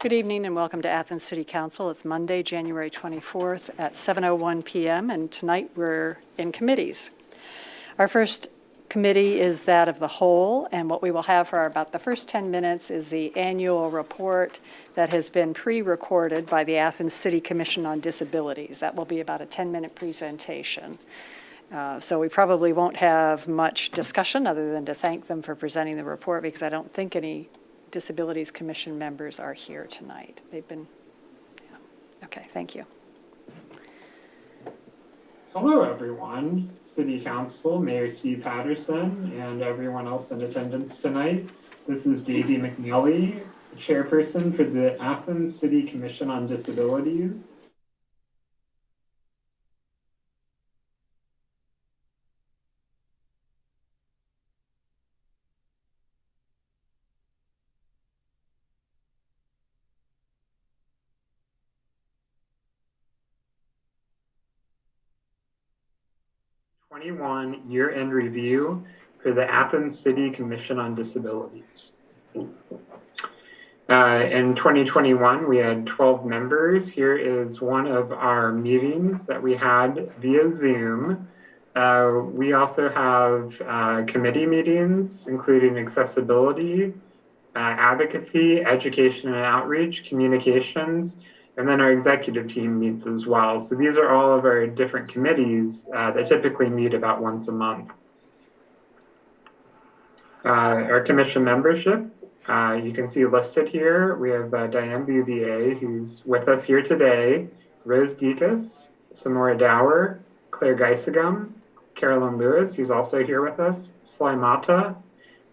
Good evening and welcome to Athens City Council. It's Monday, January 24th at 7:01 p.m. and tonight we're in committees. Our first committee is that of the whole, and what we will have for about the first 10 minutes is the annual report that has been pre-recorded by the Athens City Commission on Disabilities. That will be about a 10-minute presentation. So we probably won't have much discussion other than to thank them for presenting the report, because I don't think any Disabilities Commission members are here tonight. They've been, yeah. Okay, thank you. Hello, everyone. City Council, Mayor Steve Patterson, and everyone else in attendance tonight. This is Davey McNally, chairperson for the Athens City Commission on Disabilities. Year-end review for the Athens City Commission on Disabilities. In 2021, we had 12 members. Here is one of our meetings that we had via Zoom. We also have committee meetings, including accessibility, advocacy, education and outreach, communications, and then our executive team meets as well. So these are all of our different committees that typically meet about once a month. Our commission membership, you can see listed here. We have Diane Bouvier, who's with us here today, Rose Dekas, Samora Dower, Claire Geisigum, Carolyn Lewis, who's also here with us, Sly Mata,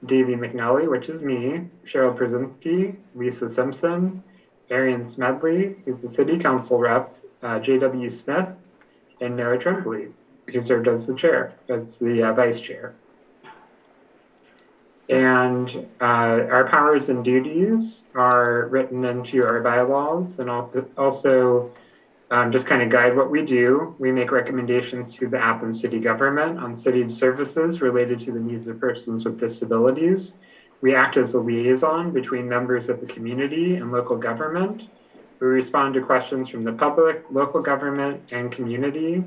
Davey McNally, which is me, Cheryl Brzezinski, Lisa Simpson, Arian Smedley, who's the city council rep, J.W. Smith, and Noah Trembley, who served as the chair, as the vice chair. And our powers and duties are written into our bylaws, and also just kind of guide what we do. We make recommendations to the Athens city government on city services related to the needs of persons with disabilities. We act as a liaison between members of the community and local government. We respond to questions from the public, local government, and community.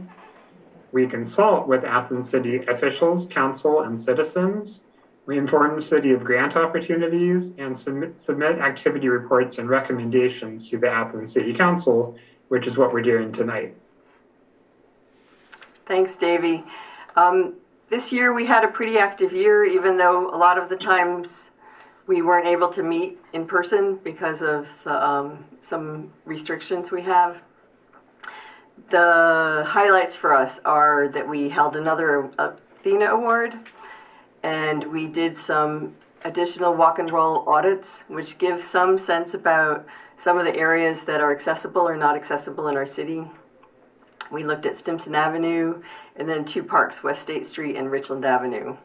We consult with Athens city officials, council, and citizens. We inform the city of grant opportunities and submit activity reports and recommendations to the Athens City Council, which is what we're doing tonight. Thanks, Davey. This year we had a pretty active year, even though a lot of the times we weren't able to meet in person because of some restrictions we have. The highlights for us are that we held another Athena Award, and we did some additional walk and roll audits, which give some sense about some of the areas that are accessible or not accessible in our city. We looked at Stimson Avenue, and then two parks, West State Street and Richland Avenue.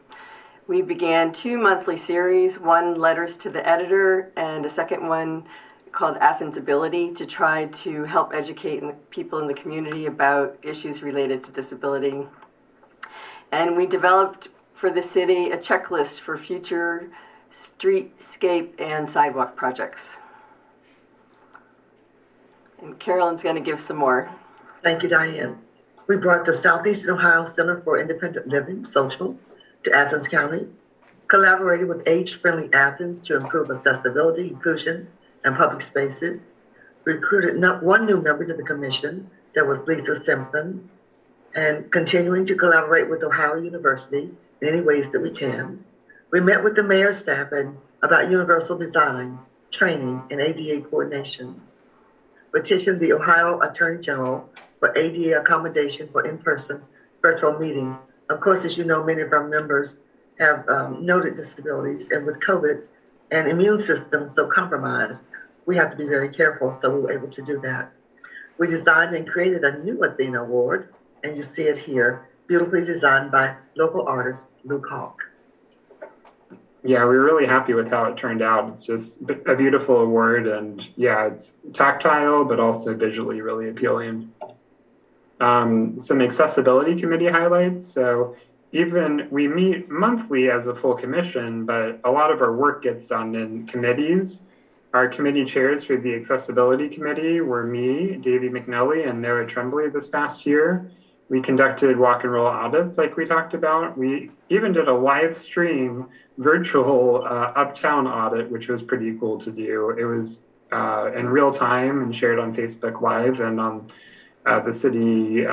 We began 2 monthly series, one letters to the editor and a second one called Athens Ability, to try to help educate people in the community about issues related to disability. And we developed for the city a checklist for future streetscape and sidewalk projects. And Carolyn's going to give some more. Thank you, Diane. We brought the Southeastern Ohio Center for Independent Living Social to Athens County, collaborated with Age-Friendly Athens to improve accessibility, inclusion, and public spaces, recruited one new member to the commission, that was Lisa Simpson, and continuing to collaborate with Ohio University in any ways that we can. We met with the mayor's staff about universal design, training, and ADA coordination. Petitioned the Ohio Attorney General for ADA accommodation for in-person virtual meetings. Of course, as you know, many of our members have noted disabilities, and with COVID and immune systems so compromised, we have to be very careful, so we were able to do that. We designed and created a new Athena Award, and you see it here, beautifully designed by local artist Luke Hawk. Yeah, we were really happy with how it turned out. It's just a beautiful award, and yeah, it's tactile, but also visually really appealing. Some accessibility committee highlights. So even we meet monthly as a full commission, but a lot of our work gets done in committees. Our committee chairs for the Accessibility Committee were me, Davey McNelly, and Noah Tremblay this past year. We conducted walk and roll audits like we talked about. We even did a live stream virtual uptown audit, which was pretty cool to do. It was in real time and shared on Facebook Live and on the city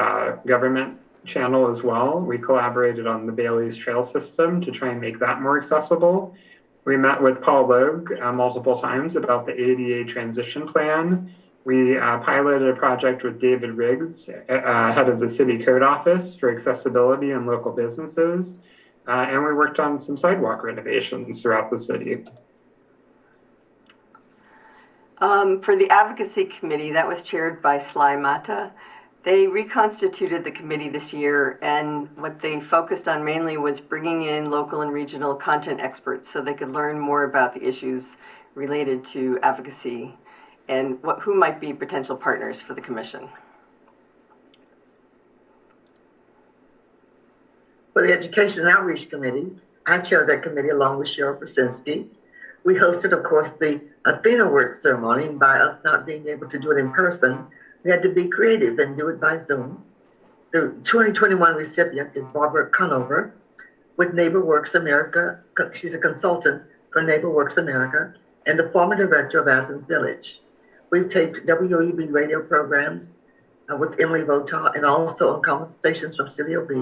government channel as well. We collaborated on the Bailey's Trail system to try and make that more accessible. We met with Paul Logue multiple times about the ADA transition plan. We piloted a project with David Riggs, head of the City Code Office for accessibility in local businesses. And we worked on some sidewalk renovations throughout the city. For the Advocacy Committee, that was chaired by Sly Mata. They reconstituted the committee this year, and what they focused on mainly was bringing in local and regional content experts so they could learn more about the issues related to advocacy and who might be potential partners for the commission. For the Education and Outreach Committee, I chair that committee along with Cheryl Brzezinski. We hosted, of course, the Athena Award ceremony, and by us not being able to do it in person, we had to be creative and do it by Zoom. The 2021 recipient is Barbara Conover with NeighborWorks America. She's a consultant for NeighborWorks America and the former director of Athens Village. We've taped WEB radio programs with Emily Votaw and also on conversations from Studio B.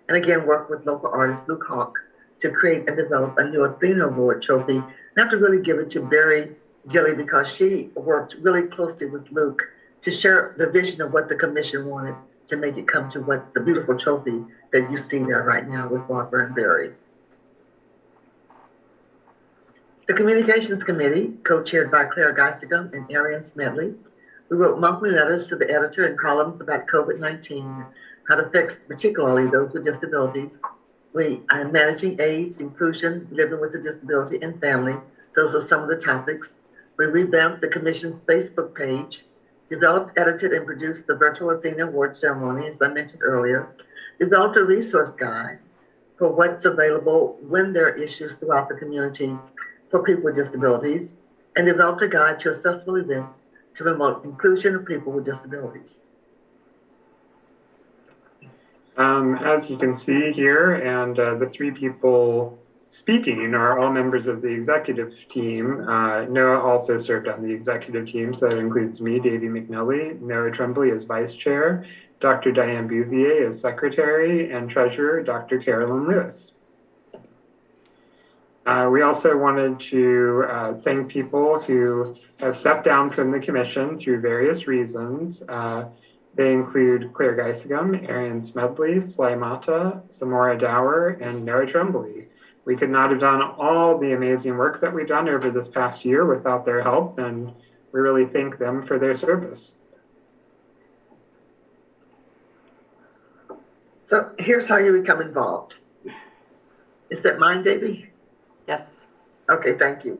And again, worked with local artist Luke Hawk to create and develop a new Athena Award trophy. And I have to really give it to Barry Gilly because she worked really closely with Luke to share the vision of what the commission wanted to make it come to what the beautiful trophy that you see there right now with Barbara and Barry. The Communications Committee, co-chaired by Claire Geisigum and Arian Smedley, we wrote monthly letters to the editor and columns about COVID-19, how it affects particularly those with disabilities. We are managing AIDS, inclusion, living with a disability, and family. Those are some of the topics. We revamped the commission's Facebook page, developed, edited, and produced the virtual Athena Award ceremony, as I mentioned earlier, developed a resource guide for what's available when there are issues throughout the community for people with disabilities, and developed a guide to accessible events to promote inclusion of people with disabilities. As you can see here, and the three people speaking are all members of the executive team. Noah also served on the executive team, so that includes me, Davey McNelly, Noah Tremblay as vice chair, Dr. Diane Bouvier as secretary, and treasurer, Dr. Carolyn Lewis. We also wanted to thank people who have stepped down from the commission through various reasons. They include Claire Geisigum, Arian Smedley, Sly Mata, Samora Dower, and Noah Tremblay. We could not have done all the amazing work that we've done over this past year without their help, and we really thank them for their service. So here's how you become involved. Is that mine, Davey? Yes. Okay, thank you.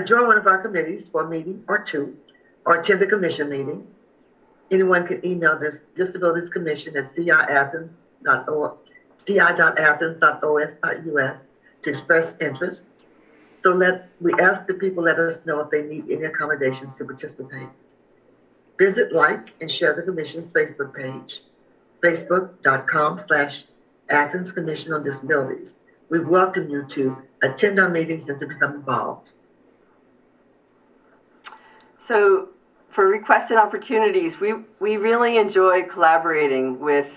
Join one of our committees for a meeting or two, or attend a commission meeting. Anyone can email the Disabilities Commission at ci.athens.os.us to express interest. So we ask the people let us know if they need any accommodations to participate. Visit, like, and share the Commission's Facebook page, facebook.com/Athens Commission on Disabilities. We welcome you to attend our meetings and to become involved. So for requests and opportunities, we really enjoy collaborating with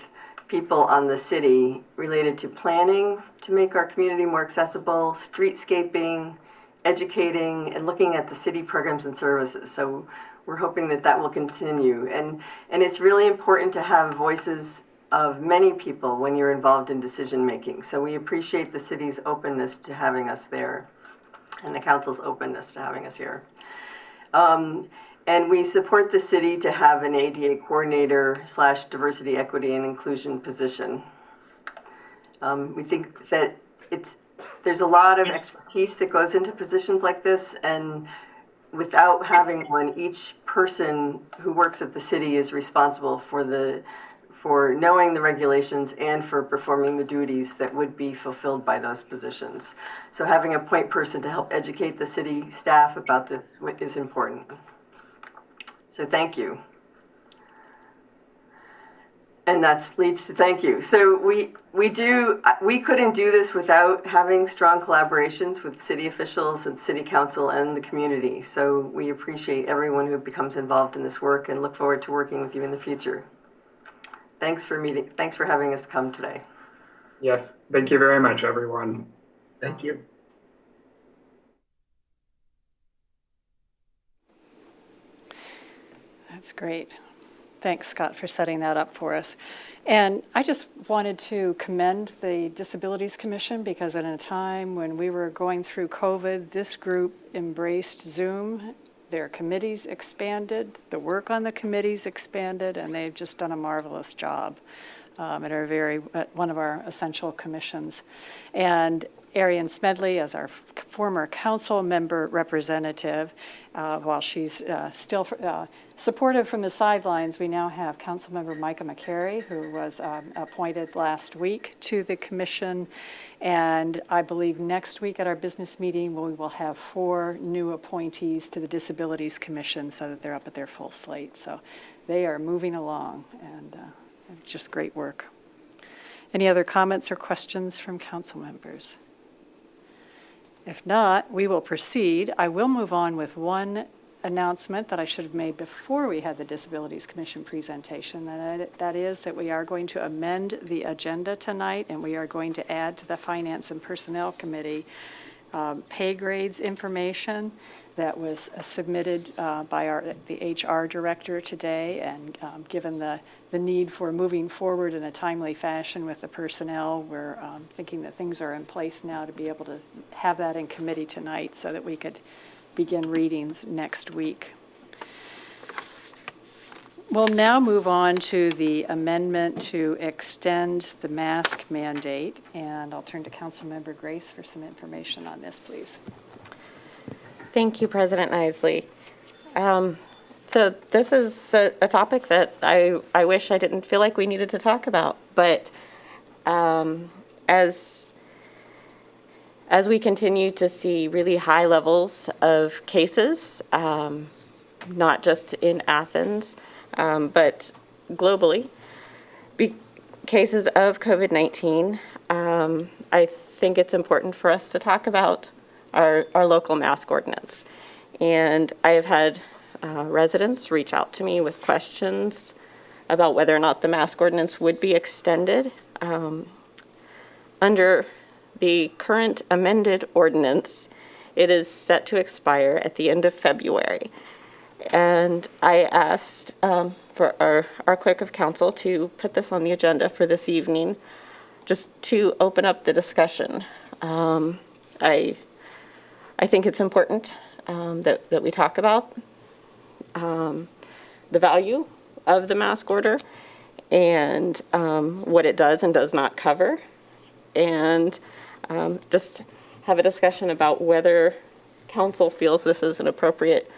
people on the city related to planning to make our community more accessible, streetscaping, educating, and looking at the city programs and services. So we're hoping that that will continue. And it's really important to have voices of many people when you're involved in decision making. So we appreciate the city's openness to having us there and the council's openness to having us here. And we support the city to have an ADA coordinator / diversity, equity, and inclusion position. We think that there's a lot of expertise that goes into positions like this, and without having one, each person who works at the city is responsible for for knowing the regulations and for performing the duties that would be fulfilled by those positions. So having a point person to help educate the city staff about this is important. So thank you. And that leads to thank you. So we couldn't do this without having strong collaborations with city officials and city council and the community. So we appreciate everyone who becomes involved in this work and look forward to working with you in the future. Thanks for having us come today. Yes, thank you very much, everyone. Thank you. That's great. Thanks, Scott, for setting that up for us. And I just wanted to commend the Disabilities Commission, because at a time when we were going through COVID, this group embraced Zoom. Their committees expanded, the work on the committees expanded, and they've just done a marvelous job at one of our essential commissions. And Arian Smedley, as our former council member representative, while she's still supportive from the sidelines, we now have Councilmember Micah McCary, who was appointed last week to the commission. And I believe next week at our business meeting, we will have 4 new appointees to the Disabilities Commission so that they're up at their full slate. So they are moving along, and just great work. Any other comments or questions from council members? If not, we will proceed. I will move on with one announcement that I should have made before we had the Disabilities Commission presentation. That is that we are going to amend the agenda tonight, and we are going to add to the Finance and Personnel Committee pay grades information that was submitted by the HR director today. And given the need for moving forward in a timely fashion with the personnel, we're thinking that things are in place now to be able to have that in committee tonight so that we could begin readings next week. We'll now move on to the amendment to extend the mask mandate, and I'll turn to Councilmember Grace for some information on this, please. Thank you, President Isley. So this is a topic that I wish I didn't feel like we needed to talk about, but as we continue to see really high levels of cases, not just in Athens, but globally, cases of COVID-19, I think it's important for us to talk about our local mask ordinance. And I have had residents reach out to me with questions about whether or not the mask ordinance would be extended. Under the current amended ordinance, it is set to expire at the end of February. And I asked for our clerk of council to put this on the agenda for this evening, just to open up the discussion. I think it's important that we talk about the value of the mask order and what it does and does not cover, and just have a discussion about whether council feels this is an appropriate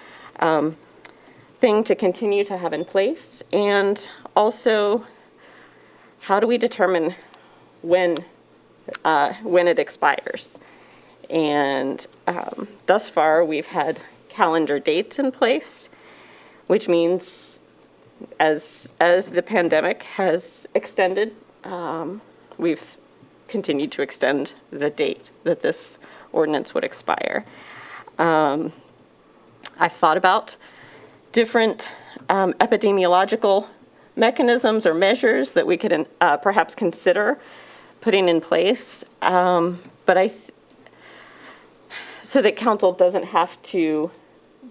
thing to continue to have in place, and also how do we determine when it expires. And thus far, we've had calendar dates in place, which means as the pandemic has extended, we've continued to extend the date that this ordinance would expire. I've thought about different epidemiological mechanisms or measures that we could perhaps consider putting in place, but so that council doesn't have to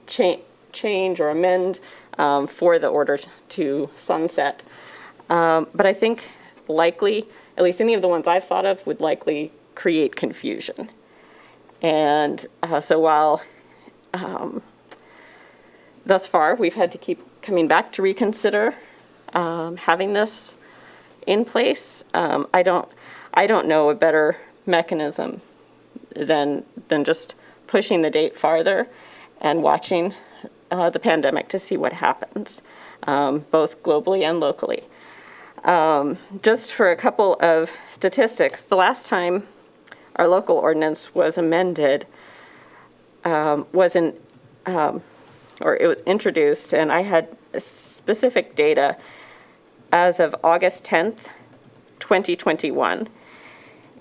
change or amend for the order to sunset. But I think likely, at least any of the ones I've thought of, would likely create confusion. And so while thus far we've had to keep coming back to reconsider having this in place, I don't know a better mechanism than just pushing the date farther and watching the pandemic to see what happens, both globally and locally. Just for a couple of statistics, the last time our local ordinance was amended or it was introduced, and I had specific data as of August 10th, 2021.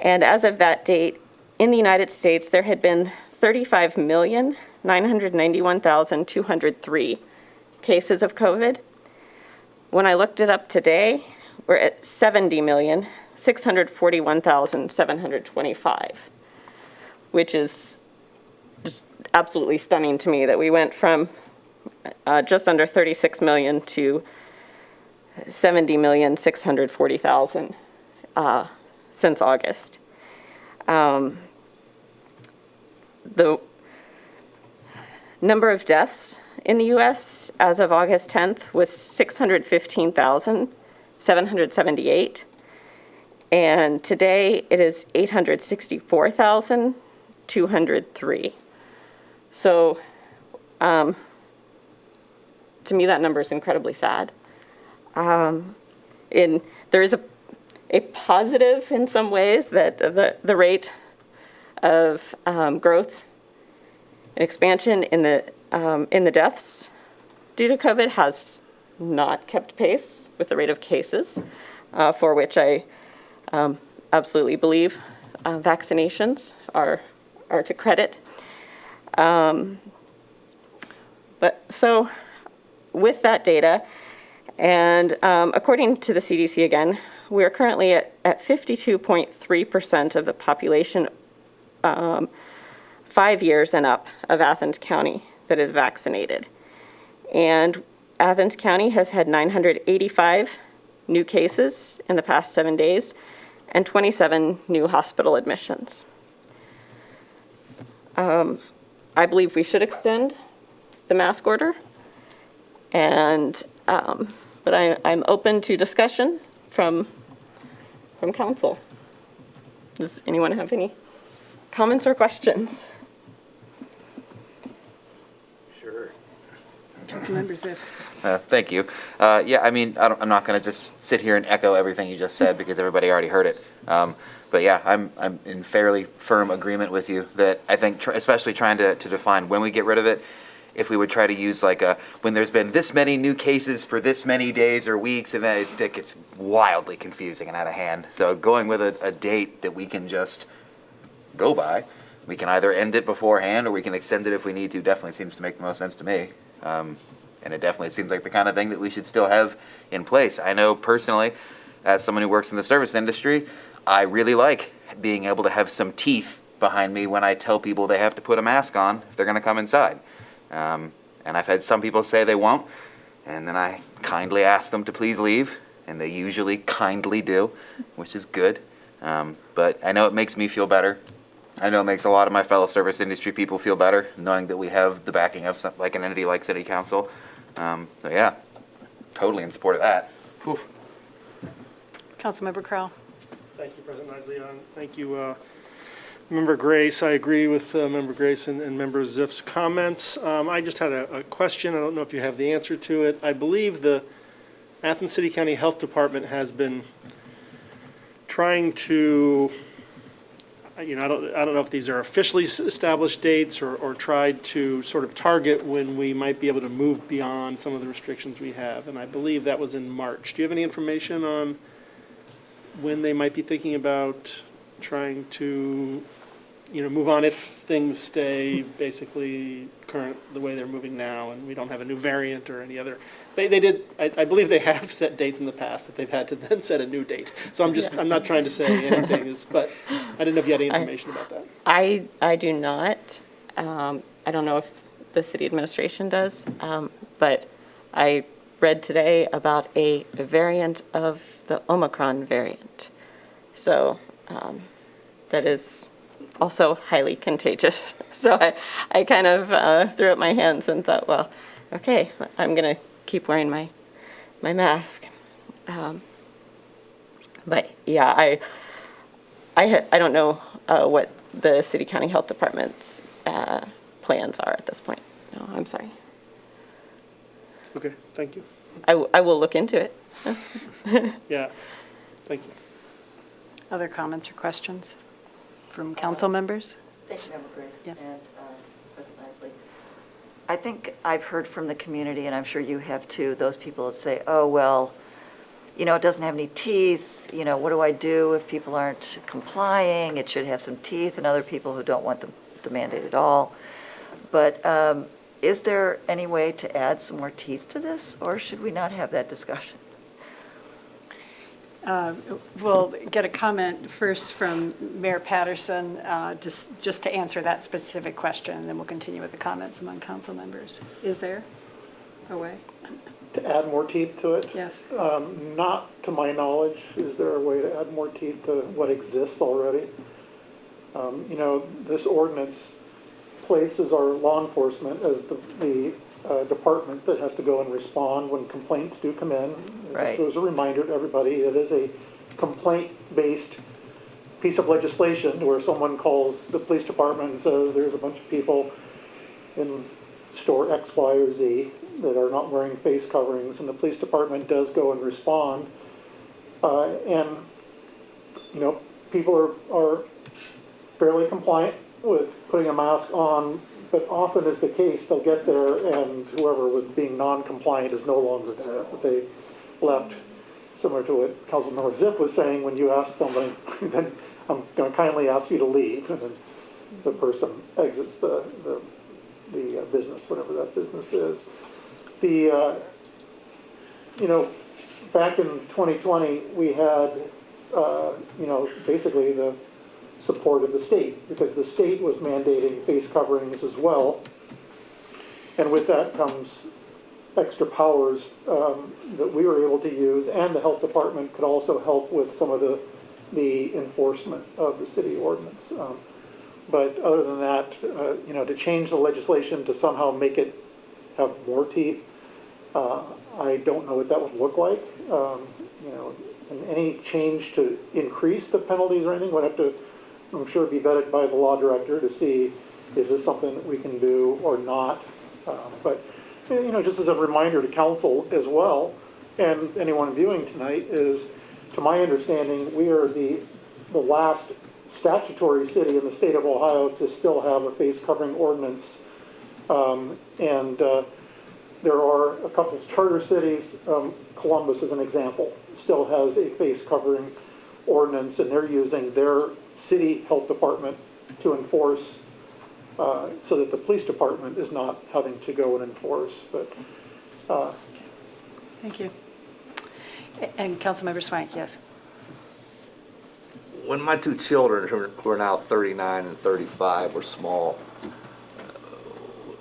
And as of that date, in the United States, there had been 35,991,203 cases of COVID. When I looked it up today, we're at 70,641,725, which is just absolutely stunning to me that we went from just under 36 million to 70,640,000 since August. The number of deaths in the U.S. as of August 10th was 615,778. And today it is 864,203. So to me, that number is incredibly sad. There is a positive in some ways that the rate of growth and expansion in the deaths due to COVID has not kept pace with the rate of cases, for which I absolutely believe vaccinations are to credit. But so with that data, and according to the CDC again, we're currently at 52.3% of the population 5 years and up of Athens County that is vaccinated. And Athens County has had 985 new cases in the past 7 days and 27 new hospital admissions. I believe we should extend the mask order, and but I'm open to discussion from council. Does anyone have any comments or questions? Sure. Councilmember Ziff. Thank you. Yeah, I mean, I'm not going to just sit here and echo everything you just said because everybody already heard it. But yeah, I'm in fairly firm agreement with you that I think, especially trying to define when we get rid of it, if we would try to use like when there's been this many new cases for this many days or weeks, and then it gets wildly confusing and out of hand. So going with a date that we can just go by, we can either end it beforehand or we can extend it if we need to, definitely seems to make the most sense to me. And it definitely seems like the kind of thing that we should still have in place. I know personally, as someone who works in the service industry, I really like being able to have some teeth behind me when I tell people they have to put a mask on if they're going to come inside. And I've had some people say they won't, and then I kindly ask them to please leave, and they usually kindly do, which is good. But I know it makes me feel better. I know it makes a lot of my fellow service industry people feel better, knowing that we have the backing of like an entity like City Council. So yeah, totally in support of that. Oof. Councilmember Crowell. Thank you, President Isley. Thank you, Member Grace. I agree with Member Grace and Member Ziff's comments. I just had a question. I don't know if you have the answer to it. I believe the Athens City County Health Department has been trying to, I don't know if these are officially established dates or tried to sort of target when we might be able to move beyond some of the restrictions we have. And I believe that was in March. Do you have any information on when they might be thinking about trying to, move on if things stay basically current the way they're moving now and we don't have a new variant or any other? They did, I believe they have set dates in the past that they've had to then set a new date. So I'm not trying to say anything, but I didn't know if you had any information about that. I do not. I don't know if the city administration does, but I read today about a variant of the Omicron variant. So that is also highly contagious. So I kind of threw up my hands and thought, well, okay, I'm going to keep wearing my mask. But yeah, I don't know what the City County Health Department's plans are at this point. No, I'm sorry. Okay, thank you. I will look into it. Yeah, thank you. Other comments or questions from council members? Thank you, Member Grace. Yes. And President Isley. I think I've heard from the community, and I'm sure you have too, those people that say, oh, well, you know, it doesn't have any teeth. You know, what do I do if people aren't complying? It should have some teeth, and other people who don't want the mandate at all. But is there any way to add some more teeth to this, or should we not have that discussion? We'll get a comment first from Mayor Patterson, just to answer that specific question, and then we'll continue with the comments among council members. Is there a way? To add more teeth to it? Yes. Not to my knowledge. Is there a way to add more teeth to what exists already? You know, this ordinance places our law enforcement as the department that has to go and respond when complaints do come in. Right. So as a reminder to everybody, it is a complaint-based piece of legislation where someone calls the police department and says there's a bunch of people in store X, Y, or Z that are not wearing face coverings, and the police department does go and respond. And, you know, people are fairly compliant with putting a mask on, but often is the case, they'll get there and whoever was being non-compliant is no longer there. They left, similar to what Councilmember Ziff was saying, when you ask somebody, then I'm going to kindly ask you to leave, and then the person exits the business, whatever that business is. You know, back in 2020, we had, you know, basically the support of the state, because the state was mandating face coverings as well. And with that comes extra powers that we were able to use, and the health department could also help with some of the enforcement of the city ordinance. But other than that, you know, to change the legislation to somehow make it have more teeth, I don't know what that would look like. You know, and any change to increase the penalties or anything would have to, I'm sure, be vetted by the law director to see, is this something that we can do or not? But, you know, just as a reminder to council as well, and anyone viewing tonight, is, to my understanding, we are the last statutory city in the state of Ohio to still have a face covering ordinance. There are a couple of charter cities, Columbus as an example, still has a face covering ordinance, and they're using their city health department to enforce, so that the police department is not having to go and enforce. But Thank you. And Councilmember Swank, yes. When my two children, who are now 39 and 35, were small,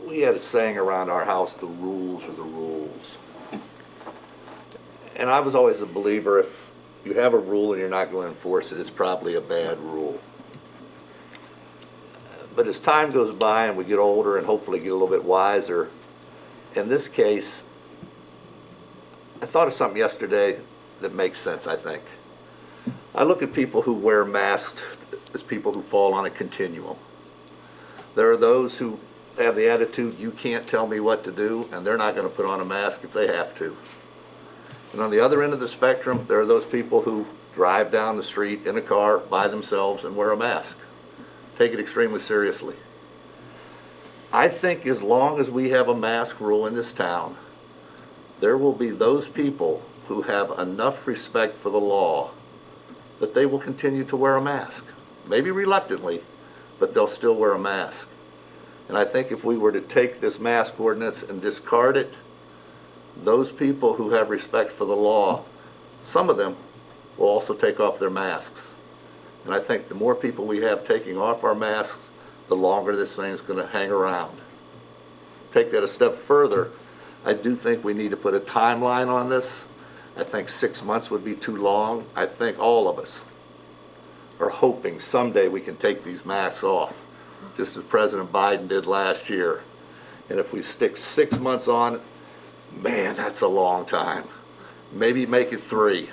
we had a saying around our house, the rules are the rules. And I was always a believer, if you have a rule and you're not going to enforce it, it's probably a bad rule. But as time goes by and we get older and hopefully get a little bit wiser, in this case, I thought of something yesterday that makes sense, I think. I look at people who wear masks as people who fall on a continuum. There are those who have the attitude, you can't tell me what to do, and they're not going to put on a mask if they have to. And on the other end of the spectrum, there are those people who drive down the street in a car by themselves and wear a mask. Take it extremely seriously. I think as long as we have a mask rule in this town, there will be those people who have enough respect for the law that they will continue to wear a mask. Maybe reluctantly, but they'll still wear a mask. And I think if we were to take this mask ordinance and discard it, those people who have respect for the law, some of them will also take off their masks. And I think the more people we have taking off our masks, the longer this thing's going to hang around. Take that a step further, I do think we need to put a timeline on this. I think 6 months would be too long. I think all of us are hoping someday we can take these masks off, just as President Biden did last year. And if we stick 6 months on it, man, that's a long time. Maybe make it 3.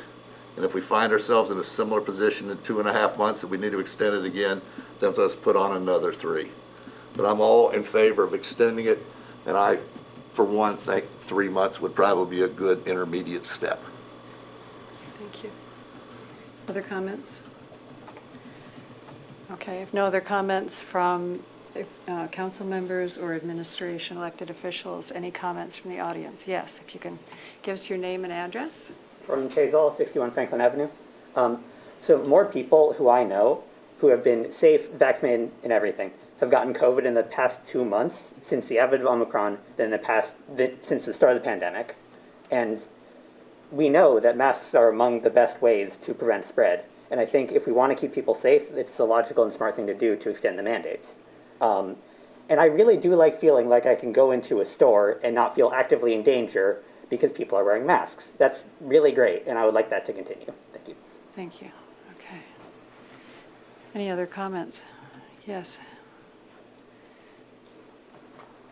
And if we find ourselves in a similar position in 2.5 months that we need to extend it again, then let's put on another 3. But I'm all in favor of extending it, and I for one, think 3 months would probably be a good intermediate step. Thank you. Other comments? Okay, if no other comments from council members or administration, elected officials, any comments from the audience? Yes, if you can give us your name and address. From Chazal, 61 Franklin Avenue. So more people who I know who have been safe, vaccinated, and everything have gotten COVID in the past 2 months since the advent of Omicron than since the start of the pandemic. And we know that masks are among the best ways to prevent spread. And I think if we want to keep people safe, it's a logical and smart thing to do to extend the mandates. And I really do like feeling like I can go into a store and not feel actively in danger because people are wearing masks. That's really great, and I would like that to continue. Thank you. Thank you. Okay. Any other comments? Yes.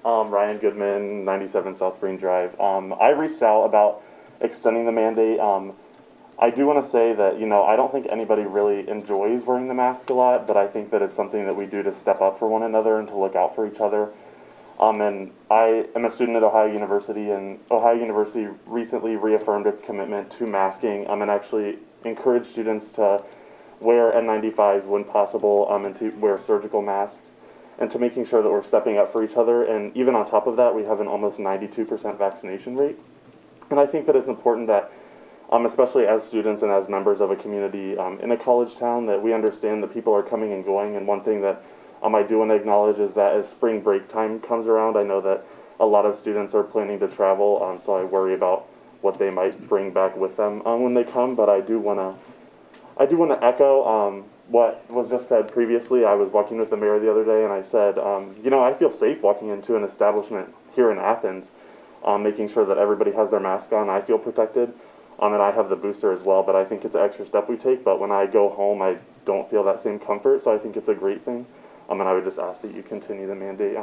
Ryan Goodman, 97 South Green Drive. I reached out about extending the mandate. I do want to say that, I don't think anybody really enjoys wearing the mask a lot, but I think that it's something that we do to step up for one another and to look out for each other. And I am a student at Ohio University, and Ohio University recently reaffirmed its commitment to masking and actually encouraged students to wear N95s when possible and to wear surgical masks and to making sure that we're stepping up for each other. And even on top of that, we have an almost 92% vaccination rate. And I think that it's important that especially as students and as members of a community in a college town, that we understand that people are coming and going. And one thing that I do want to acknowledge is that as spring break time comes around, I know that a lot of students are planning to travel, so I worry about what they might bring back with them when they come. But I do want to echo what was just said previously. I was walking with the mayor the other day, and I said, I feel safe walking into an establishment here in Athens, making sure that everybody has their mask on. I feel protected. And I have the booster as well, but I think it's an extra step we take. But when I go home, I don't feel that same comfort, so I think it's a great thing. And I would just ask that you continue the mandate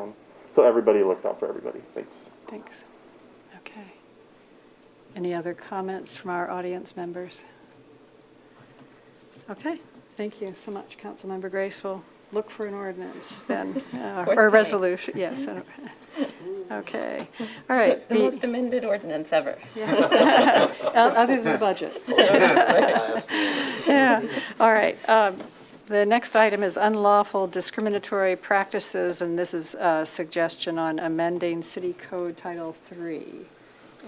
so everybody looks out for everybody. Thanks. Thanks. Okay. Any other comments from our audience members? Okay. Thank you so much, Councilmember Grace. We'll look for an ordinance then, or a resolution. Yes. Okay. All right. The most amended ordinance ever. Yeah. Other than the budget. Yeah. All right. The next item is unlawful discriminatory practices, and this is a suggestion on amending City Code Title III.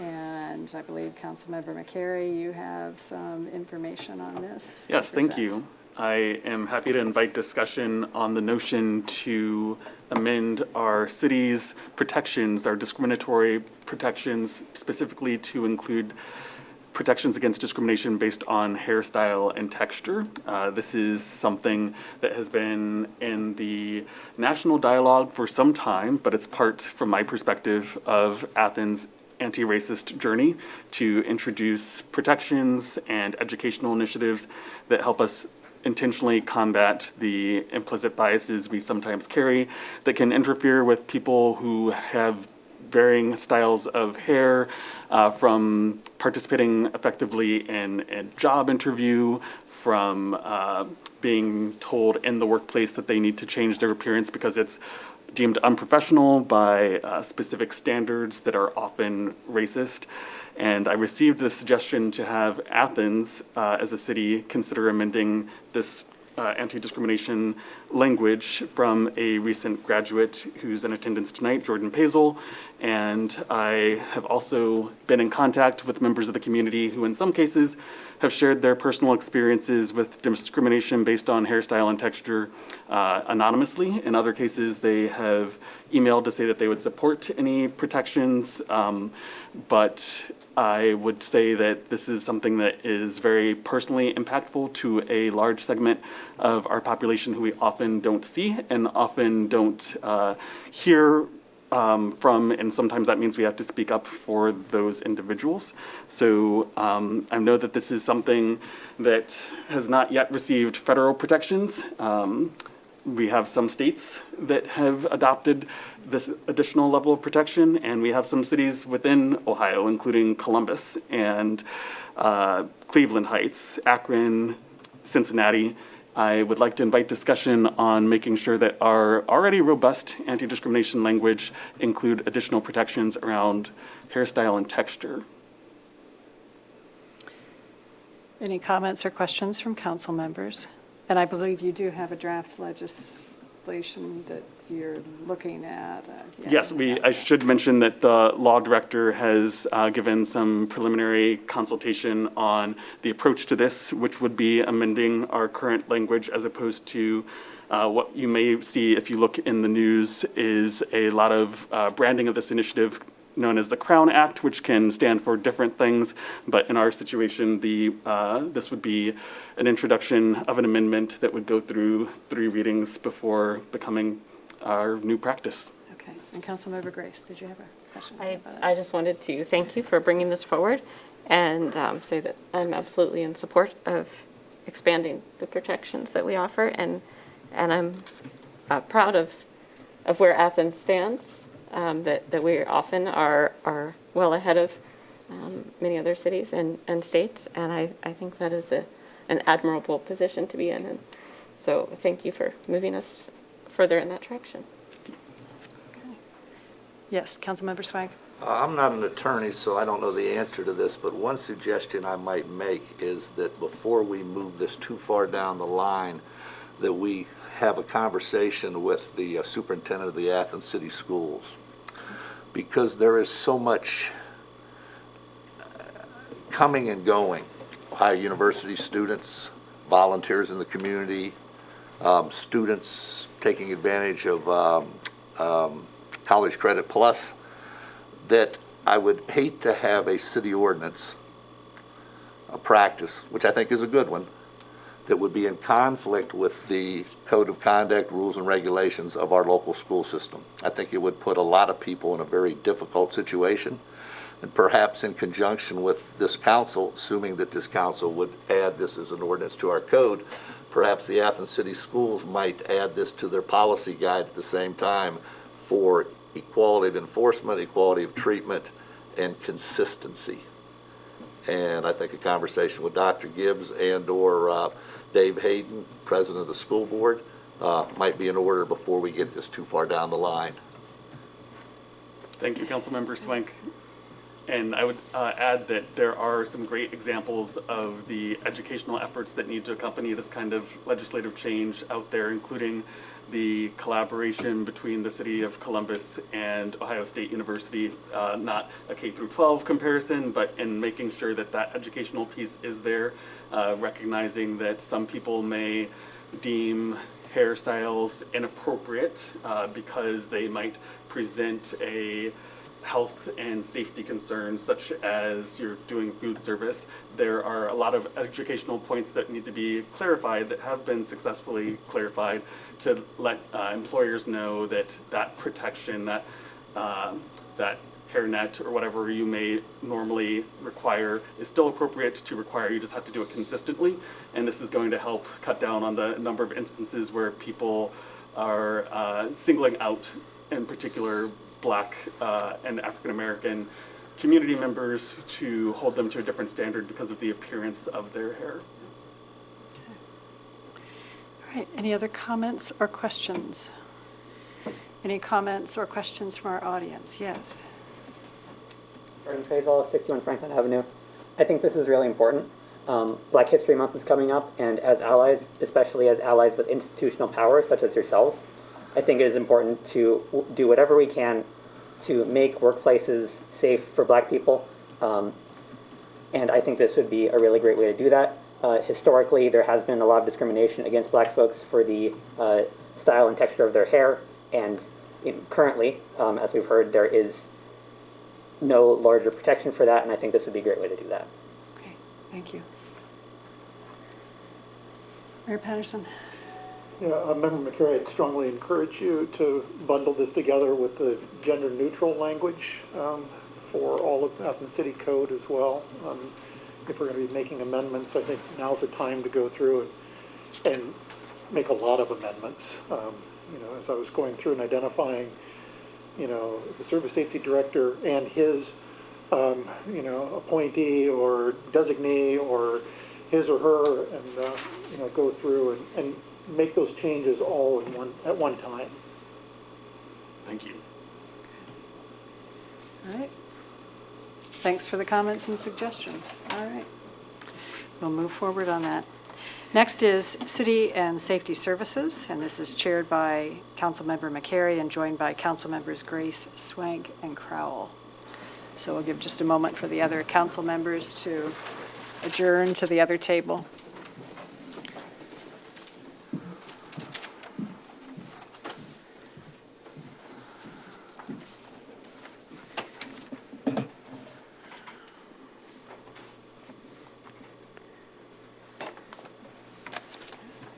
And I believe Councilmember McCary, you have some information on this. Yes, thank you. I am happy to invite discussion on the notion to amend our city's protections, our discriminatory protections, specifically to include protections against discrimination based on hairstyle and texture. This is something that has been in the national dialogue for some time, but it's part, from my perspective, of Athens' anti-racist journey to introduce protections and educational initiatives that help us intentionally combat the implicit biases we sometimes carry that can interfere with people who have varying styles of hair, from participating effectively in a job interview, from being told in the workplace that they need to change their appearance because it's deemed unprofessional by specific standards that are often racist. And I received the suggestion to have Athens, as a city, consider amending this anti-discrimination language from a recent graduate who's in attendance tonight, Jordan Pazel. And I have also been in contact with members of the community who in some cases have shared their personal experiences with discrimination based on hairstyle and texture anonymously. In other cases, they have emailed to say that they would support any protections, but I would say that this is something that is very personally impactful to a large segment of our population who we often don't see and often don't hear from, and sometimes that means we have to speak up for those individuals. So I know that this is something that has not yet received federal protections. We have some states that have adopted this additional level of protection, and we have some cities within Ohio, including Columbus and Cleveland Heights, Akron, Cincinnati, I would like to invite discussion on making sure that our already robust anti-discrimination language include additional protections around hairstyle and texture. Any comments or questions from council members? And I believe you do have a draft legislation that you're looking at. Yes, I should mention that the law director has given some preliminary consultation on the approach to this, which would be amending our current language as opposed to what you may see if you look in the news is a lot of branding of this initiative known as the Crown Act, which can stand for different things. But in our situation, this would be an introduction of an amendment that would go through 3 readings before becoming our new practice. Okay, and Councilmember Grace, did you have a question? I just wanted to thank you for bringing this forward and say that I'm absolutely in support of expanding the protections that we offer, and I'm proud of where Athens stands. That we often are well ahead of many other cities and states, and I think that is an admirable position to be in. And so thank you for moving us further in that direction. Okay. Yes, Councilmember Swank. I'm not an attorney, so I don't know the answer to this, but one suggestion I might make is that before we move this too far down the line, that we have a conversation with the superintendent of the Athens City Schools, because there is so much coming and going. Ohio University students, volunteers in the community, students taking advantage of College Credit Plus, that I would hate to have a city ordinance, a practice, which I think is a good one, that would be in conflict with the code of conduct, rules, and regulations of our local school system. I think it would put a lot of people in a very difficult situation, and perhaps in conjunction with this council, assuming that this council would add this as an ordinance to our code, perhaps the Athens City Schools might add this to their policy guide at the same time for equality of enforcement, equality of treatment, and consistency. And I think a conversation with Dr. Gibbs and or Dave Hayden, president of the school board, might be in order before we get this too far down the line. Thank you, Councilmember Swank. And I would add that there are some great examples of the educational efforts that need to accompany this kind of legislative change out there, including the collaboration between the City of Columbus and Ohio State University, not a K-12 comparison, but in making sure that that educational piece is there, recognizing that some people may deem hairstyles inappropriate because they might present a health and safety concerns, such as you're doing food service. There are a lot of educational points that need to be clarified that have been successfully clarified to let employers know that that protection, that hairnet or whatever you may normally require is still appropriate to require. You just have to do it consistently, and this is going to help cut down on the number of instances where people are singling out, in particular, Black and African American community members, to hold them to a different standard because of the appearance of their hair. All right, any other comments or questions? Any comments or questions from our audience? Yes. Jordan Faisal, 61 Franklin Avenue. I think this is really important. Black History Month is coming up, and as allies, especially as allies with institutional power, such as yourselves, I think it is important to do whatever we can to make workplaces safe for Black people. And I think this would be a really great way to do that. Historically, there has been a lot of discrimination against Black folks for the style and texture of their hair. And currently, as we've heard, there is no larger protection for that. And I think this would be a great way to do that. Okay, thank you. Mayor Patterson. Yeah, Member McCary, I'd strongly encourage you to bundle this together with the gender-neutral language for all of Athens City Code as well. If we're going to be making amendments, I think now's the time to go through and make a lot of amendments. As I was going through and identifying, the service safety director and his, appointee or designee or his or her and, go through and make those changes all at one time. Thank you. All right. Thanks for the comments and suggestions. All right. We'll move forward on that. Next is City and Safety Services, and this is chaired by Councilmember McCary and joined by Councilmembers Grace, Swank, and Crowell. So we'll give just a moment for the other council members to adjourn to the other table.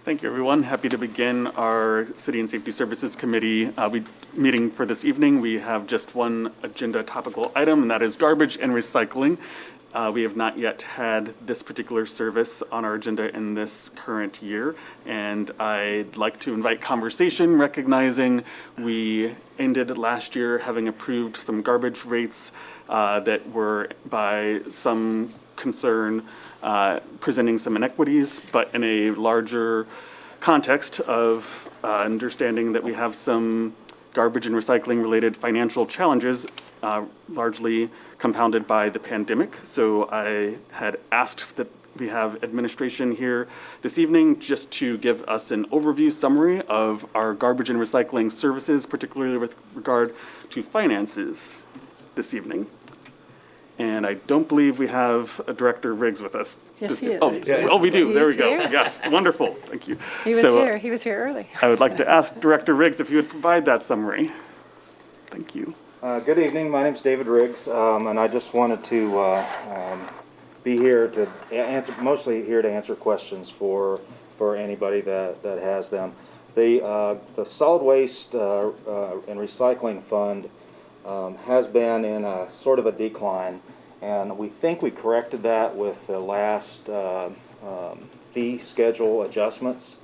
Thank you, everyone. Happy to begin our City and Safety Services Committee meeting for this evening. We have just one agenda topical item, and that is garbage and recycling. We have not yet had this particular service on our agenda in this current year, and I'd like to invite conversation, recognizing we ended last year having approved some garbage rates that were by some concern presenting some inequities, but in a larger context of understanding that we have some garbage and recycling related financial challenges, largely compounded by the pandemic. So I had asked that we have administration here this evening just to give us an overview summary of our garbage and recycling services, particularly with regard to finances this evening. And I don't believe we have Director Riggs with us. Yes, he is. Oh, we do. There we He's go. here. Yes, wonderful. Thank you. He was So, here. He was here early. I would like to ask Director Riggs if you would provide that summary. Thank you. Good evening. My name is David Riggs, and I just wanted to be here to answer, mostly here to answer questions for anybody that has them. The solid waste and recycling fund has been in a sort of a decline, and we think we corrected that with the last fee schedule adjustments.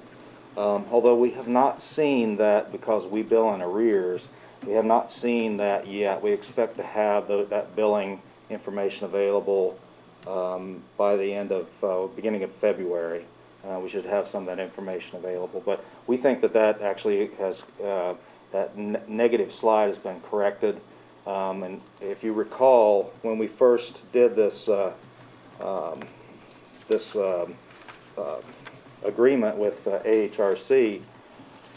Although we have not seen that, because we bill in arrears, we have not seen that yet. We expect to have that billing information available by the end of beginning of February. We should have some of that information available, but we think that actually has that negative slide has been corrected. And if you recall, when we first did this agreement with AHRC,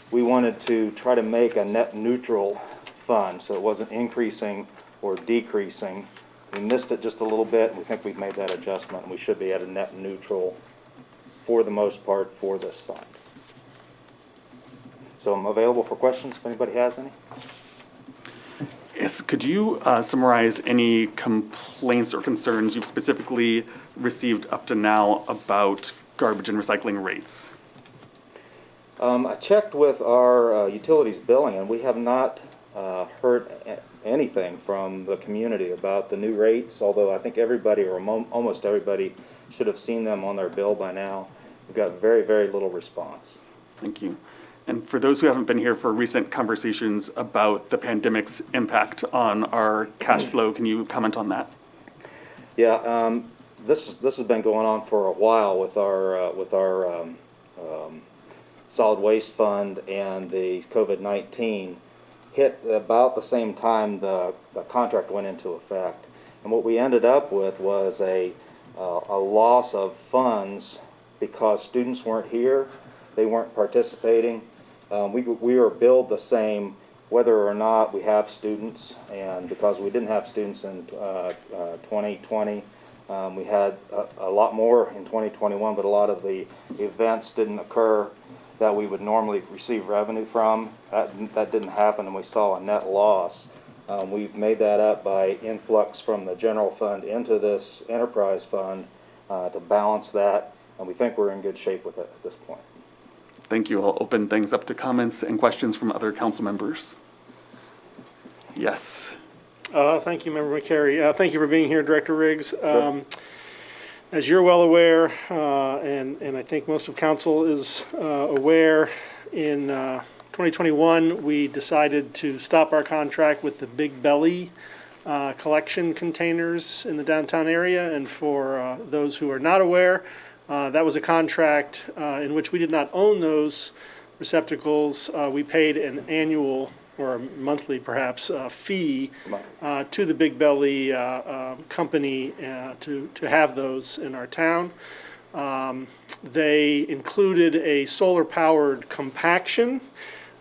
we wanted to try to make a net neutral fund, so it wasn't increasing or decreasing. We missed it just a little bit, and we think we've made that adjustment, and we should be at a net neutral for the most part for this fund. So I'm available for questions if anybody has any. Yes, could you summarize any complaints or concerns you've specifically received up to now about garbage and recycling rates? I checked with our utilities billing, and we have not heard anything from the community about the new rates, although I think everybody, or almost everybody, should have seen them on their bill by now. We've got very, very little response. Thank you. And for those who haven't been here for recent conversations about the pandemic's impact on our cash flow, can you comment on that? Yeah, this has been going on for a while with our solid waste fund, and the COVID-19 hit about the same time the contract went into effect. And what we ended up with was a loss of funds because students weren't here, they weren't participating. We were billed the same whether or not we have students, and because we didn't have students in 2020, we had a lot more in 2021, but a lot of the events didn't occur that we would normally receive revenue from. That didn't happen, and we saw a net loss. We've made that up by influx from the general fund into this enterprise fund to balance that, and we think we're in good shape with it at this point. Thank you. I'll open things up to comments and questions from other council members. Yes. Thank you, Member McCary. Thank you for being here, Director Riggs. Sure. As you're well aware, and I think most of council is aware, in 2021, we decided to stop our contract with the Big Belly collection containers in the downtown area. And for those who are not aware, That was a contract in which we did not own those receptacles. We paid an annual or a monthly perhaps fee to the Big Belly company to have those in our town. They included a solar-powered compaction,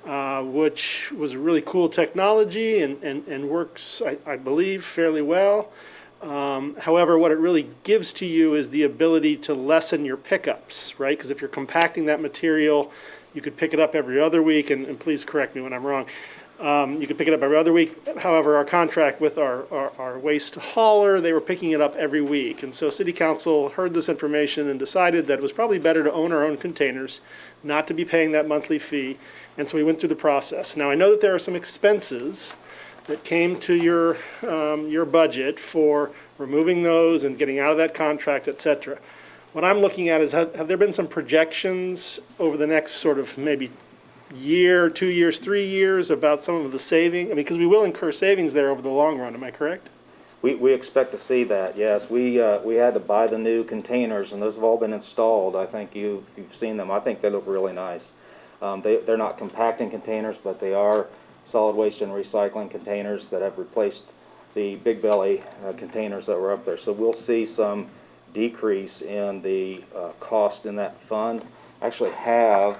which was a really cool technology and works, I believe, fairly well. However, what it really gives to you is the ability to lessen your pickups, right? Because if you're compacting that material, you could pick it up every other week, and please correct me when I'm wrong. You could pick it up every other week. However, our contract with our waste hauler, they were picking it up every week. And so City Council heard this information and decided that it was probably better to own our own containers, not to be paying that monthly fee. And so we went through the process. Now, I know that there are some expenses that came to your budget for removing those and getting out of that contract, et cetera. What I'm looking at is, have there been some projections over the next sort of maybe year, 2 years, 3 years about some of the saving? I mean, because we will incur savings there over the long run, am I correct? We expect to see that, yes. We had to buy the new containers, and those have all been installed. I think you've seen them. I think they look really nice. They're not compacting containers, but they are solid waste and recycling containers that have replaced the Big Belly containers that were up there. So we'll see some decrease in the cost in that fund. I actually have,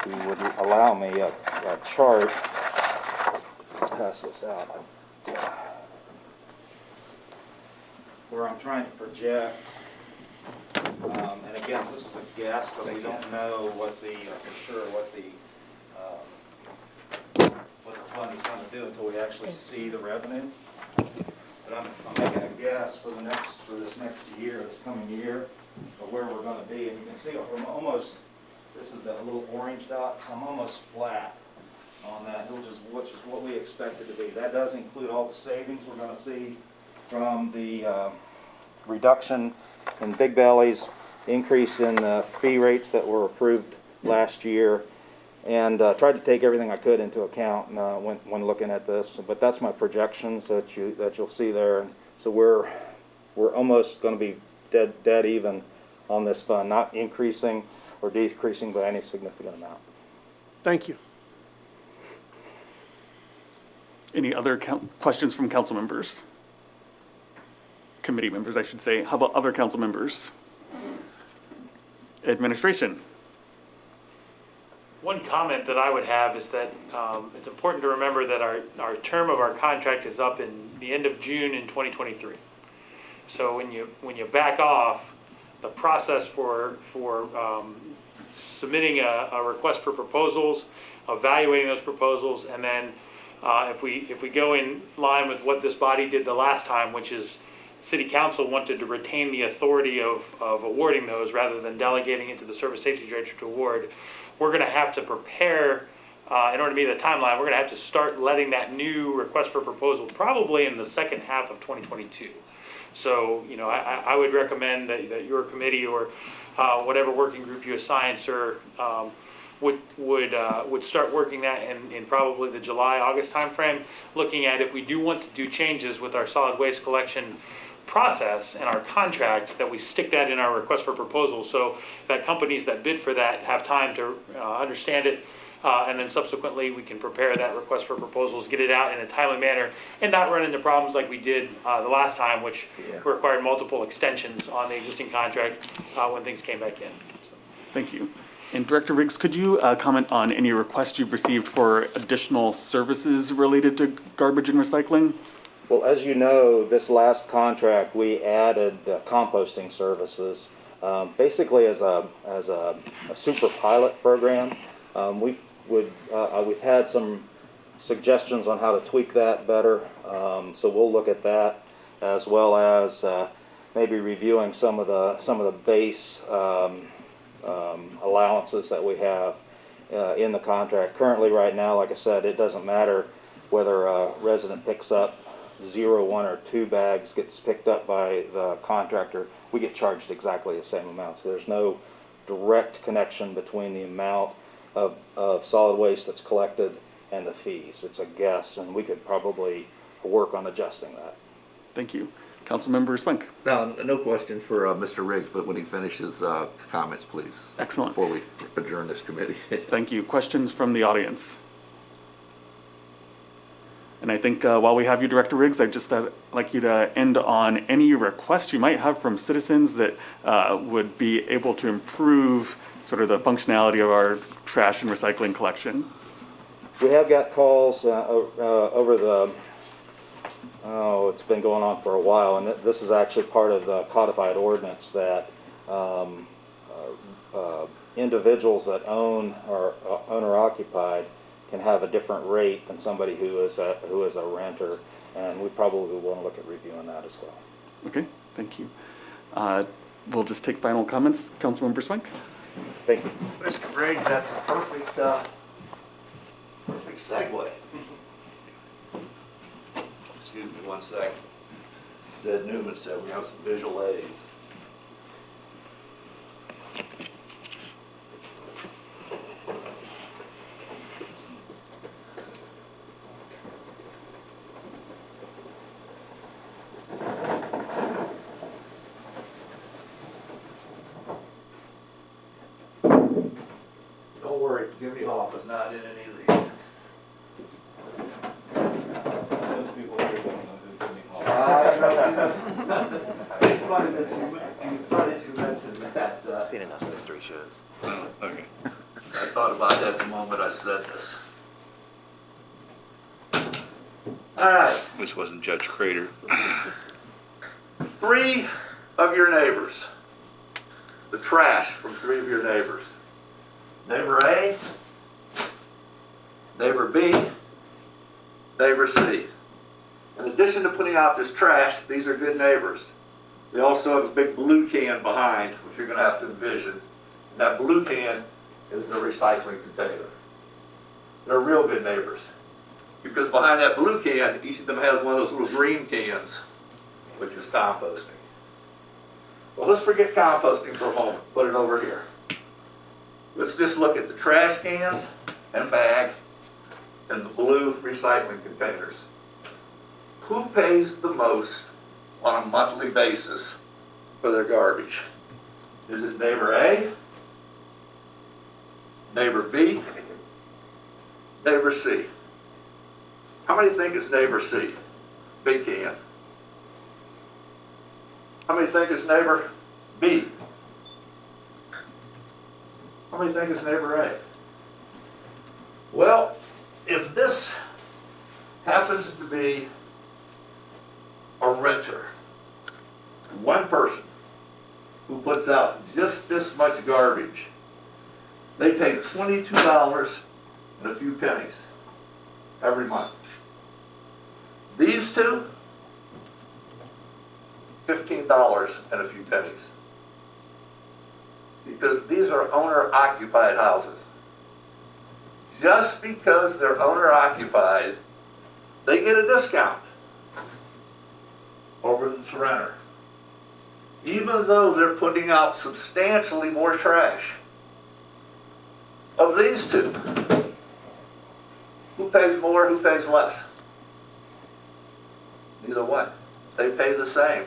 if you would allow me, a chart. Pass this out. Where I'm trying to project, and again, this is a guess because we don't know what the for sure what the fund is going to do until we actually see the revenue. But I'm making a guess for this next year, this coming year, of where we're going to be. And you can see I'm almost, this is the little orange dots. I'm almost flat on that, which is what we expected to be. That does include all the savings we're going to see from the reduction in Big Bellies, increase in the fee rates that were approved last year, and tried to take everything I could into account when looking at this. But that's my projections that you'll see there. So we're almost going to be dead even on this fund, not increasing or decreasing by any significant amount. Thank you. Any other questions from council members? Committee members, I should say. How about other council members? Administration. One comment that I would have is that it's important to remember that our term of our contract is up in the end of June in 2023. So when you back off, the process for submitting a request for proposals, evaluating those proposals, and then if we go in line with what this body did the last time, which is City Council wanted to retain the authority of awarding those rather than delegating it to the Service Safety Director to award, we're going to have to prepare, in order to meet the timeline, we're going to have to start letting that new request for proposal probably in the second half of 2022. So, I would recommend that your committee or whatever working group you assign, sir, would start working that in probably the July-August timeframe, looking at if we do want to do changes with our solid waste collection process and our contract, that we stick that in our request for proposal so that companies that bid for that have time to understand it, and then subsequently we can prepare that request for proposals, get it out in a timely manner, and not run into problems like we did the last time, which required multiple extensions on the existing contract when things came back in. Thank you. And Director Riggs, could you comment on any requests you've received for additional services related to garbage and recycling? Well, as you know, this last contract, we added composting services, basically as a super pilot program. We've had some suggestions on how to tweak that better, so we'll look at that, as well as maybe reviewing some of the base allowances that we have in the contract. Currently, right now, like I said, it doesn't matter whether a resident picks up 0, 1, or 2 bags, gets picked up by the contractor, we get charged exactly the same amount. So there's no direct connection between the amount of solid waste that's collected and the fees. It's a guess, and we could probably work on adjusting that. Thank you. Councilmember Spink. Now, no question for Mr. Riggs, but when he finishes comments, please. Excellent. Before we adjourn this committee. Thank you. Questions from the audience? And I think while we have you, Director Riggs, I'd just like you to end on any requests you might have from citizens that would be able to improve sort of the functionality of our trash and recycling collection. We have got calls over the, it's been going on for a while, and this is actually part of the codified ordinance that individuals that own or owner occupied can have a different rate than somebody who is a renter, and we probably want to look at reviewing that as well. Okay, thank you. We'll just take final comments. Councilmember Swink. Thank you. Mr. Riggs, that's a perfect segue. Excuse me one second. Ed Newman said we have some visual aids. Don't worry, Jimmy Hoff is not in any of these. Those people here don't know who Jimmy Hoff is. It's funny that you mentioned that. I've seen enough mystery shows. Okay. I thought about that the moment I said this. All right. This wasn't Judge Crater. 3 of your neighbors. The trash from 3 of your neighbors. Neighbor A, neighbor B, neighbor C. In addition to putting out this trash, these are good neighbors. We also have a big blue can behind, which you're going to have to envision. That blue can is the recycling container. They're real good neighbors. Because behind that blue can, each of them has one of those little green cans, which is composting. Well, let's forget composting for a moment. Put it over here. Let's just look at the trash cans and bag and the blue recycling containers. Who pays the most on a monthly basis for their garbage? Is it neighbor A, neighbor B, neighbor C? How many think it's neighbor C? Big can. How many think it's neighbor B? How many think it's neighbor A? Well, if this happens to be a renter, one person who puts out just this much garbage, they pay $22 and a few pennies every month. These two, $15 and a few pennies. Because these are owner-occupied houses. Just because they're owner-occupied, they get a discount over the renter. Even though they're putting out substantially more trash. Of these two, who pays more, who pays less? Neither one. They pay the same.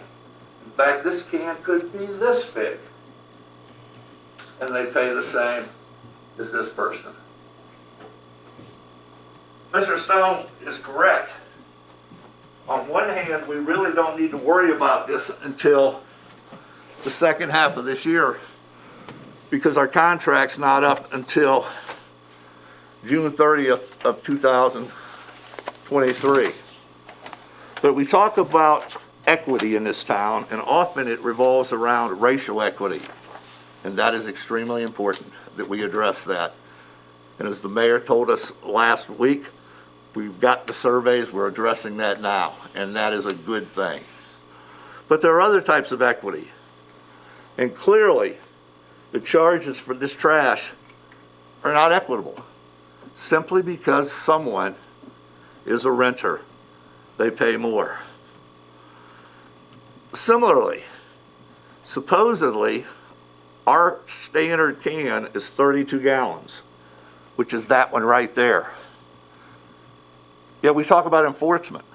In fact, this can could be this big. And they pay the same as this person. Mr. Stone is correct. On one hand, we really don't need to worry about this until the second half of this year because our contract's not up until June 30th of 2023. But we talk about equity in this town, and often it revolves around racial equity. And that is extremely important that we address that. And as the mayor told us last week, we've got the surveys, we're addressing that now, and that is a good thing. But there are other types of equity. And clearly, the charges for this trash are not equitable, simply because someone is a renter. They pay more. Similarly, supposedly, our standard can is 32 gallons, which is that one right there. Yet we talk about enforcement.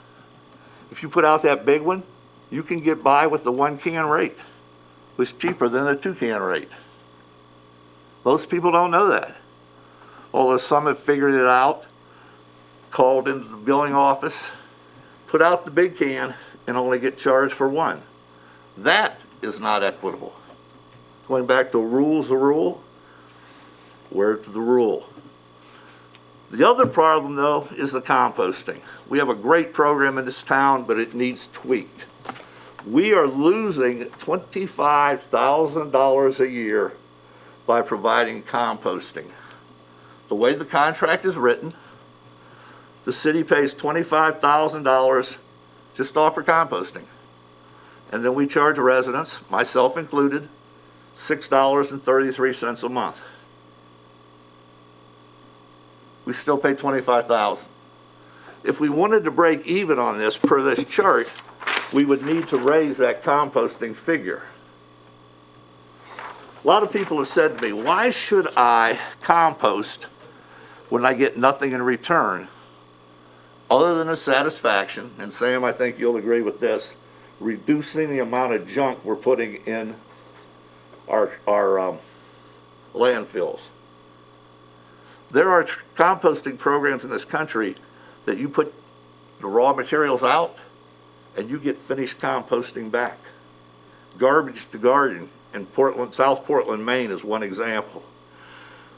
If you put out that big one, You can get by with the 1-can rate, which is cheaper than the 2-can rate. Most people don't know that. Although some have figured it out, called into the billing office, put out the big can, and only get charged for one. That is not equitable. Going back to rules, the rule, where's the rule? The other problem, though, is the composting. We have a great program in this town, but it needs tweaked. We are losing $25,000 a year by providing composting. The way the contract is written, the city pays $25,000 just to offer composting. And then we charge residents, myself included, $6.33 a month. We still pay $25,000. If we wanted to break even on this per this chart, we would need to raise that composting figure. A lot of people have said to me, why should I compost when I get nothing in return other than a satisfaction, and Sam, I think you'll agree with this, reducing the amount of junk we're putting in our landfills. There are composting programs in this country that you put the raw materials out and you get finished composting back. Garbage to Garden in Portland, South Portland, Maine is one example.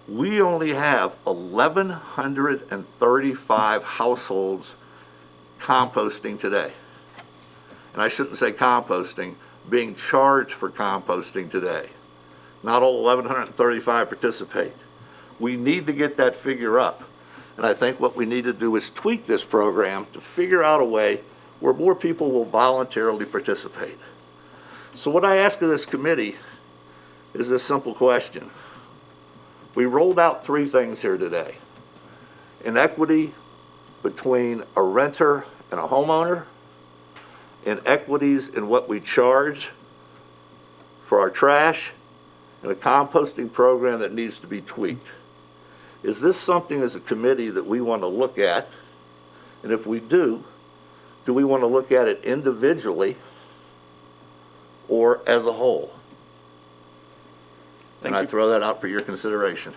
We only have 1,135 households composting today. And I shouldn't say composting, being charged for composting today. Not all 1,135 participate. We need to get that figure up. And I think what we need to do is tweak this program to figure out a way where more people will voluntarily participate. So what I ask of this committee is this simple question. We rolled out 3 things here today. Inequity between a renter and a homeowner, inequities in what we charge for our trash, and a composting program that needs to be tweaked. Is this something as a committee that we want to look at? And if we do we want to look at it individually or as a whole? And I throw that out for your consideration.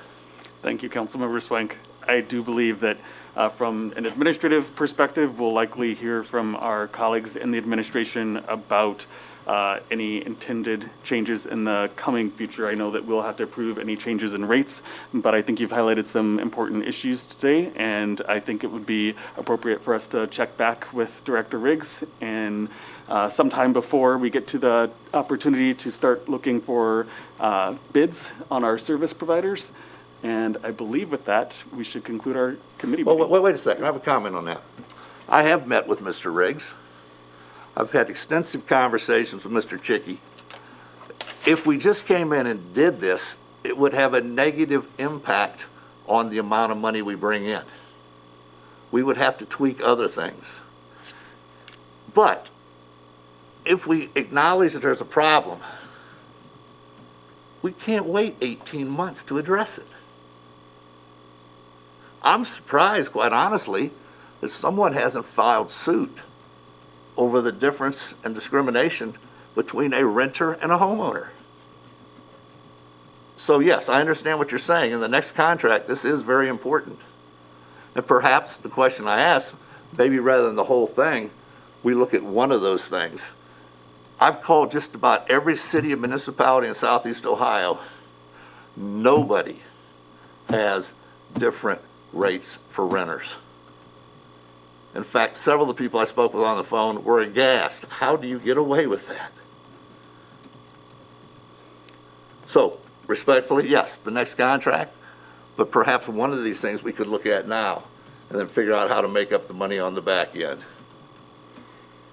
Thank you, Councilmember Swank. I do believe that from an administrative perspective, we'll likely hear from our colleagues in the administration about any intended changes in the coming future. I know that we'll have to approve any changes in rates, but I think you've highlighted some important issues today, and I think it would be appropriate for us to check back with Director Riggs and sometime before we get to the opportunity to start looking for bids on our service providers. And I believe with that, we should conclude our committee meeting. Well, wait a second. I have a comment on that. I have met with Mr. Riggs. I've had extensive conversations with Mr. Chicky. If we just came in and did this, it would have a negative impact on the amount of money we bring in. We would have to tweak other things. But if we acknowledge that there's a problem, we can't wait 18 months to address it. I'm surprised, quite honestly, that someone hasn't filed suit over the difference and discrimination between a renter and a homeowner. So yes, I understand what you're saying. In the next contract, this is very important. And perhaps the question I ask, maybe rather than the whole thing, we look at one of those things. I've called just about every city and municipality in Southeast Ohio. Nobody has different rates for renters. In fact, several of the people I spoke with on the phone were aghast. How do you get away with that? So, respectfully, yes, the next contract, but perhaps one of these things we could look at now and then figure out how to make up the money on the back end.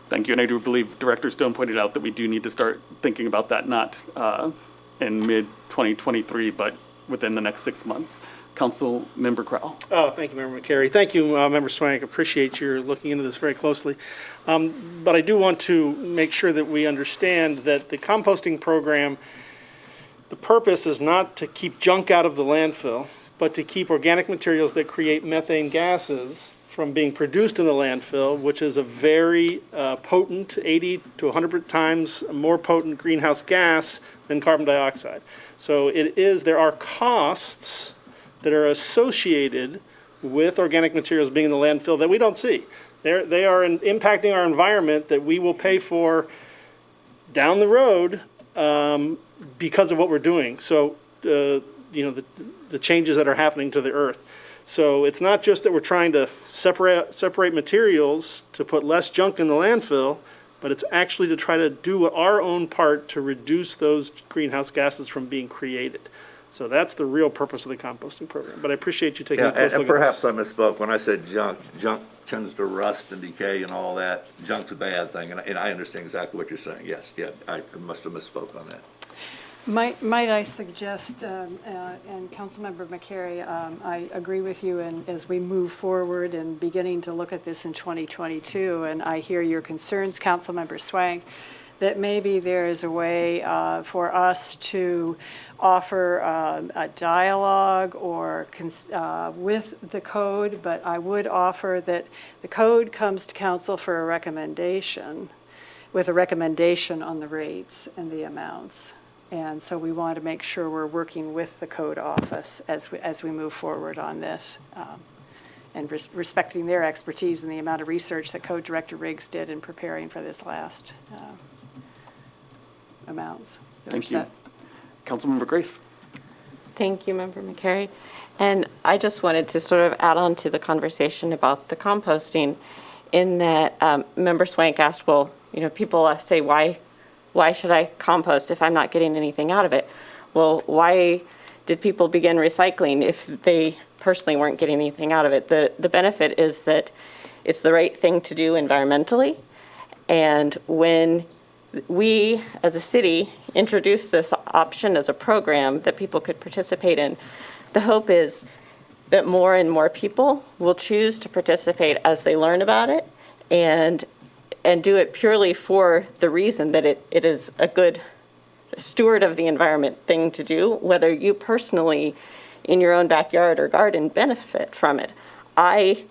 Thank you, and I do believe Director Stone pointed out that we do need to start thinking about that, not in mid-2023, but within the next 6 months. Council Member Crowell. Oh, thank you, Member McCary. Thank you, Member Swank. Appreciate your looking into this very closely. But I do want to make sure that we understand that the composting program, the purpose is not to keep junk out of the landfill, but to keep organic materials that create methane gases from being produced in the landfill, which is a very potent, 80 to 100 times more potent greenhouse gas than carbon dioxide. So there are costs that are associated with organic materials being in the landfill that we don't see. They are impacting our environment that we will pay for down the road because of what we're doing. So, the changes that are happening to the earth. So it's not just that we're trying to separate materials to put less junk in the landfill, but it's actually to try to do our own part to reduce those greenhouse gases from being created. So that's the real purpose of the composting program. But I appreciate you taking a close look and at perhaps this. I misspoke when I said junk. Junk tends to rust and decay and all that. Junk's a bad thing, and I understand exactly what you're saying. Yes, yeah, I must have misspoke on that. Might I suggest, and Councilmember McCary, I agree with you, and as we move forward and beginning to look at this in 2022, and I hear your concerns, Councilmember Swank, that maybe there is a way for us to offer a dialogue or with the code, but I would offer that the code comes to council for a recommendation, with a recommendation on the rates and the amounts. And so we want to make sure we're working with the code office as we move forward on this, and respecting their expertise and the amount of research that Code Director Riggs did in preparing for this last amounts. Thank you. Councilmember Grace. Thank you, Member McCary. And I just wanted to sort of add on to the conversation about the composting, in that Member Swank asked, well, people say, why should I compost if I'm not getting anything out of it? Well, why did people begin recycling if they personally weren't getting anything out of it? The benefit is that it's the right thing to do environmentally. And when we, as a city, introduced this option as a program that people could participate in, the hope is that more and more people will choose to participate as they learn about it, and do it purely for the reason that it is a good steward of the environment thing to do, whether you personally in your own backyard or garden benefit from it. I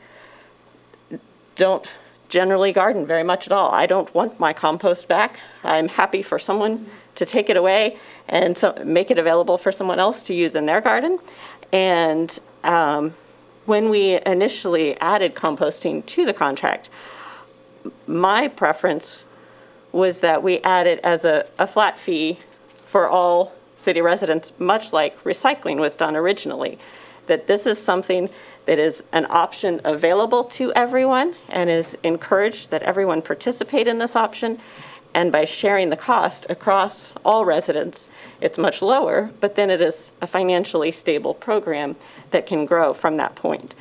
don't generally garden very much at all. I don't want my compost back. I'm happy for someone to take it away and make it available for someone else to use in their garden. And when we initially added composting to the contract, my preference was that we add it as a flat fee for all city residents, much like recycling was done originally. That this is something that is an option available to everyone and is encouraged that everyone participate in this option. And by sharing the cost across all residents, it's much lower, but then it is a financially stable program that can grow from that point.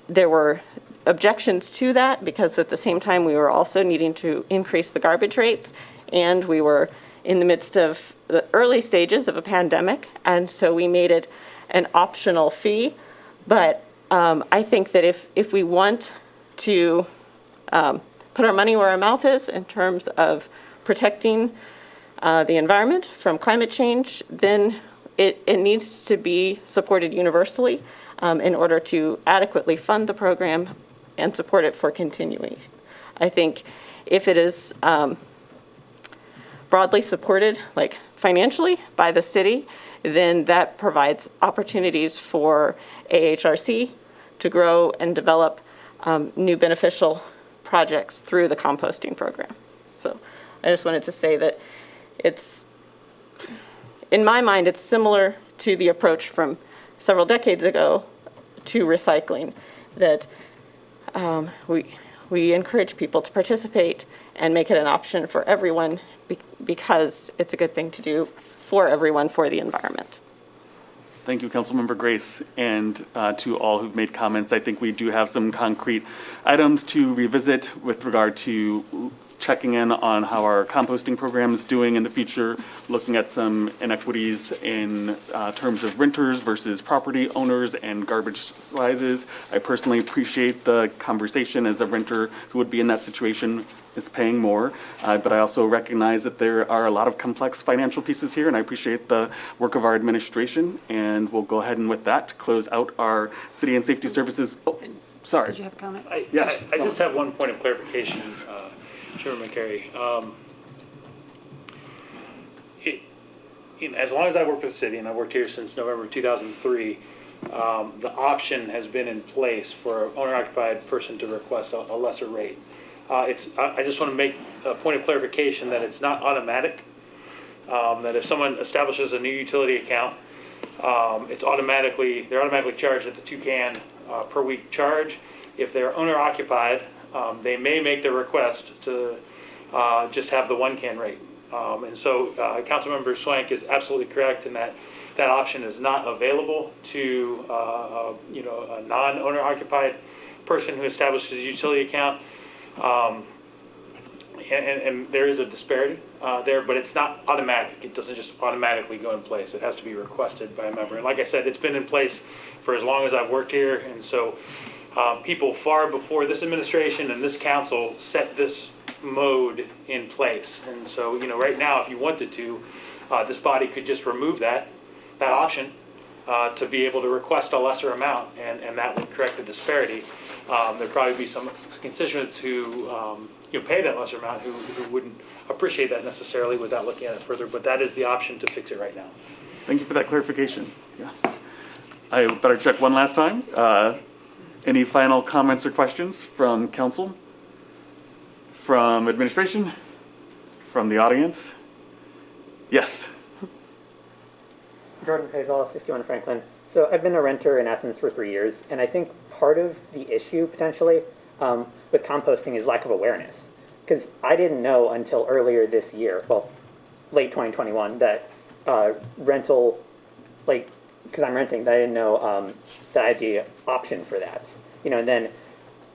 There were objections to that because at the same time we were also needing to increase the garbage rates, and we were in the midst of the early stages of a pandemic, and so we made it an optional fee. But I think that if we want to put our money where our mouth is in terms of protecting the environment from climate change, then it needs to be supported universally in order to adequately fund the program and support it for continuing. I think if it is broadly supported, like financially, by the city, then that provides opportunities for AHRC to grow and develop new beneficial projects through the composting program. So I just wanted to say that it's, in my mind, it's similar to the approach from several decades ago to recycling, that we encourage people to participate and make it an option for everyone because it's a good thing to do for everyone, for the environment. Thank you, Councilmember Grace, and to all who've made comments. I think we do have some concrete items to revisit with regard to checking in on how our composting program is doing in the future, looking at some inequities in terms of renters versus property owners and garbage sizes. I personally appreciate the conversation as a renter who would be in that situation is paying more, but I also recognize that there are a lot of complex financial pieces here, and I appreciate the work of our administration, and we'll go ahead and with that close out our City and Safety Services. sorry. Did you have a comment? Yes. I just have one point of clarification, Chairman McCary. As long as I work for the city, and I've worked here since November 2003, the option has been in place for an owner-occupied person to request a lesser rate. I just want to make a point of clarification that it's not automatic. That if someone establishes a new utility account, they're automatically charged at the 2 can per week charge. If they're owner-occupied, they may make the request to just have the 1 can rate. And so Councilmember Swank is absolutely correct in that that option is not available to a non-owner occupied person who establishes a utility account. And there is a disparity there, but it's not automatic. It doesn't just automatically go in place. It has to be requested by a member. And like I said, it's been in place for as long as I've worked here. And so people far before this administration and this council set this mode in place. And so, right now, if you wanted to, this body could just remove that option to be able to request a lesser amount, and that would correct the disparity. There'd probably be some constituents who pay that lesser amount who wouldn't appreciate that necessarily without looking at it further, but that is the option to fix it right now. Thank you for that clarification. Yeah. I better check one last time. Any final comments or questions from council? From administration? From the audience? Yes. Jordan Faisal, 61 Franklin. So I've been a renter in Athens for 3 years, and I think part of the issue potentially with composting is lack of awareness. Because I didn't know until earlier this year, well, late 2021, that rental, because I'm renting, that I didn't know that I had the option for that. And then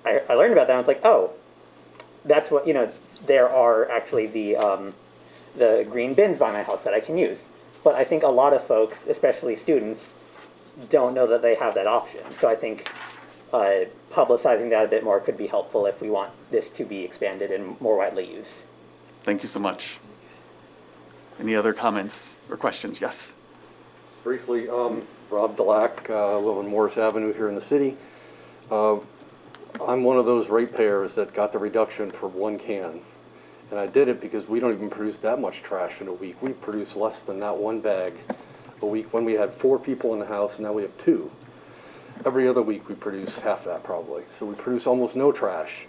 I learned about that, and I was like, oh, that's what, there are actually the green bins by my house that I can use. But I think a lot of folks, especially students, don't know that they have that option. So I think publicizing that a bit more could be helpful if we want this to be expanded and more widely used. Thank you so much. Any other comments or questions? Yes. Briefly, Rob Delac, live on Morris Avenue here in the city. I'm one of those ratepayers that got the reduction for 1 can. And I did it because we don't even produce that much trash in a week. We produce less than that 1 bag a week. When we had 4 people in the house, now we have 2. Every other week we produce half that probably. So we produce almost no trash.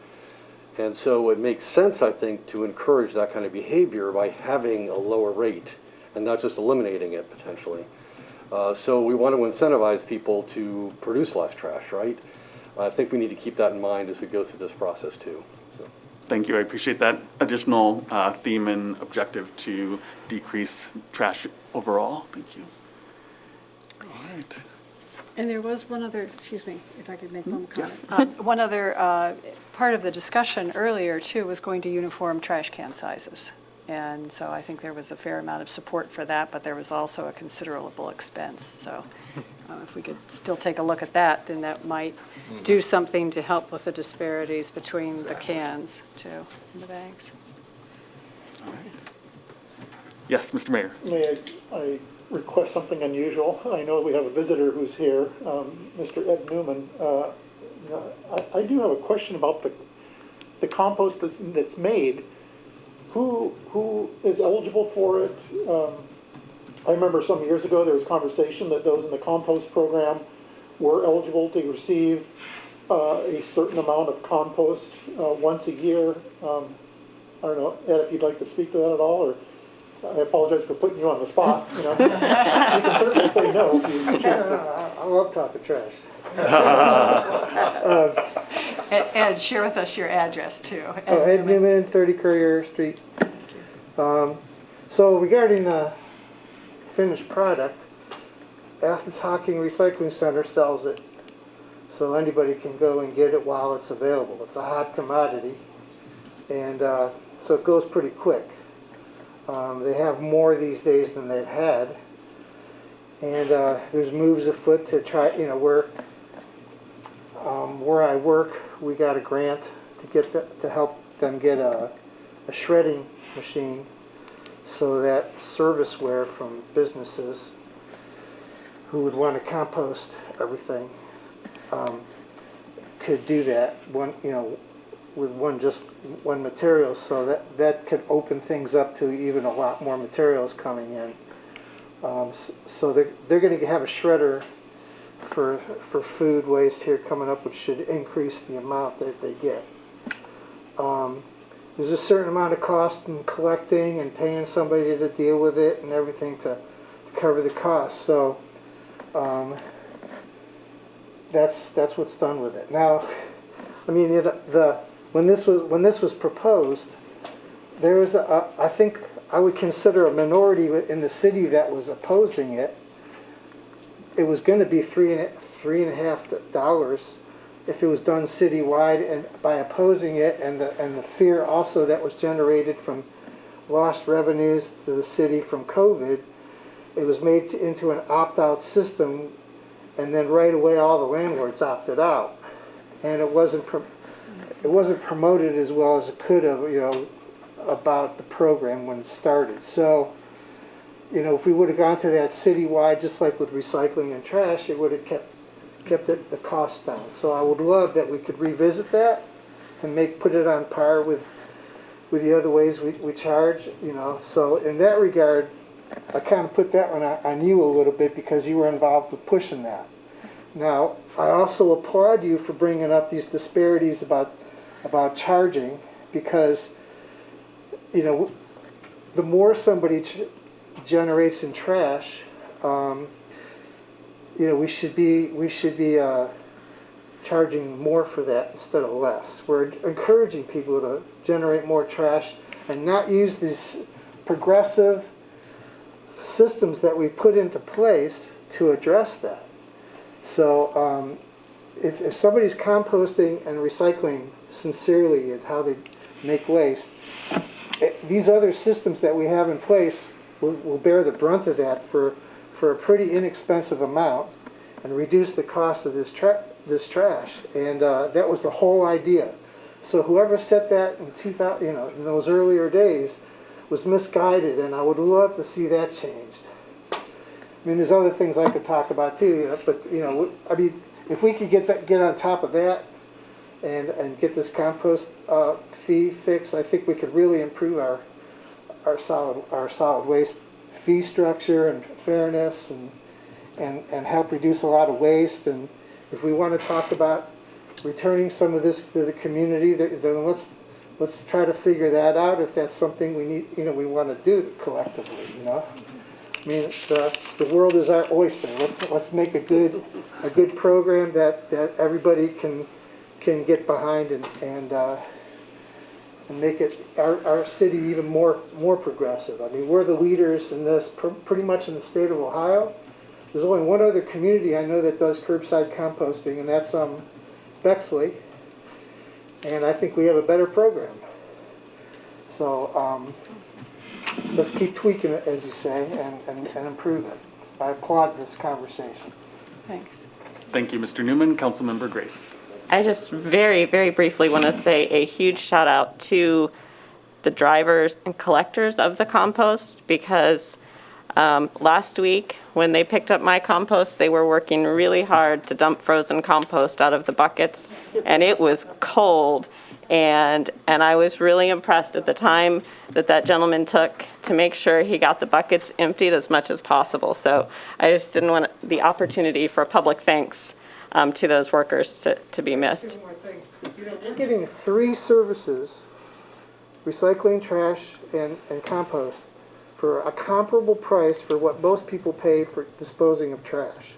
And so it makes sense, I think, to encourage that kind of behavior by having a lower rate and not just eliminating it potentially. So we want to incentivize people to produce less trash, right? I think we need to keep that in mind as we go through this process too. So. Thank you. I appreciate that additional theme and objective to decrease trash overall. Thank you. All right. And there was one other, excuse me, if I could make one comment. Yes. One other part of the discussion earlier, too, was going to uniform trash can sizes. And so I think there was a fair amount of support for that, but there was also a considerable expense. So if we could still take a look at that, then that might do something to help with the disparities between the cans, too, and the bags. All right. Yes, Mr. Mayor. May I request something unusual? I know we have a visitor who's here, Mr. Ed Newman. I do have a question about the compost that's made. Who is eligible for it? I remember some years ago there was conversation that those in the compost program were eligible to receive a certain amount of compost once a year. I don't know, Ed, if you'd like to speak to that at all, or I apologize for putting you on the spot. You can certainly say no if you choose to. I love talking trash. Ed, share with us your address, too. Ed Newman, 30 Courier Street. So regarding the finished product, Athens Hocking Recycling Center sells it, so anybody can go and get it while it's available. It's a hot commodity, and so it goes pretty quick. They have more these days than they've had, and there's moves afoot to try, where I work, we got a grant to get to help them get a shredding machine, so that serviceware from businesses who would want to compost everything could do that with one material, so that could open things up to even a lot more materials coming in. So they're going to have a shredder for food waste here coming up, which should increase the amount that they get. There's a certain amount of cost in collecting and paying somebody to deal with it and everything to cover the cost. So that's what's done with it. Now, I mean, when this was proposed, there was I think I would consider a minority in the city that was opposing it. It was going to be $3.50 if it was done citywide, and by opposing it, and the fear also that was generated from lost revenues to the city from COVID, it was made into an opt-out system, and then right away all the landlords opted out, and it wasn't promoted as well as it could have, about the program when it started. So, if we would have gone to that citywide, just like with recycling and trash, it would have kept the cost down. So I would love that we could revisit that and put it on par with the other ways we charge. So in that regard, I kind of put that one on you a little bit because you were involved with pushing that. Now, I also applaud you for bringing up these disparities about charging, because the more somebody generates in trash, we should be charging more for that instead of less. We're encouraging people to generate more trash and not use these progressive systems that we put into place to address that. So if somebody's composting and recycling sincerely at how they make waste, these other systems that we have in place will bear the brunt of that for a pretty inexpensive amount and reduce the cost of this trash. And that was the whole idea. So whoever set that in 2000, in those earlier days, was misguided, and I would love to see that changed. I mean, there's other things I could talk about too, but I mean, if we could get on top of that and get this compost fee fixed, I think we could really improve our solid waste fee structure and fairness, and help reduce a lot of waste. And if we want to talk about returning some of this to the community, then let's try to figure that out if that's something we need, we want to do collectively. I mean, the world is our oyster. Let's make a good program that everybody can get behind and make it our city even more progressive. I mean, we're the leaders in this pretty much in the state of Ohio. There's only one other community I know that does curbside composting, and that's Bexley. And I think we have a better program. So let's keep tweaking it, as you say, and improve it. I applaud this conversation. Thanks. Thank you, Mr. Newman. Councilmember Grace. I just very, very briefly want to say a huge shout out to the drivers and collectors of the compost, because last week when they picked up my compost, they were working really hard to dump frozen compost out of the buckets, and it was cold. And I was really impressed at the time that gentleman took to make sure he got the buckets emptied as much as possible. So I just didn't want the opportunity for a public thanks to those workers to be missed. One more thing. We're getting 3 services, recycling, trash, and compost, for a comparable price for what most people pay for disposing of trash.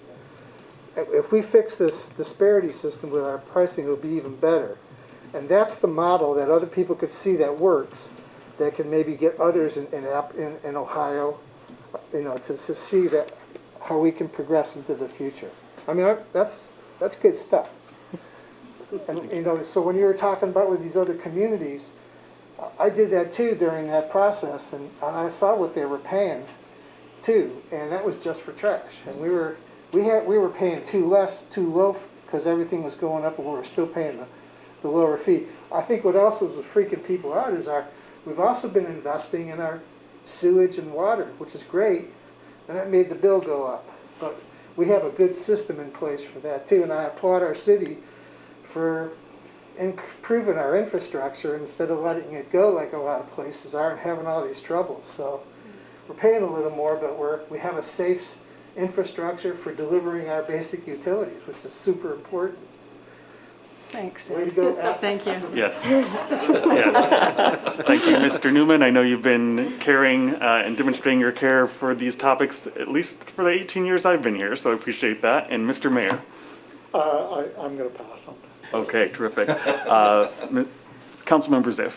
If we fix this disparity system with our pricing, it'll be even better. And that's the model that other people could see that works, that can maybe get others in Ohio, to see that how we can progress into the future. I mean, that's good stuff. And so when you were talking about with these other communities, I did that too during that process, and I saw what they were paying too, and that was just for trash. And we were paying too low, because everything was going up, and we were still paying the lower fee. I think what else was freaking people out is we've also been investing in our sewage and water, which is great, and that made the bill go up. But we have a good system in place for that too, and I applaud our city for improving our infrastructure instead of letting it go like a lot of places are and having all these troubles. So we're paying a little more, but we have a safe infrastructure for delivering our basic utilities, which is super important. Thanks. Way to go. Thank you. Yes. Yes. Thank you, Mr. Newman. I know you've been caring and demonstrating your care for these topics, at least for the 18 years I've been here, so I appreciate that. And Mr. Mayor? I'm going to pass on that. Okay, terrific. Councilmember Ziff.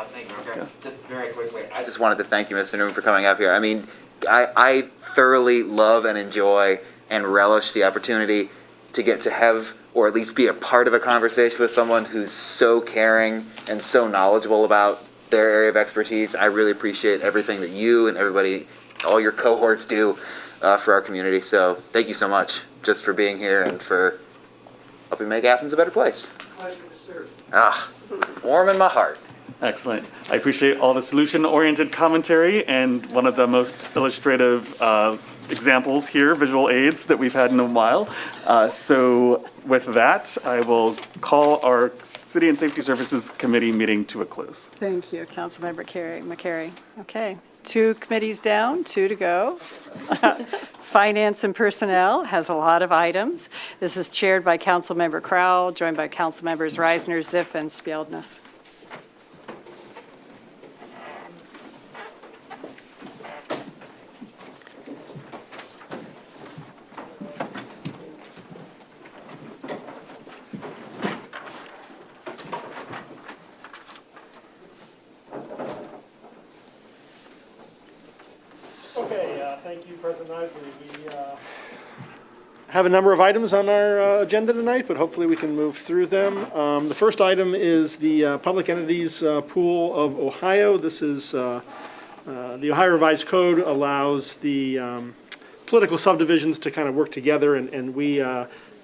Thank you. Okay. Just very quickly, I just wanted to thank you, Mr. Newman, for coming up here. I mean, I thoroughly love and enjoy and relish the opportunity to get to have, or at least be a part of a conversation with someone who's so caring and so knowledgeable about their area of expertise. I really appreciate everything that you and everybody, all your cohorts do for our community. So thank you so much just for being here and for helping make Athens a better place. Warm in my heart. Excellent. I appreciate all the solution-oriented commentary and one of the most illustrative examples here, visual aids, that we've had in a while. So with that, I will call our City and Safety Services Committee meeting to a close. Thank you, Councilmember McCary. Okay, 2 committees down, 2 to go. Finance and Personnel has a lot of items. This is chaired by Councilmember Crowell, joined by Councilmembers Reisner, Ziff, and Spieldness. Thank you, President Isley. We have a number of items on our agenda tonight, but hopefully we can move through them. The first item is the Public Entities Pool of Ohio. This is the Ohio Revised Code allows the political subdivisions to kind of work together, and we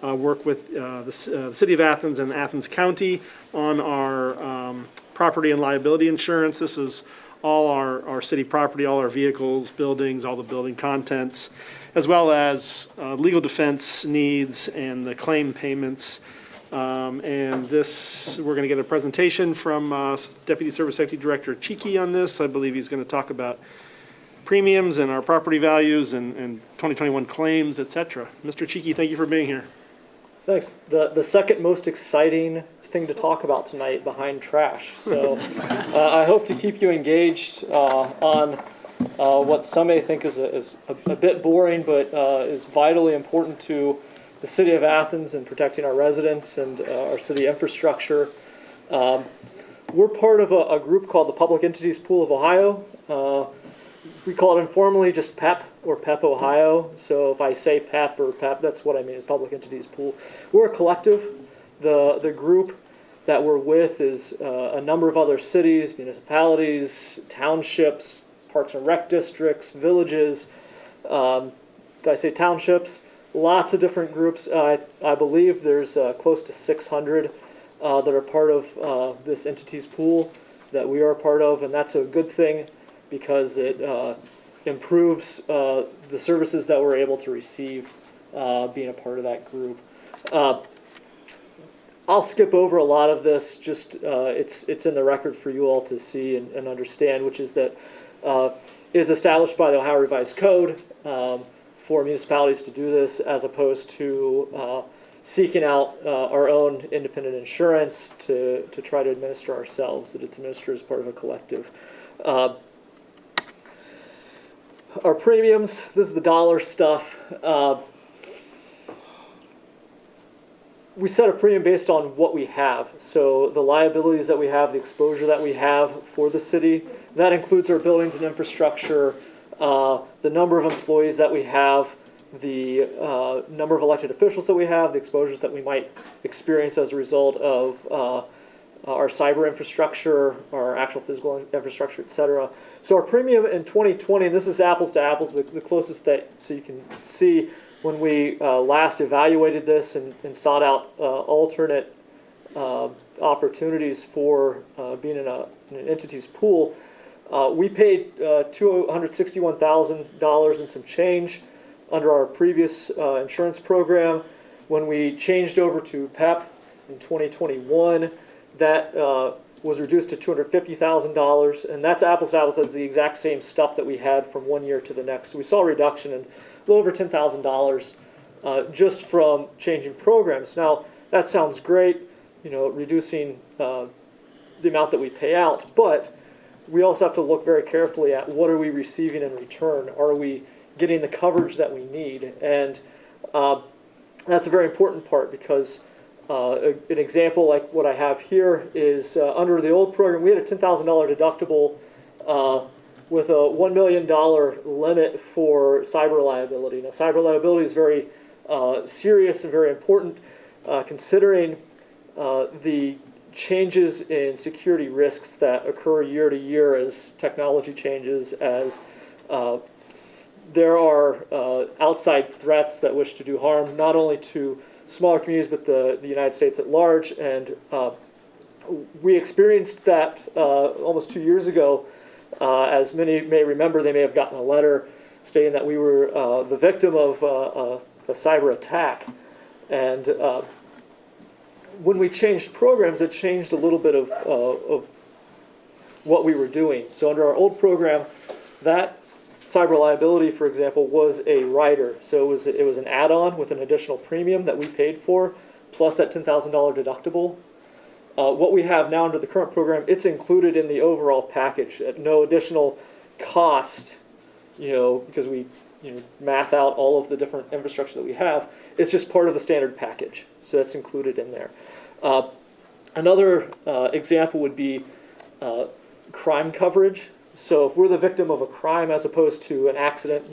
work with the City of Athens and Athens County on our property and liability insurance. This is all our city property, all our vehicles, buildings, all the building contents, as well as legal defense needs and the claim payments. And this, we're going to get a presentation from Deputy Service Safety Director Cheeky on this. I believe he's going to talk about premiums and our property values and 2021 claims, et cetera. Mr. Cheeky, thank you for being here. Thanks. The second most exciting thing to talk about tonight behind trash. So I hope to keep you engaged on what some may think is a bit boring, but is vitally important to the City of Athens and protecting our residents and our city infrastructure. We're part of a group called the Public Entities Pool of Ohio. We call it informally just PEP or PEP Ohio. So if I say PEP or PEP, that's what I mean is Public Entities Pool. We're a collective. The group that we're with is a number of other cities, municipalities, townships, parks and rec districts, villages. Did I say townships? Lots of different groups. I believe there's close to 600 that are part of this entities pool that we are a part of, and that's a good thing because it improves the services that we're able to receive being a part of that group. I'll skip over a lot of this, just it's in the record for you all to see and understand, which is that it is established by the Ohio Revised Code for municipalities to do this as opposed to seeking out our own independent insurance to try to administer ourselves, that it's administered as part of a collective. Our premiums, this is the dollar stuff. We set a premium based on what we have. So the liabilities that we have, the exposure that we have for the city, that includes our buildings and infrastructure, the number of employees that we have, the number of elected officials that we have, the exposures that we might experience as a result of our cyber infrastructure, our actual physical infrastructure, etc. So our premium in 2020, and this is apples to apples, the closest that, so you can see when we last evaluated this and sought out alternate opportunities for being in an entities pool, we paid $261,000 and some change under our previous insurance program. When we changed over to PEP In 2021, that was reduced to $250,000, and that's apples to apples. That's the exact same stuff that we had from one year to the next. So we saw a reduction in a little over $10,000 just from changing programs. Now, that sounds great, reducing the amount that we pay out, but we also have to look very carefully at what are we receiving in return. Are we getting the coverage that we need? And that's a very important part, because an example like what I have here is under the old program, we had a $10,000 deductible with a $1 million limit for cyber liability. Now, cyber liability is very serious and very important, considering the changes in security risks that occur year to year as technology changes, as there are outside threats that wish to do harm, not only to smaller communities, but the United States at large. And we experienced that almost 2 years ago. As many may remember, they may have gotten a letter stating that we were the victim of a cyber attack. And when we changed programs, it changed a little bit of what we were doing. So under our old program, that cyber liability, for example, was a rider. So it was an add-on with an additional premium that we paid for, plus that $10,000 deductible. What we have now under the current program, it's included in the overall package at no additional cost, because we math out all of the different infrastructure that we have. It's just part of the standard package. So that's included in there. Another example would be crime coverage. So if we're the victim of a crime as opposed to an accident,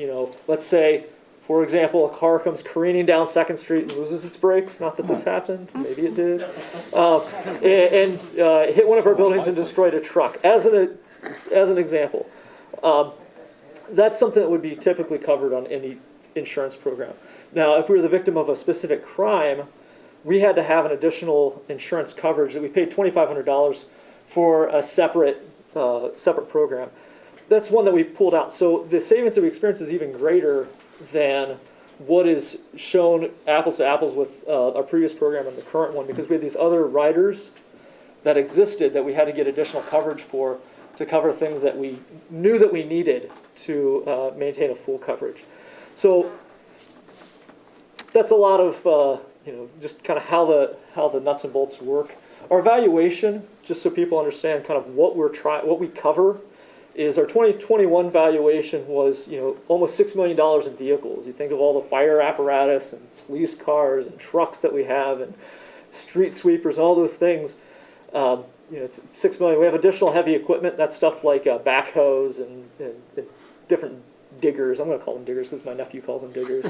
let's say, for example, a car comes careening down 2nd Street and loses its brakes. Not that this happened. Maybe it did. And hit one of our buildings and destroyed a truck, as an example. That's something that would be typically covered on any insurance program. Now, if we were the victim of a specific crime, we had to have an additional insurance coverage that we paid $2,500 for a separate program. That's one that we pulled out. So the savings that we experienced is even greater than what is shown apples to apples with our previous program and the current one, because we had these other riders that existed that we had to get additional coverage for to cover things that we knew that we needed to maintain a full coverage. So that's a lot of just kind of how the nuts and bolts work. Our valuation, just so people understand kind of what we cover, is our 2021 valuation was almost $6 million in vehicles. You think of all the fire apparatus and police cars and trucks that we have and street sweepers, all those things. It's $6 million. We have additional heavy equipment. That's stuff like backhoes and different diggers. I'm going to call them diggers because my nephew calls them diggers.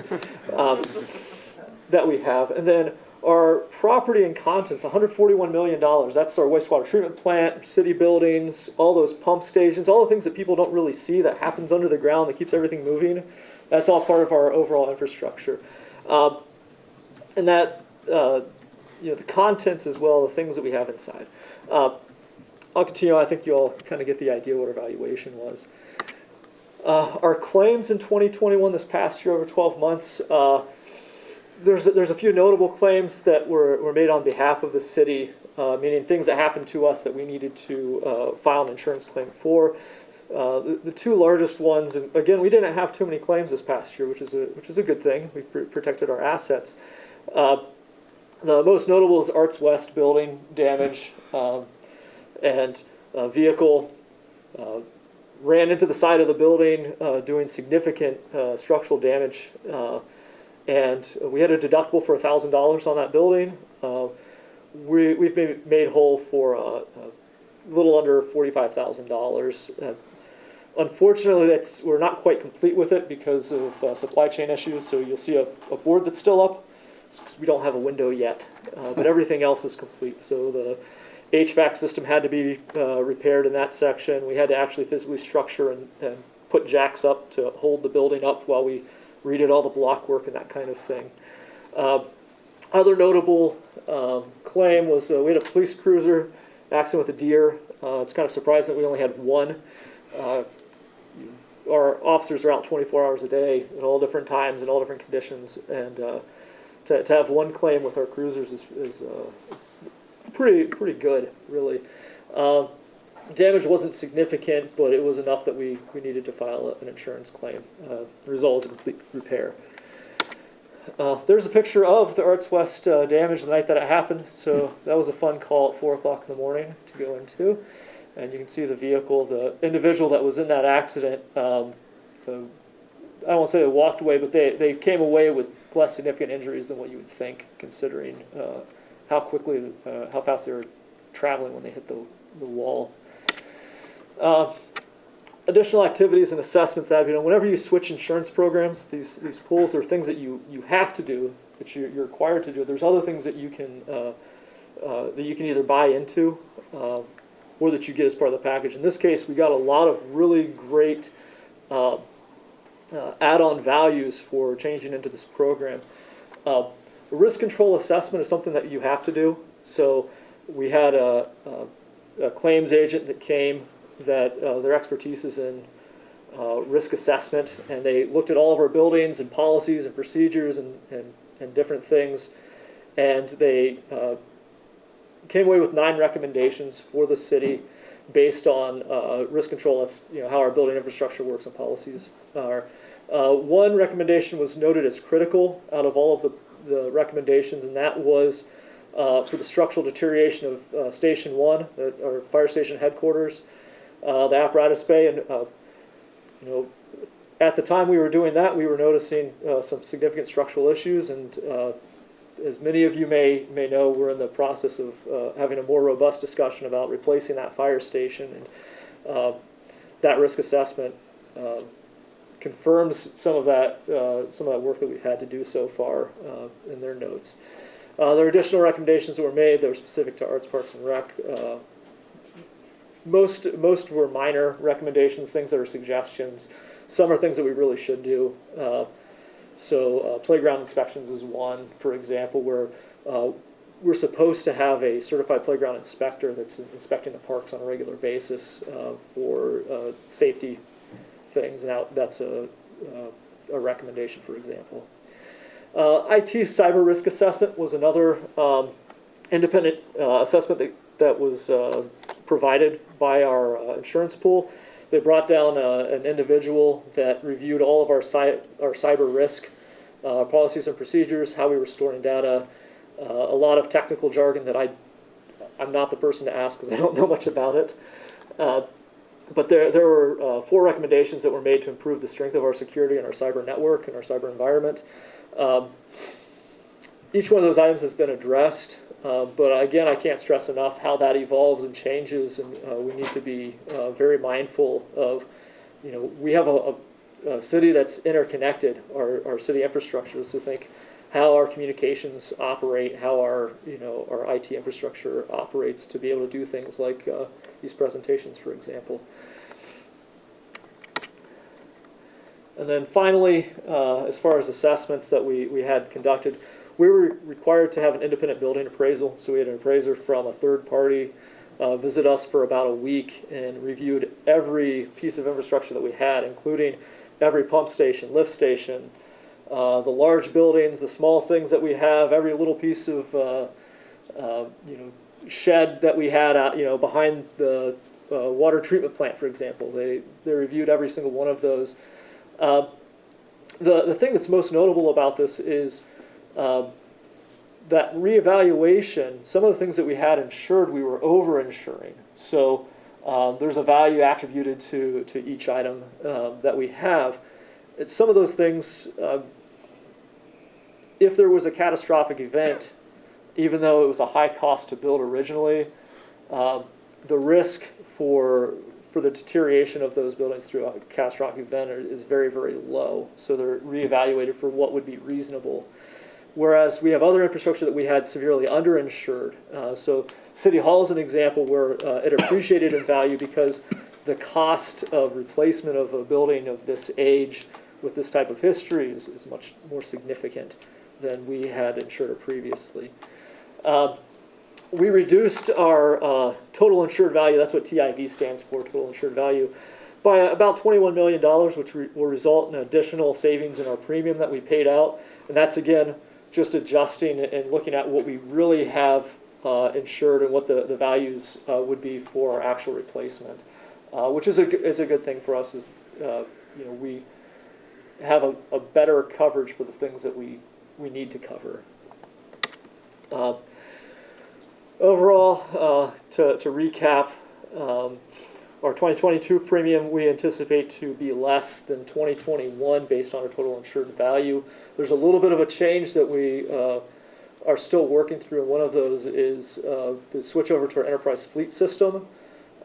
That we have. And then our property and contents, $141 million. That's our wastewater treatment plant, city buildings, all those pump stations, all the things that people don't really see that happens under the ground that keeps everything moving. That's all part of our overall infrastructure. And that, the contents as well, the things that we have inside. I'll continue. I think you all kind of get the idea what our valuation was. Our claims in 2021, this past year, over 12 months, there's a few notable claims that were made on behalf of the city, meaning things that happened to us that we needed to file an insurance claim for. The two largest ones, and again, we didn't have too many claims this past year, which is a good thing. We protected our assets. The most notable is Arts West building damage, and a vehicle ran into the side of the building, doing significant structural damage. And we had a deductible for $1,000 on that building. We've been made whole for a little under $45,000. Unfortunately, we're not quite complete with it because of supply chain issues. So you'll see a board that's still up. We don't have a window yet, but everything else is complete. So the HVAC system had to be repaired in that section. We had to actually physically structure and put jacks up to hold the building up while we redid all the block work and that kind of thing. Other notable claim was we had a police cruiser accident with a deer. It's kind of surprising that we only had one. Our officers are out 24 hours a day at all different times in all different conditions, and to have one claim with our cruisers is pretty good, really. Damage wasn't significant, but it was enough that we needed to file an insurance claim. The result was a complete repair. There's a picture of the Arts West damage the night that it happened, so that was a fun call at 4 o'clock in the morning to go into. And you can see the vehicle, the individual that was in that accident, I won't say they walked away, but they came away with less significant injuries than what you would think, considering how fast they were traveling when they hit the wall. Additional activities and assessments that, whenever you switch insurance programs, these pools are things that you have to do, that you're required to do. There's other things that you can either buy into or that you get as part of the package. In this case, we got a lot of really great add-on values for changing into this program. The risk control assessment is something that you have to do. So we had a claims agent that came that their expertise is in risk assessment, and they looked at all of our buildings and policies and procedures and different things, and they came away with 9 recommendations for the city based on risk control. That's how our building infrastructure works and policies are. One recommendation was noted as critical out of all of the recommendations, and that was for the structural deterioration of Station 1, our fire station headquarters, the apparatus bay, and at the time we were doing that, we were noticing some significant structural issues, and as many of you may know, we're in the process of having a more robust discussion about replacing that fire station, and that risk assessment confirms some of that work that we've had to do so far in their notes. There are additional recommendations that were made that were specific to Arts, Parks, and Rec. Most were minor recommendations, things that are suggestions. Some are things that we really should do. So playground inspections is one, for example, where we're supposed to have a certified playground inspector that's inspecting the parks on a regular basis for safety things. Now that's a recommendation, for example. IT cyber risk assessment was another independent assessment that was provided by our insurance pool. They brought down an individual that reviewed all of our cyber risk policies and procedures, how we were storing data, a lot of technical jargon that I'm not the person to ask because I don't know much about it. But there were 4 recommendations that were made to improve the strength of our security and our cyber network and our cyber environment. Each one of those items has been addressed, but again, I can't stress enough how that evolves and changes, and we need to be very mindful of, we have a city that's interconnected, our city infrastructure, so think how our communications operate, how our IT infrastructure operates to be able to do things like these presentations, for example. And then finally, as far as assessments that we had conducted, we were required to have an independent building appraisal. So we had an appraiser from a third party visit us for about a week and reviewed every piece of infrastructure that we had, including every pump station, lift station, the large buildings, the small things that we have, every little piece of shed that we had out, behind the water treatment plant, for example. They reviewed every single one of those. The thing that's most notable about this is that reevaluation. Some of the things that we had insured, we were over-insuring. So there's a value attributed to each item that we have. Some of those things, if there was a catastrophic event, even though it was a high cost to build originally, the risk for the deterioration of those buildings through a catastrophic event is very, very low. So they're reevaluated for what would be reasonable. Whereas we have other infrastructure that we had severely underinsured. So City Hall is an example where it appreciated in value because the cost of replacement of a building of this age with this type of history is much more significant than we had insured previously. We reduced our total insured value, that's what TIV stands for, total insured value, by about $21 million, which will result in additional savings in our premium that we paid out. And that's, again, just adjusting and looking at what we really have insured and what the values would be for our actual replacement, which is a good thing for us. Is we have a better coverage for the things that we need to cover. Overall, to recap, our 2022 premium we anticipate to be less than 2021 based on our total insured value. There's a little bit of a change that we are still working through, and one of those is the switch over to our enterprise fleet system.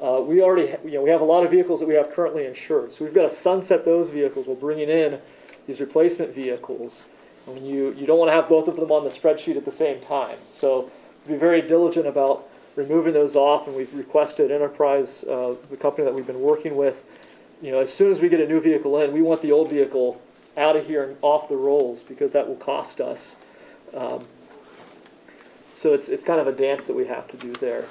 We already, we have a lot of vehicles that we have currently insured, so we've got to sunset those vehicles. We're bringing in these replacement vehicles, and you don't want to have both of them on the spreadsheet at the same time. So be very diligent about removing those off, and we've requested Enterprise, the company that we've been working with, as soon as we get a new vehicle in, we want the old vehicle out of here and off the rolls, because that will cost us. So it's kind of a dance that we have to do there.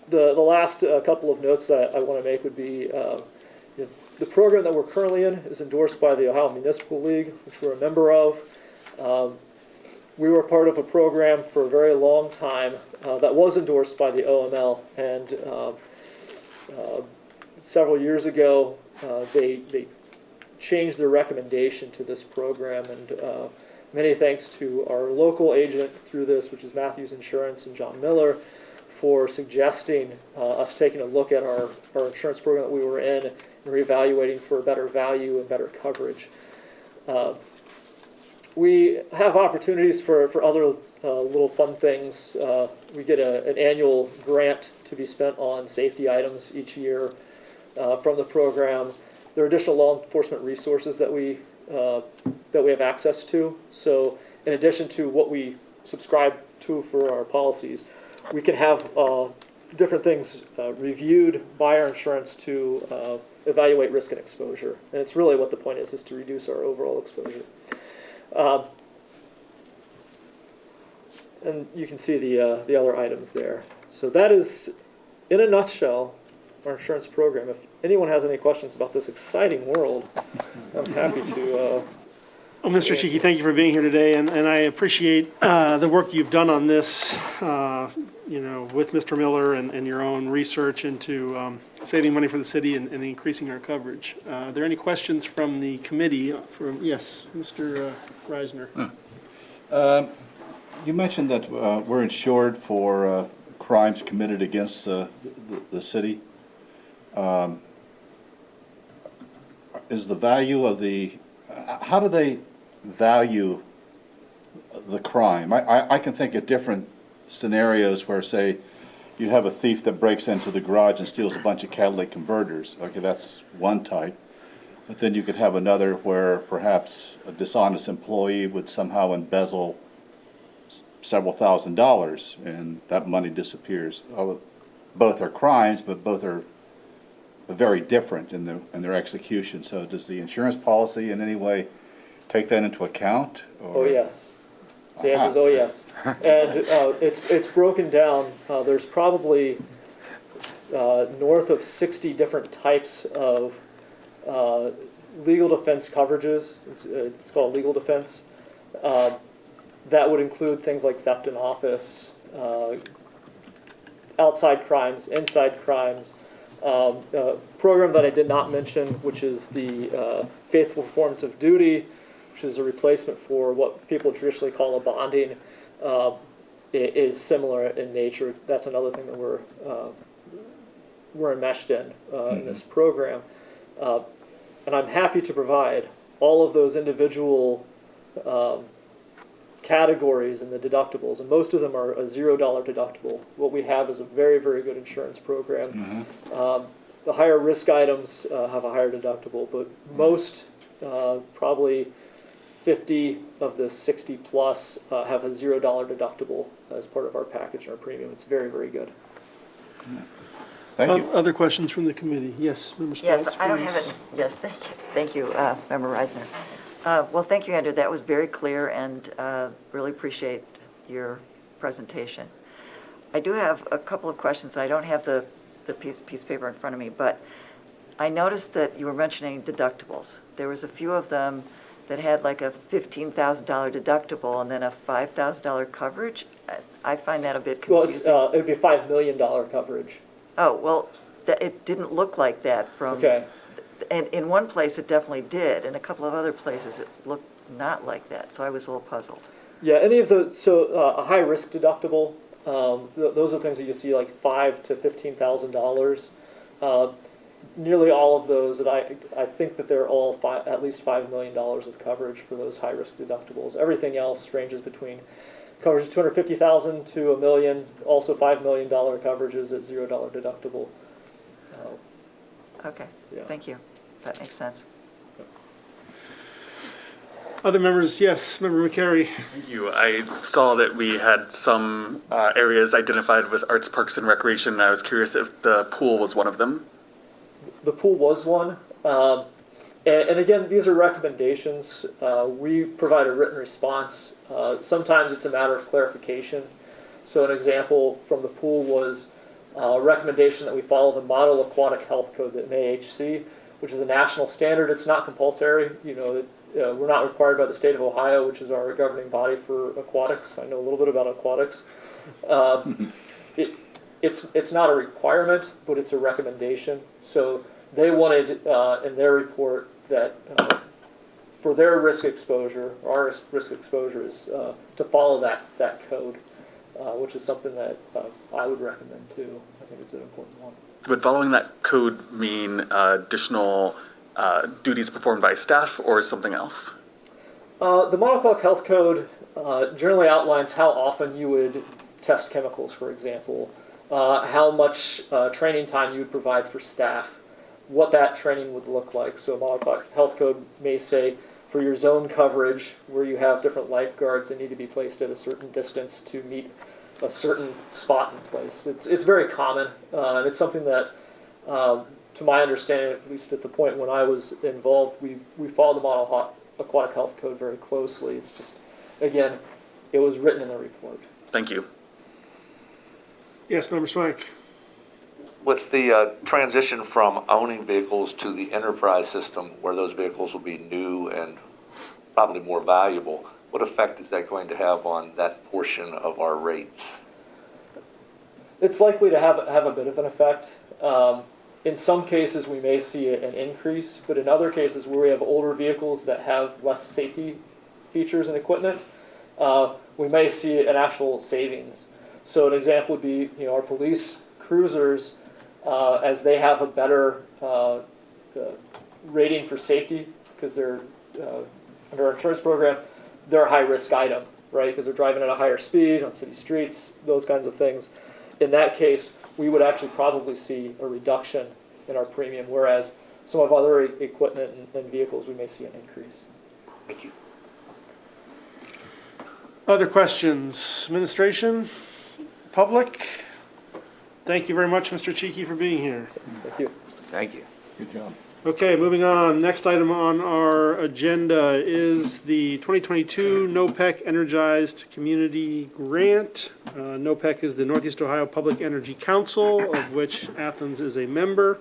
The last couple of notes that I want to make would be the program that we're currently in is endorsed by the Ohio Municipal League, which we're a member of. We were part of a program for a very long time that was endorsed by the OML, and several years ago they changed their recommendation to this program, and many thanks to our local agent through this, which is Matthews Insurance and John Miller, for suggesting us taking a look at our insurance program that we were in and reevaluating for better value and better coverage. We have opportunities for other little fun things. We get an annual grant to be spent on safety items each year from the program. There are additional law enforcement resources that we have access to. So in addition to what we subscribe to for our policies, we can have different things reviewed by our insurance to evaluate risk and exposure. And it's really what the point is to reduce our overall exposure. And you can see the other items there. So that is, in a nutshell, our insurance program. If anyone has any questions about this exciting world, I'm happy to. Well, Mr. Sheehy, thank you for being here today, and I appreciate the work you've done on this, with Mr. Miller and your own research into saving money for the city and increasing our coverage. Are there any questions from the committee? Yes, Mr. Reisner. You mentioned that we're insured for crimes committed against the city. Is the value of how do they value the crime? I can think of different scenarios where, say, you have a thief that breaks into the garage and steals a bunch of catalytic converters. Okay, that's one type. But then you could have another where perhaps a dishonest employee would somehow embezzle several $1,000s and that money disappears. Both are crimes, but both are very different in their execution. So does the insurance policy in any way take that into account? Or? Oh, yes. The answer is oh, yes. And it's broken down. There's probably north of 60 different types of legal defense coverages. It's called legal defense. That would include things like theft in office, outside crimes, inside crimes. A program that I did not mention, which is the faithful performance of duty, which is a replacement for what people traditionally call a bonding, is similar in nature. That's another thing that we're enmeshed in this program. And I'm happy to provide all of those individual categories and the deductibles, and most of them are a $0 deductible. What we have is a very, very good insurance program. The higher risk items have a higher deductible, but most, probably 50 of the 60 plus, have a $0 deductible as part of our package and our premium. It's very, very good. Thank you. Other questions from the committee? Yes, Member Sprouts, Yes, I don't have please. it. Yes, thank you, Member Reisner. Well, thank you, Andrew. That was very clear, and really appreciate your presentation. I do have a couple of questions. I don't have the piece of paper in front of me, but I noticed that you were mentioning deductibles. There was a few of them that had like a $15,000 deductible and then a $5,000 coverage. I find that a bit Well, confusing. it would be $5 million coverage. Oh, well, it didn't look like that from. Okay. And in one place it definitely did. In a couple of other places it looked not like that. So I was a little puzzled. Yeah, any of the, so a high risk deductible, those are things that you see like $5,000 to $15,000. Nearly all of those that I think that they're all at least $5 million of coverage for those high risk deductibles. Everything else ranges between coverage $250,000 to $1 million, also $5 million coverages at $0 deductible. Okay, Yeah. thank you. That makes sense. Other members, yes, Member McCary. Thank you. I saw that we had some areas identified with Arts, Parks, and Recreation, and I was curious if the pool was one of them. The pool was one. And again, these are recommendations. We provide a written response. Sometimes it's a matter of clarification. So an example from the pool was a recommendation that we follow the Model Aquatic Health Code, the MAHC, which is a national standard. It's not compulsory. We're not required by the state of Ohio, which is our governing body for aquatics. I know a little bit about aquatics. It's not a requirement, but it's a recommendation. So they wanted in their report that for their risk exposure, our risk exposure is to follow that code, which is something that I would recommend too. I think it's an important one. Would following that code mean additional duties performed by staff or something else? The Model Aquatic Health Code generally outlines how often you would test chemicals, for example, how much training time you would provide for staff, what that training would look like. So a Model Aquatic Health Code may say for your zone coverage, where you have different lifeguards that need to be placed at a certain distance to meet a certain spot in place. It's very common, and it's something that, to my understanding, at least at the point when I was involved, we followed the Model Aquatic Health Code very closely. It's just, again, it was written in the report. Thank you. Yes, Member Swank. With the transition from owning vehicles to the enterprise system, where those vehicles will be new and probably more valuable, what effect is that going to have on that portion of our rates? It's likely to have a bit of an effect. In some cases, we may see an increase, but in other cases where we have older vehicles that have less safety features and equipment, we may see an actual savings. So an example would be, our police cruisers, as they have a better rating for safety because they're under our insurance program, they're a high-risk item, right? Because they're driving at a higher speed on city streets, those kinds of things. In that case, we would actually probably see a reduction in our premium, whereas some of other equipment and vehicles, we may see an increase. Thank you. Other questions? Administration? Public? Thank you very much, Mr. Cheeky, for being here. Thank you. Thank you. Good job. Okay, moving on. Next item on our agenda is the 2022 NOPEC Energized Community Grant. NOPEC is the Northeast Ohio Public Energy Council, of which Athens is a member.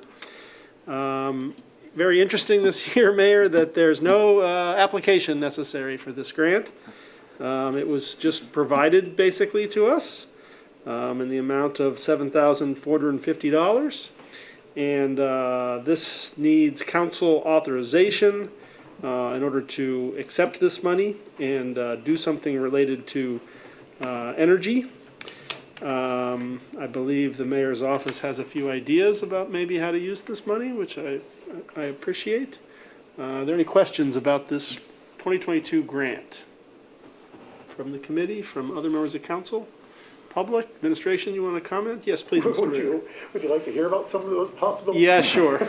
Very interesting this year, Mayor, that there's no application necessary for this grant. It was just provided basically to us in the amount of $7,450. And this needs council authorization in order to accept this money and do something related to energy. I believe the mayor's office has a few ideas about maybe how to use this money, which I appreciate. Are there any questions about this 2022 grant? From the committee, from other members of council? Public, administration, you want to comment? Yes, please, Mr. Reader. Would you like to hear about some of those possibilities? Yeah, sure.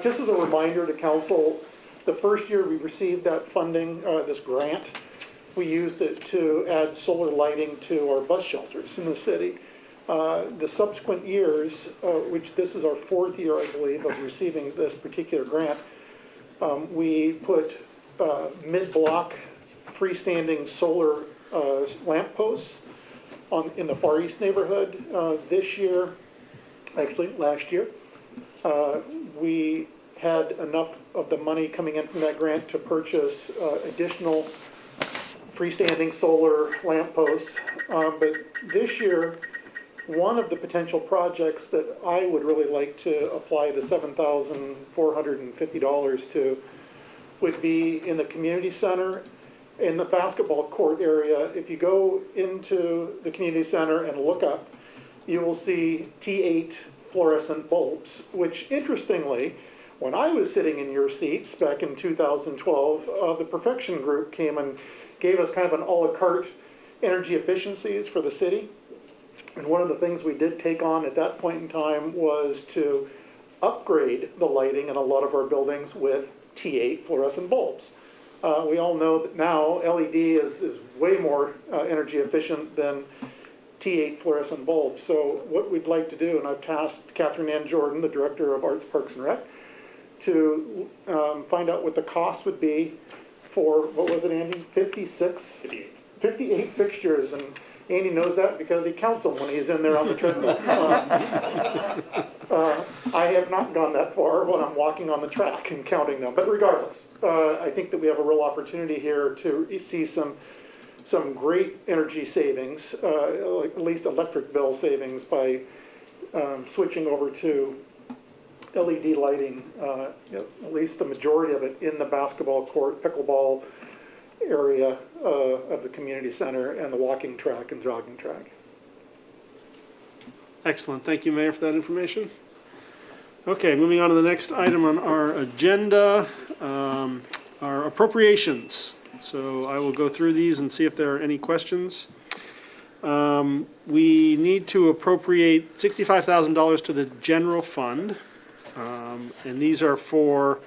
Just as a reminder to council, the first year we received that funding, this grant, we used it to add solar lighting to our bus shelters in the city. The subsequent years, which this is our fourth year, I believe, of receiving this particular grant, we put mid-block freestanding solar lamp posts in the Far East neighborhood. This year, actually last year, we had enough of the money coming in from that grant to purchase additional freestanding solar lamp posts. But this year, one of the potential projects that I would really like to apply the $7,450 to would be in the community center, in the basketball court area. If you go into the community center and look up, you will see T8 fluorescent bulbs, which interestingly, when I was sitting in your seats back in 2012, the Perfection Group came and gave us kind of an a la carte energy efficiencies for the city. And one of the things we did take on at that point in time was to upgrade the lighting in a lot of our buildings with T8 fluorescent bulbs. We all know that now LED is way more energy efficient than T8 fluorescent bulbs. So what we'd like to do, and I've tasked Catherine Ann Jordan, the Director of Arts, Parks and Rec, to find out what the cost would be for, what was it, Andy? 58 fixtures. And Andy knows that because he counts them when he's in there on the treadmill. I have not gone that far when I'm walking on the track and counting them. But regardless, I think that we have a real opportunity here to see some great energy savings, like at least electric bill savings, by switching over to LED lighting, at least the majority of it in the basketball court, pickleball area of the community center, and the walking track and jogging track. Excellent. Thank you, Mayor, for that information. Okay, moving on to the next item on our agenda, our appropriations. So I will go through these and see if there are any questions. We need to appropriate $65,000 to the general fund, and these are for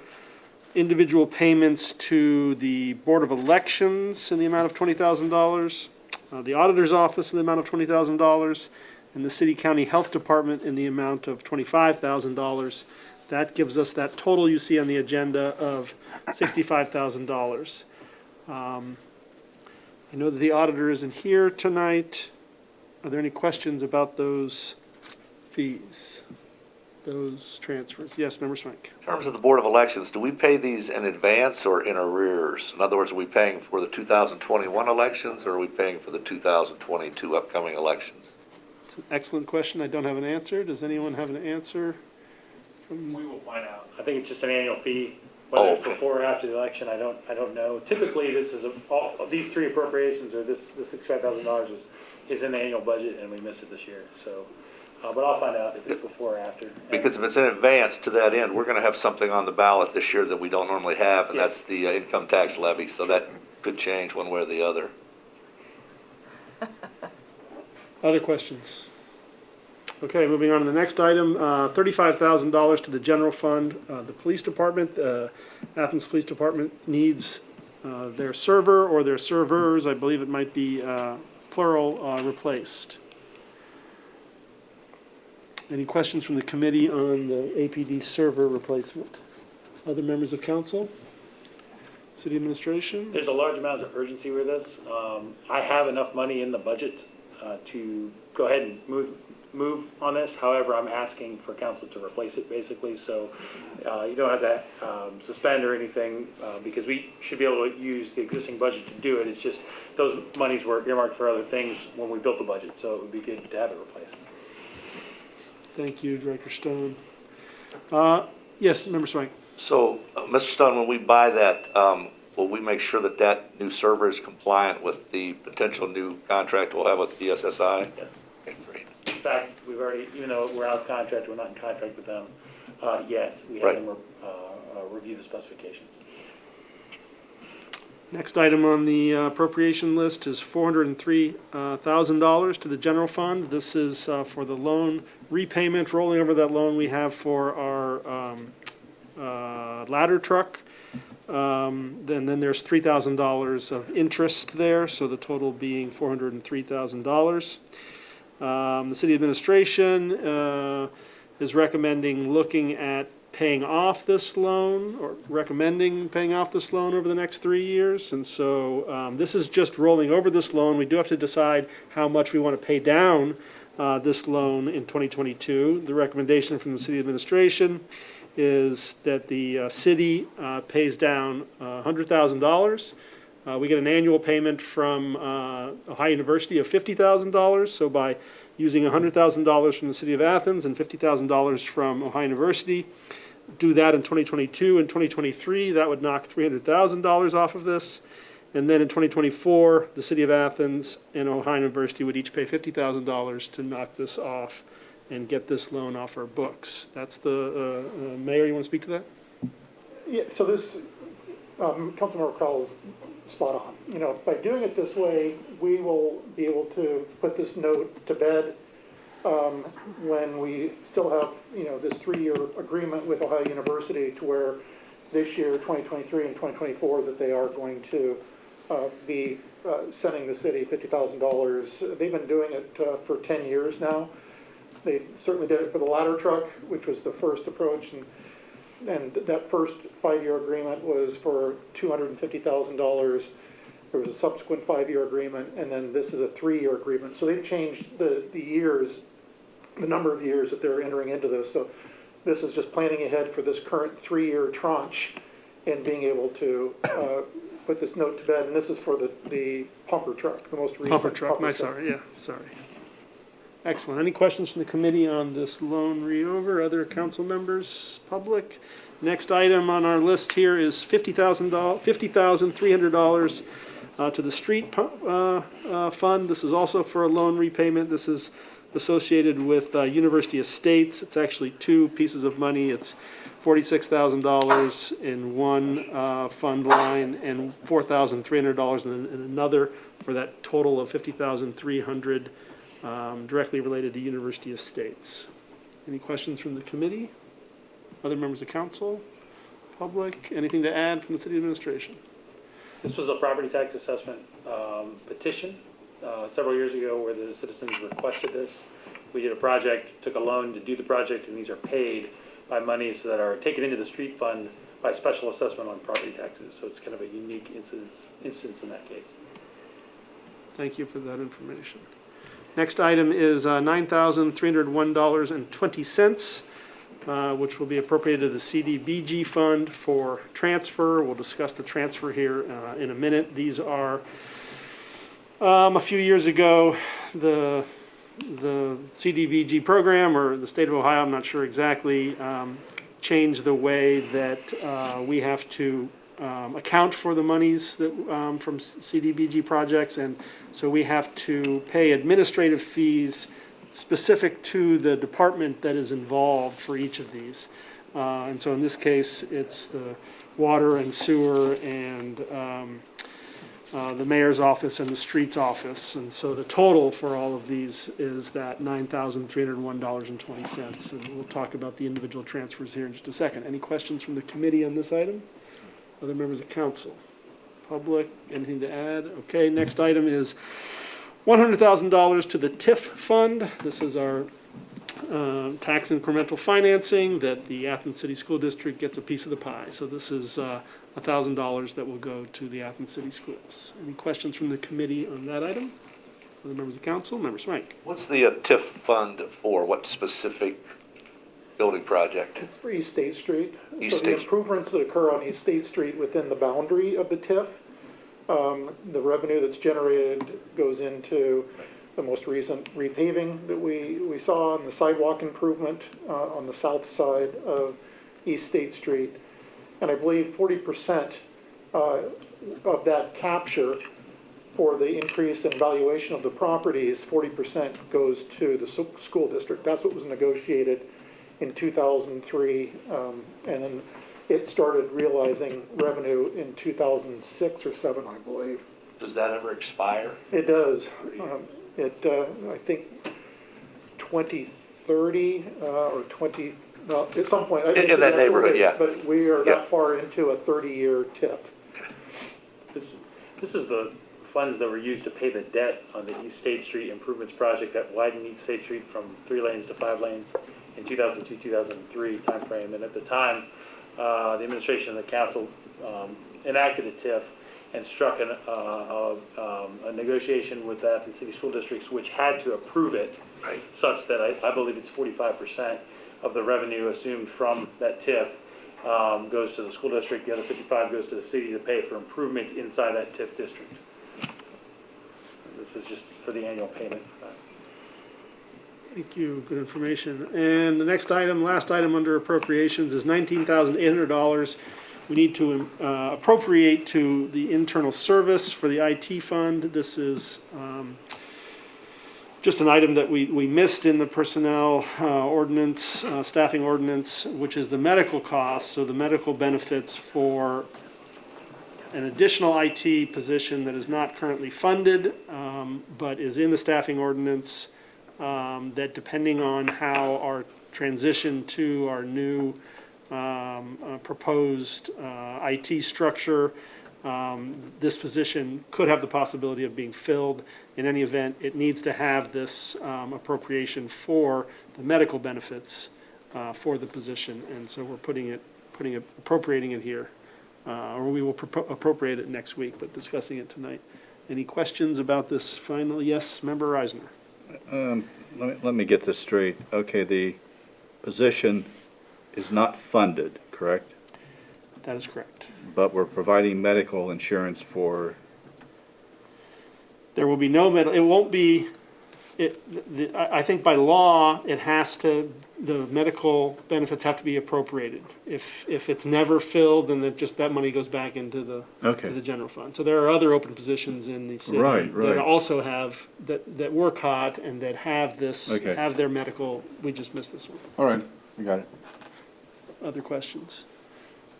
individual payments to the Board of Elections in the amount of $20,000, the Auditor's Office in the amount of $20,000, and the City County Health Department in the amount of $25,000. That gives us that total you see on the agenda of $65,000. I know that the auditor isn't here tonight. Are there any questions about those fees, those transfers? Yes, Member Swank. In terms of the Board of Elections, do we pay these in advance or in arrears? In other words, are we paying for the 2021 elections, or are we paying for the 2022 upcoming elections? It's an excellent question. I don't have an answer. Does anyone have an answer? We will find out. I think it's just an annual fee, whether it's before or after the election. I don't know. Typically, this is all these three appropriations, or this $65,000 is in the annual budget, and we missed it this year. So, but I'll find out if it's before or after. Because if it's in advance, to that end, we're going to have something on the ballot this year that we don't normally have, and that's the income tax levy. So that could change one way or the other. Other questions? Okay, moving on to the next item, $35,000 to the general fund. The police department, Athens Police Department needs their server or their servers, I believe it might be plural, replaced. Any questions from the committee on the APD server replacement? Other members of council? City administration? There's a large amount of urgency with this. I have enough money in the budget to go ahead and move on this. However, I'm asking for council to replace it, basically. So you don't have to suspend or anything because we should be able to use the existing budget to do it. It's just those monies were earmarked for other things when we built the budget, so it would be good to have it replaced. Thank you, Director Stone. Yes, Member Swank. So, Mr. Stone, when we buy that, will we make sure that that new server is compliant with the potential new contract we'll have with DSSI? Yes. Okay, great. In fact, we've already, even though we're out of contract, we're not in contract with them yet. We have them review the specifications. Next item on the appropriation list is $403,000 to the general fund. This is for the loan repayment, rolling over that loan we have for our ladder truck. Then there's $3,000 of interest there, so the total being $403,000. The city administration is recommending looking at paying off this loan, or recommending paying off this loan over the next 3 years. And so this is just rolling over this loan. We do have to decide how much we want to pay down this loan in 2022. The recommendation from the city administration is that the city pays down $100,000. We get an annual payment from Ohio University of $50,000. So by using $100,000 from the city of Athens and $50,000 from Ohio University, do that in 2022 and 2023, that would knock $300,000 off of this. And then in 2024, the city of Athens and Ohio University would each pay $50,000 to knock this off and get this loan off our books. That's the, Mayor, you want to speak to that? Yeah, so this, Councilmember Crowell's spot on. You know, by doing it this way, we will be able to put this note to bed when we still have, you know, this 3-year agreement with Ohio University to where this year, 2023 and 2024, that they are going to be sending the city $50,000. They've been doing it for 10 years now. They certainly did it for the ladder truck, which was the first approach, and that first 5-year agreement was for $250,000. There was a subsequent 5-year agreement, and then this is a 3-year agreement. So they've changed the years, the number of years that they're entering into this. So this is just planning ahead for this current 3-year tranche and being able to put this note to bed. And this is for the pumper truck, the most recent Pumper truck, sorry. Excellent. Any questions from the committee on this loan reover? Other council members, public? Next item on our list here is $50,300 to the street fund. This is also for a loan repayment. This is associated with University Estates. It's actually 2 pieces of money. It's $46,000 in one fund line and $4,300 in another, for that total of $50,300 directly related to University Estates. Any questions from the committee? Other members of council? Public? Anything to add from the city administration? This was a property tax assessment petition several years ago where the citizens requested this. We did a project, took a loan to do the project, and these are paid by monies that are taken into the street fund by special assessment on property taxes. So it's kind of a unique instance in that case. Thank you for that information. Next item is $9,301.20, which will be appropriated to the CDBG fund for transfer. We'll discuss the transfer here in a minute. These are, a few years ago, the CDBG program, or the state of Ohio, I'm not sure exactly, changed the way that we have to account for the monies that from CDBG projects, and so we have to pay administrative fees specific to the department that is involved for each of these. And so in this case, it's the water and sewer and the mayor's office and the streets office. And so the total for all of these is that $9,301.20. And we'll talk about the individual transfers here in just a second. Any questions from the committee on this item? Other members of council? Public? Anything to add? Okay, next item is $100,000 to the TIF fund. This is our tax incremental financing that the Athens City School District gets a piece of the pie. So this is $1,000 that will go to the Athens City Schools. Any questions from the committee on that item? Other members of council? Member Smike. What's the TIF fund for? What specific building project? It's for East State Street. East So the State. improvements that occur on East State Street within the boundary of the TIF, the revenue that's generated goes into the most recent repaving that we saw, and the sidewalk improvement on the south side of East State Street. And I believe 40% of that capture for the increase in valuation of the properties, 40% goes to the school district. That's what was negotiated in 2003, and then it started realizing revenue in 2006 or 7, I believe. Does that ever expire? It does. I think 2030 or 20, no, at some point. In that neighborhood, yeah. But we are that far into a 30-year TIF. This is the funds that were used to pay the debt on the East State Street improvements project that widened East State Street from 3 lanes to 5 lanes in 2002-2003 timeframe. And at the time, the administration and the council enacted a TIF and struck a negotiation with the Athens City School Districts, which had to approve it, such that I believe it's 45%. of the revenue assumed from that TIF goes to the school district. The other 55 goes to the city to pay for improvements inside that TIF district. This is just for the annual payment for that. Thank you, good information. And the next item, last item under appropriations is $19,800. We need to appropriate to the internal service for the IT fund. This is just an item that we missed in the personnel ordinance, staffing ordinance, which is the medical costs, so the medical benefits for an additional IT position that is not currently funded, but is in the staffing ordinance, that depending on how our transition to our new proposed IT structure, this position could have the possibility of being filled. In any event, it needs to have this appropriation for the medical benefits for the position, and so we're appropriating it here. Or we will appropriate it next week, but discussing it tonight. Any questions about this final? Yes, Member Reisner. Let me get this straight. Okay, the position is not funded, correct? That is correct. But we're providing medical insurance for... There will be no medical, it won't be, I think by law, it has to, the medical benefits have to be appropriated. If it's never filled, then that money goes back into to the general fund. So there are other open positions in the city that also have, that were caught and that have this, have their medical, we just missed this one. All right, we got it. Other questions?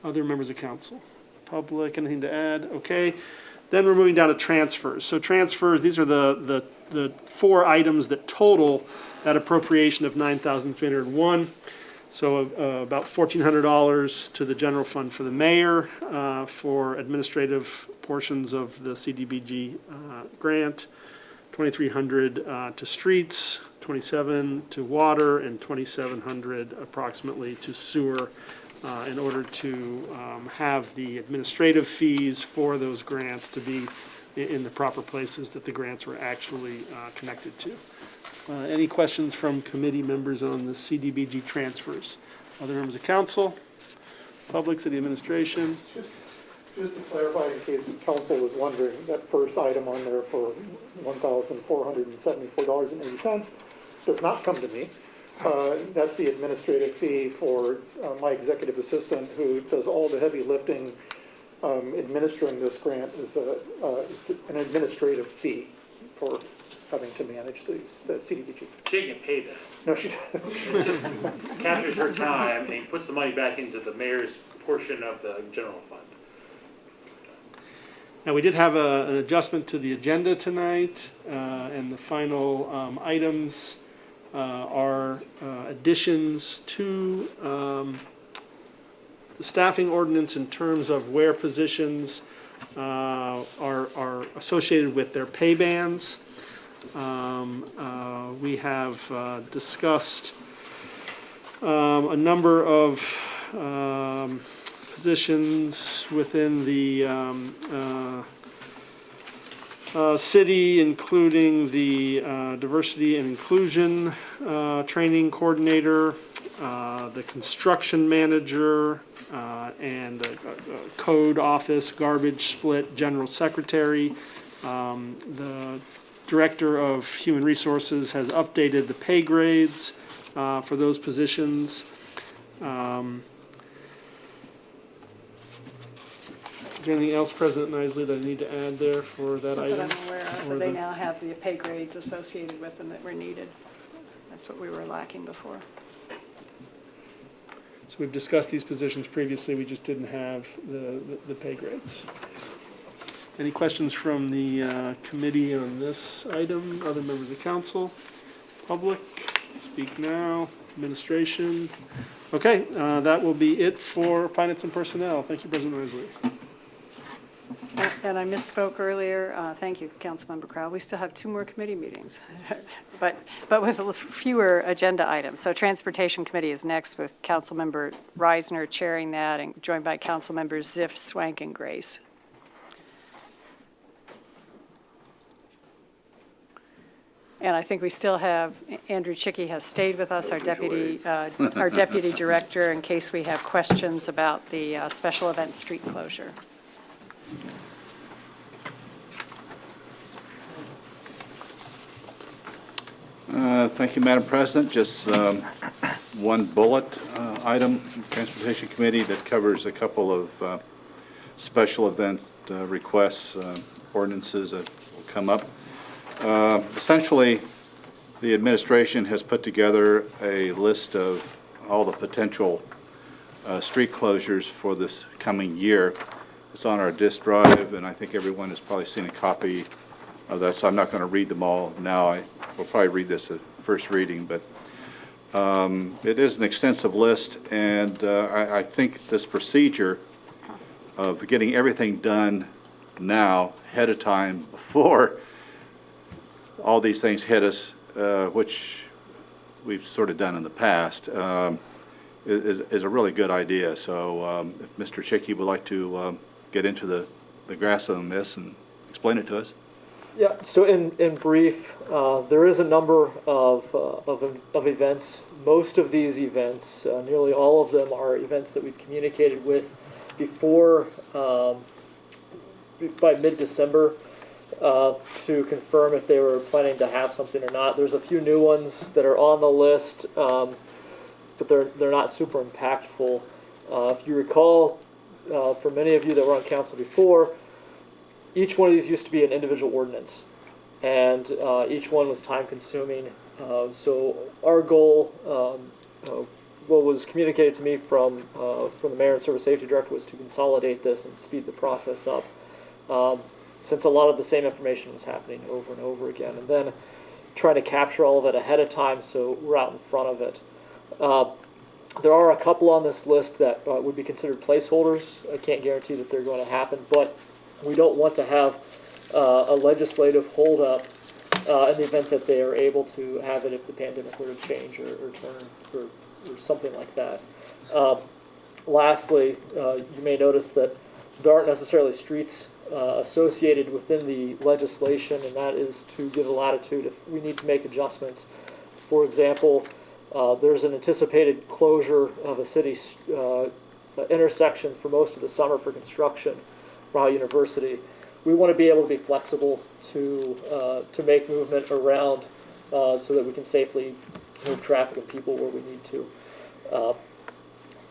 Other members of council? Public, anything to add? Okay. Then we're moving down to transfers. So transfers, these are the four items that total that appropriation of $9,301. So about $1,400 to the general fund for the mayor for administrative portions of the CDBG grant, $2,300 to streets, $2,700 to water, and $2,700 approximately to sewer, in order to have the administrative fees for those grants to be in the proper places that the grants were actually connected to. Any questions from committee members on the CDBG transfers? Other members of council, public, city administration? Just to clarify, in case the council was wondering, that first item on there for $1,474.80 does not come to me. That's the administrative fee for my executive assistant who does all the heavy lifting. Administering this grant is it's an administrative fee for having to manage the CDBG. She didn't get paid that. No, she doesn't. Captures her time and puts the money back into the mayor's portion of the general fund. Now, we did have an adjustment to the agenda tonight, and the final items are additions to the staffing ordinance in terms of where positions are associated with their pay bands. We have discussed a number of positions within the city, including the diversity and inclusion training coordinator, the construction manager, and the code office, garbage split, general secretary. The director of human resources has updated the pay grades for those positions. Is there anything else, President Nisley, that I need to add there for that item? That I'm aware of, but they now have the pay grades associated with them that were needed. That's what we were lacking before. So we've discussed these positions previously, we just didn't have the pay grades. Any questions from the committee on this item? Other members of council? Public? Speak now. Administration? Okay, that will be it for finance and personnel. Thank you, President Nisley. And I misspoke earlier. Thank you, Councilmember Crowell. We still have 2 more committee meetings, but with fewer agenda items. So Transportation Committee is next with Councilmember Reisner chairing that, and joined by Councilmembers Ziff, Swank, and Grace. And I think we still have, Andrew Chicky has stayed with us, our deputy director, in case we have questions about the special event street closure. Thank you, Madam President. Just one bullet item, Transportation Committee, that covers a couple of special event requests, ordinances that will come up. Essentially, the administration has put together a list of all the potential street closures for this coming year. It's on our disk drive, and I think everyone has probably seen a copy of that, so I'm not going to read them all now. I will probably read this at first reading, but it is an extensive list, and I think this procedure of getting everything done now, ahead of time, before all these things hit us, which we've sort of done in the past, is a really good idea. So if Mr. Chicky would like to get into the grass on this and explain it to us. Yeah, so in brief, there is a number of events. Most of these events, nearly all of them, are events that we've communicated with before, by mid-December, to confirm if they were planning to have something or not. There's a few new ones that are on the list, but they're not super impactful. If you recall, for many of you that were on council before, each one of these used to be an individual ordinance, and each one was time-consuming. So our goal, what was communicated to me from the mayor and service safety director, was to consolidate this and speed the process up, since a lot of the same information was happening over and over again, and then trying to capture all of it ahead of time so we're out in front of it. There are a couple on this list that would be considered placeholders. I can't guarantee that they're going to happen, but we don't want to have a legislative holdup in the event that they are able to have it if the pandemic were to change or turn or something like that. Lastly, you may notice that there aren't necessarily streets associated within the legislation, and that is to give a latitude if we need to make adjustments. For example, there's an anticipated closure of a city intersection for most of the summer for construction for Ohio University. We want to be able to be flexible to make movement around so that we can safely move traffic and people where we need to.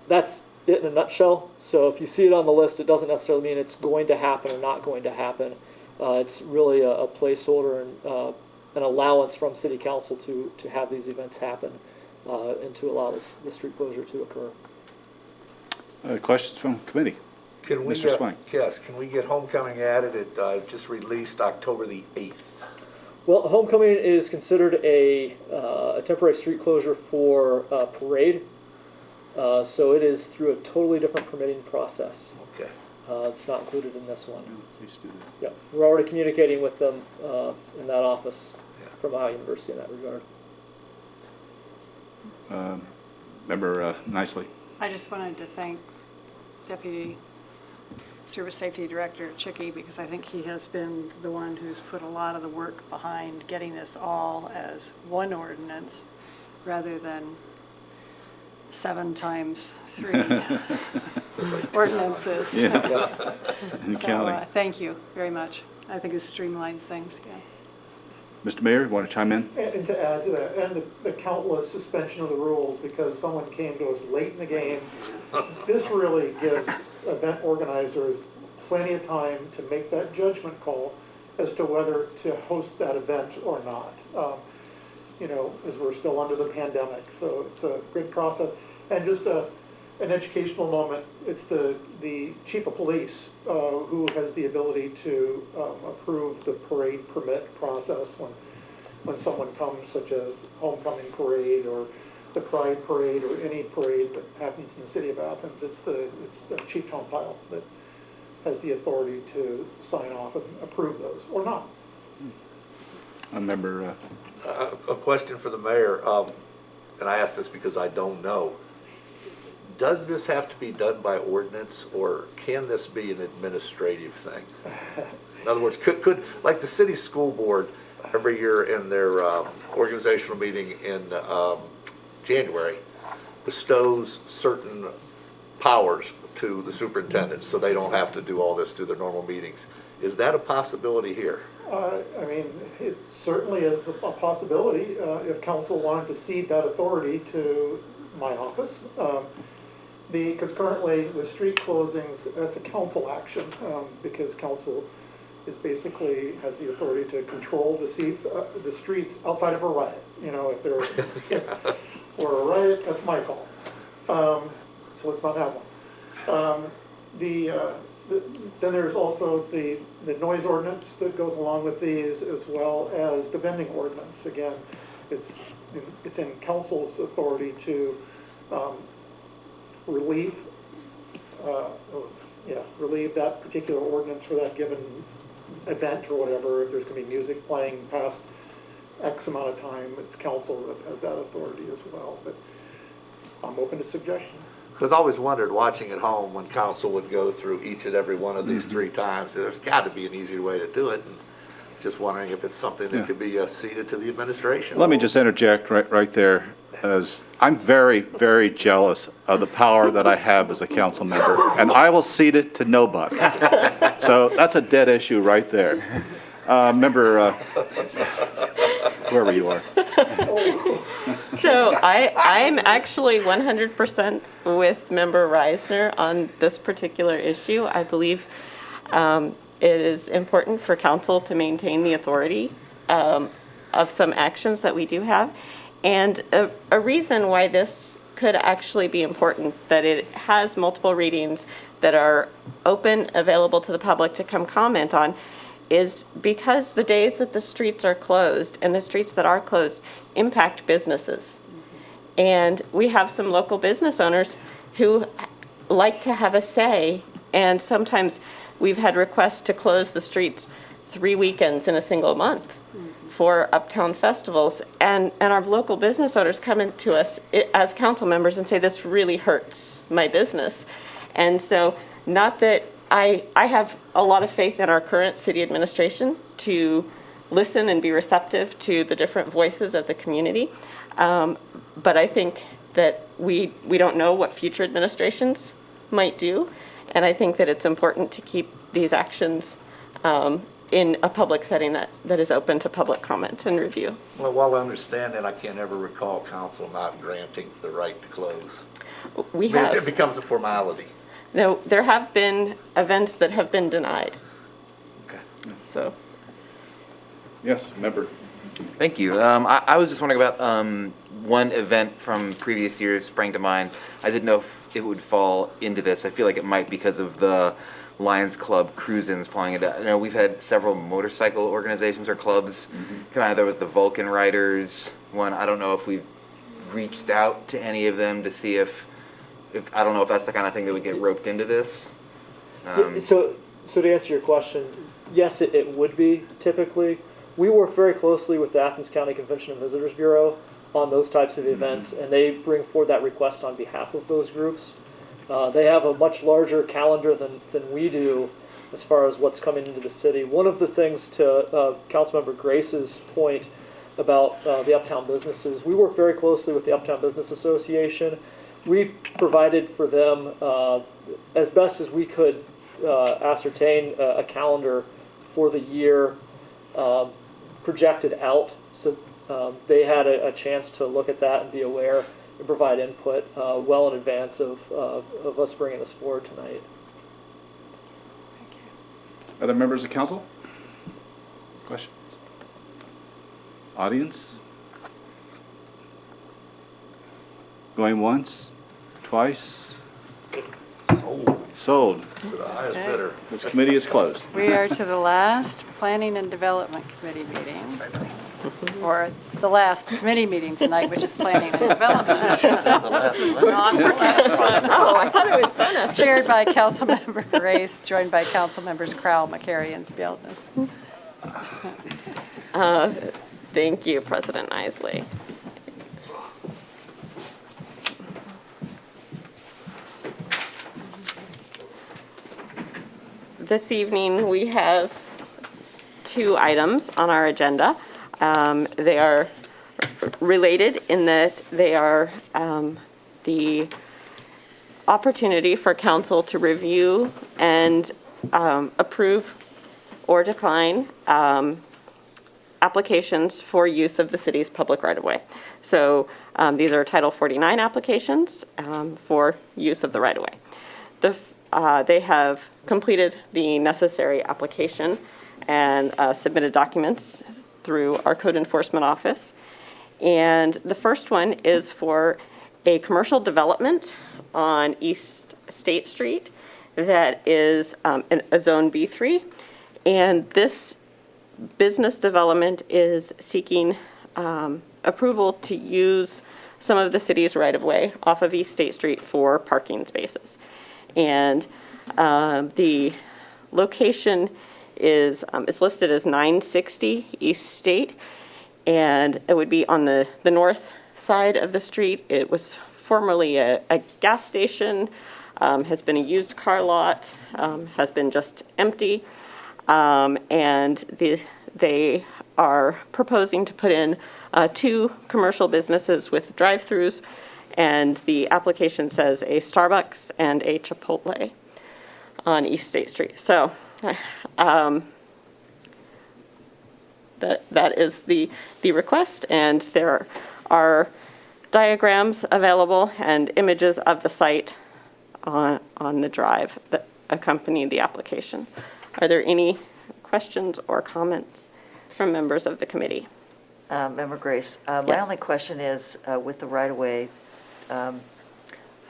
That's it in a nutshell. So if you see it on the list, it doesn't necessarily mean it's going to happen or not going to happen. It's really a placeholder and an allowance from City Council to have these events happen and to allow the street closure to occur. Questions from committee? Can we, Mr. Swank. Yes, can we get homecoming added? It just released October the 8th. Well, homecoming is considered a temporary street closure for parade, so it is through a totally different permitting process. Okay. It's not included in this one. Please do that. Yeah, we're already communicating with them in that office from Ohio University in that regard. Member Nicely. I just wanted to thank Deputy Service Safety Director Chicky, because I think he has been the one who's put a lot of the work behind getting this all as one ordinance rather than 7 times 3 ordinances. Yeah. So thank you very much. I think it streamlines things, yeah. Mr. Mayor, you want to chime in? And to add to that, and the countless suspension of the rules because someone came to us late in the game, this really gives event organizers plenty of time to make that judgment call as to whether to host that event or not. You know, as we're still under the pandemic, so it's a good process. And just an educational moment, it's the chief of police who has the ability to approve the parade permit process when someone comes, such as homecoming parade or the pride parade or any parade that happens in the city of Athens. It's the chief Tom Pyle that has the authority to sign off and approve those or not. A member. A question for the mayor, and I ask this because I don't know. Does this have to be done by ordinance, or can this be an administrative thing? In other words, could like the city school board, every year in their organizational meeting in January, bestows certain powers to the superintendent, so they don't have to do all this through their normal meetings. Is that a possibility here? I mean, it certainly is a possibility if council wanted to cede that authority to my office. Because currently with street closings, that's a council action because council is basically has the authority to control the streets outside of a riot. You know, if there or a riot, that's my call. So let's not have one. Then there's also the noise ordinance that goes along with these, as well as the vending ordinance. Again, it's in council's authority to relieve that particular ordinance for that given event or whatever. If there's going to be music playing past X amount of time, it's council that has that authority as well. But I'm open to suggestions. Because I always wondered, watching at home, when council would go through each and every one of these 3 times, there's got to be an easier way to do it. And just wondering if it's something that could be ceded to the administration. Let me just interject right there, as I'm very, very jealous of the power that I have as a council member, and I will cede it to nobody. So that's a dead issue right there. Member, whoever you are. So I'm actually 100% with Member Reisner on this particular issue. I believe it is important for council to maintain the authority of some actions that we do have. And a reason why this could actually be important, that it has multiple readings that are open, available to the public to come comment on, is because the days that the streets are closed and the streets that are closed impact businesses. And we have some local business owners who like to have a say, and sometimes we've had requests to close the streets 3 weekends in a single month for uptown festivals, and our local business owners come into us as council members and say, this really hurts my business. And so, not that I have a lot of faith in our current city administration to listen and be receptive to the different voices of the community, but I think that we don't know what future administrations might do, and I think that it's important to keep these actions in a public setting that is open to public comment and review. Well, while I understand that, I can't ever recall council not granting the right to close. We have. It becomes a formality. No, there have been events that have been denied. Okay. So. Yes, member. Thank you. I was just wondering about one event from previous years sprang to mind. I didn't know if it would fall into this. I feel like it might because of the Lions Club cruise-ins falling into. You know, we've had several motorcycle organizations or clubs. Kind of, there was the Vulcan Riders one. I don't know if we've reached out to any of them to see if I don't know if that's the kind of thing that would get roped into this. So to answer your question, yes, it would be typically. We work very closely with the Athens County Convention and Visitors Bureau on those types of events, and they bring forward that request on behalf of those groups. They have a much larger calendar than we do as far as what's coming into the city. One of the things, to Councilmember Grace's point about the uptown businesses, we work very closely with the Uptown Business Association. We provided for them, as best as we could ascertain, a calendar for the year projected out, so they had a chance to look at that and be aware and provide input well in advance of us bringing this forward tonight. Other members of council? Questions? Audience? Going once? Twice? Sold. To the highest bidder. This committee is closed. We are to the last Planning and Development Committee meeting, or the last committee meeting tonight, which is Planning and Development. This is not the last one. Oh, I thought it was done. Chaired by Councilmember Grace, joined by Councilmembers Crowell, McCary, and Spieltness. Thank you, President Isley. This evening, we have 2 items on our agenda. They are related in that they are the opportunity for council to review and approve or decline applications for use of the city's public right-of-way. So these are Title 49 applications for use of the right-of-way. They have completed the necessary application and submitted documents through our code enforcement office. And the first one is for a commercial development on East State Street that is a Zone B3. And this business development is seeking approval to use some of the city's right-of-way off of East State Street for parking spaces. And the location is, it's listed as 960 East State, and it would be on the north side of the street. It was formerly a gas station, has been a used car lot, has been just empty, and they are proposing to put in 2 commercial businesses with drive-throughs, and the application says a Starbucks and a Chipotle on East State Street. So that is the request, and there are diagrams available and images of the site on the drive that accompany the application. Are there any questions or comments from members of the committee? Member Grace, my Yes. only question is with the right-of-way,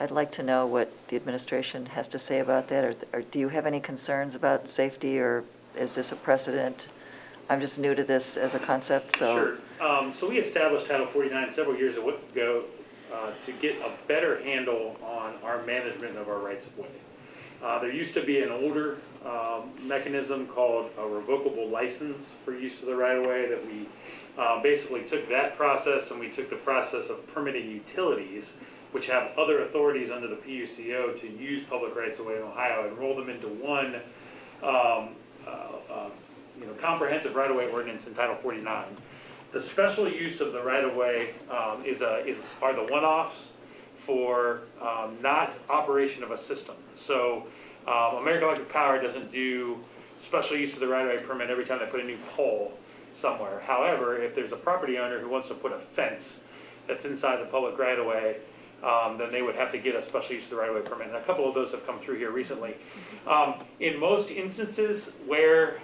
I'd like to know what the administration has to say about that, or do you have any concerns about safety, or is this a precedent? I'm just new to this as a concept, so. Sure. So we established Title 49 several years ago to get a better handle on our management of our rights of way. There used to be an older mechanism called a revocable license for use of the right-of-way that we basically took that process and we took the process of permitting utilities, which have other authorities under the PUCO to use public rights-of-way in Ohio, and roll them into one comprehensive right-of-way ordinance in Title 49. The special use of the right-of-way are the one-offs for not operation of a system. So American Electric Power doesn't do special use of the right-of-way permit every time they put a new pole somewhere. However, if there's a property owner who wants to put a fence that's inside the public right-of-way, then they would have to get a special use of the right-of-way permit. And a couple of those have come through here recently. In most instances where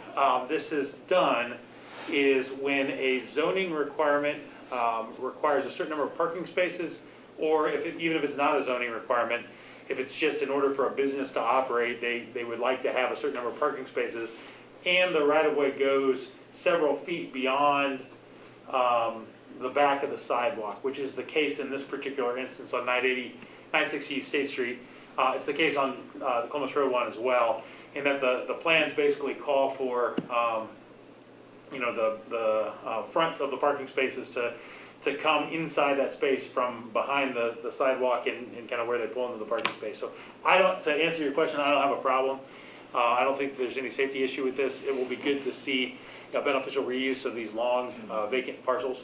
this is done is when a zoning requirement requires a certain number of parking spaces, or even if it's not a zoning requirement, if it's just in order for a business to operate, they would like to have a certain number of parking spaces, and the right-of-way goes several feet beyond the back of the sidewalk, which is the case in this particular instance on 960 State Street. It's the case on the Columbus Road one as well, in that the plans basically call for the front of the parking spaces to come inside that space from behind the sidewalk and kind of where they pull into the parking space. So to answer your question, I don't have a problem. I don't think there's any safety issue with this. It will be good to see a beneficial reuse of these long vacant parcels.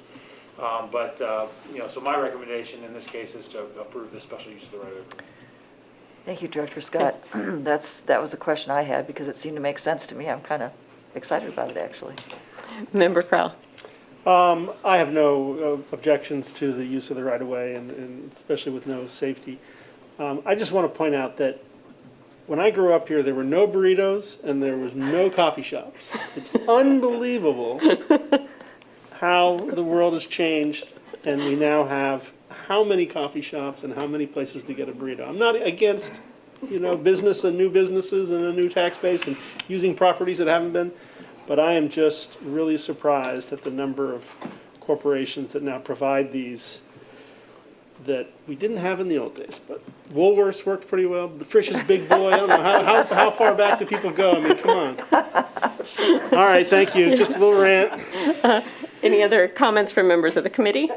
So my recommendation in this case is to approve this special use of the right-of-way. Thank you, Director Scott. That was the question I had, because it seemed to make sense to me. I'm kind of excited about it, actually. Member Crowell. I have no objections to the use of the right-of-way, and especially with no safety. I just want to point out that when I grew up here, there were no burritos and there was no coffee shops. It's unbelievable how the world has changed, and we now have how many coffee shops and how many places to get a burrito. I'm not against, business and new businesses and a new tax base and using properties that haven't been, but I am just really surprised at the number of corporations that now provide these that we didn't have in the old days. But Woolworths worked pretty well. The Frisch's Big Boy, I don't know, how far back do people go? I mean, come on. All right, thank you. Just a little rant. Any other comments from members of the committee?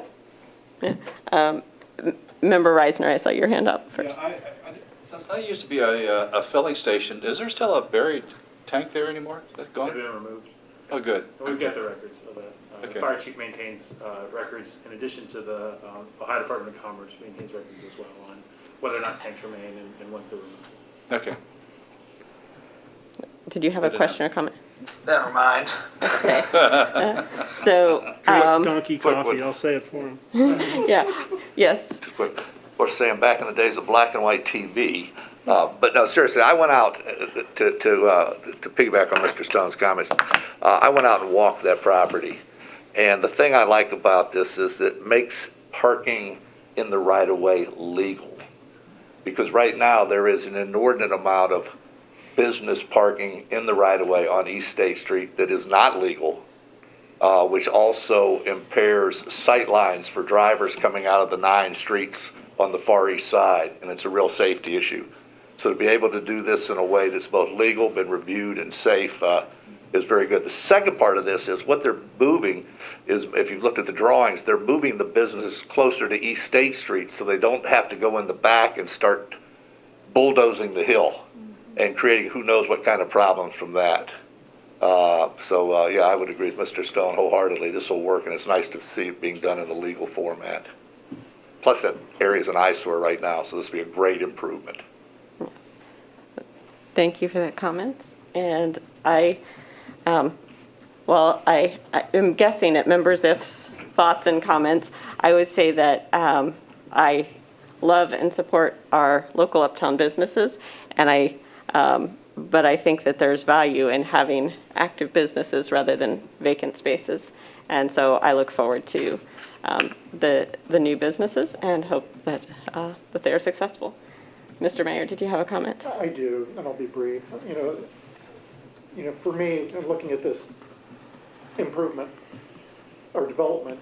Member Reisner, I saw your hand up first. Yeah, since that used to be a filling station, is there still a buried tank there anymore? Is that gone? They've been removed. Oh, good. We've got the records of that. The Okay. fire chief maintains records in addition to the Ohio Department of Commerce maintains records as well on whether or not tanks remain and once they're removed. Okay. Did you have a question or comment? Never mind. Okay. So, Donkey coffee, I'll say it for him. yeah, yes. Quick. Of course, saying back in the days of black and white TV. But no, seriously, I went out to piggyback on Mr. Stone's comments. I went out and walked that property. And the thing I like about this is it makes parking in the right-of-way legal. Because right now, there is an inordinate amount of business parking in the right-of-way on East State Street that is not legal, which also impairs sight lines for drivers coming out of the 9 streets on the far east side, and it's a real safety issue. So to be able to do this in a way that's both legal, been reviewed, and safe is very good. The second part of this is what they're moving is, if you've looked at the drawings, they're moving the business closer to East State Street so they don't have to go in the back and start bulldozing the hill and creating who knows what kind of problems from that. Yeah, I would agree with Mr. Stone wholeheartedly. This will work, and it's nice to see it being done in a legal format. Plus, that area is an eyesore right now, so this will be a great improvement. Thank you for that comment. And I am guessing at Member Ziff's thoughts and comments, I would say that I love and support our local uptown businesses, and but I think that there's value in having active businesses rather than vacant spaces. And so I look forward to the new businesses and hope that that they're successful. Mr. Mayor, did you have a comment? I do, and I'll be brief. You know, for me, looking at this improvement or development,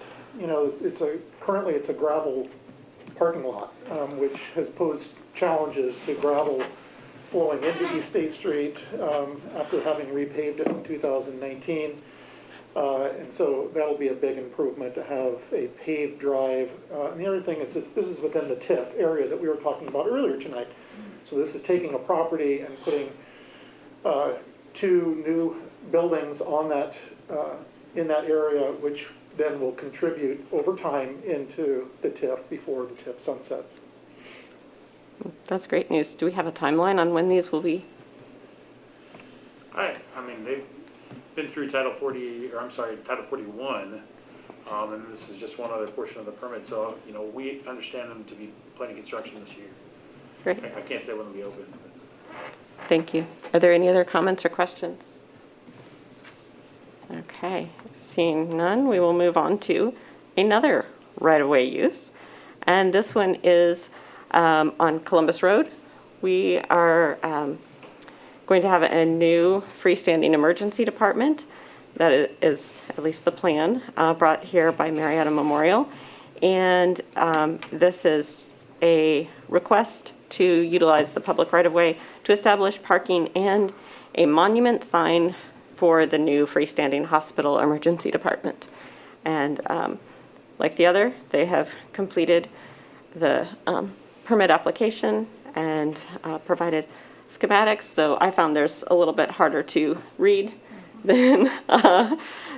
currently it's a gravel parking lot, which has posed challenges to gravel flowing into East State Street after having repaved it in 2019. And so that'll be a big improvement to have a paved drive. And the other thing is this is within the TIF area that we were talking about earlier tonight. So this is taking a property and putting 2 new buildings on that in that area, which then will contribute over time into the TIF before the TIF sunsets. That's great news. Do we have a timeline on when these will be? I mean, they've been through Title 41, and this is just one other portion of the permit. So, we understand them to be planning construction this year. Great. I can't say when they'll be open. Thank you. Are there any other comments or questions? Okay, seeing none, we will move on to another right-of-way use. And this one is on Columbus Road. We are going to have a new freestanding emergency department. That is at least the plan brought here by Marietta Memorial. And this is a request to utilize the public right-of-way to establish parking and a monument sign for the new freestanding hospital emergency department. And like the other, they have completed the permit application and provided schematics. So I found there's a little bit harder to read than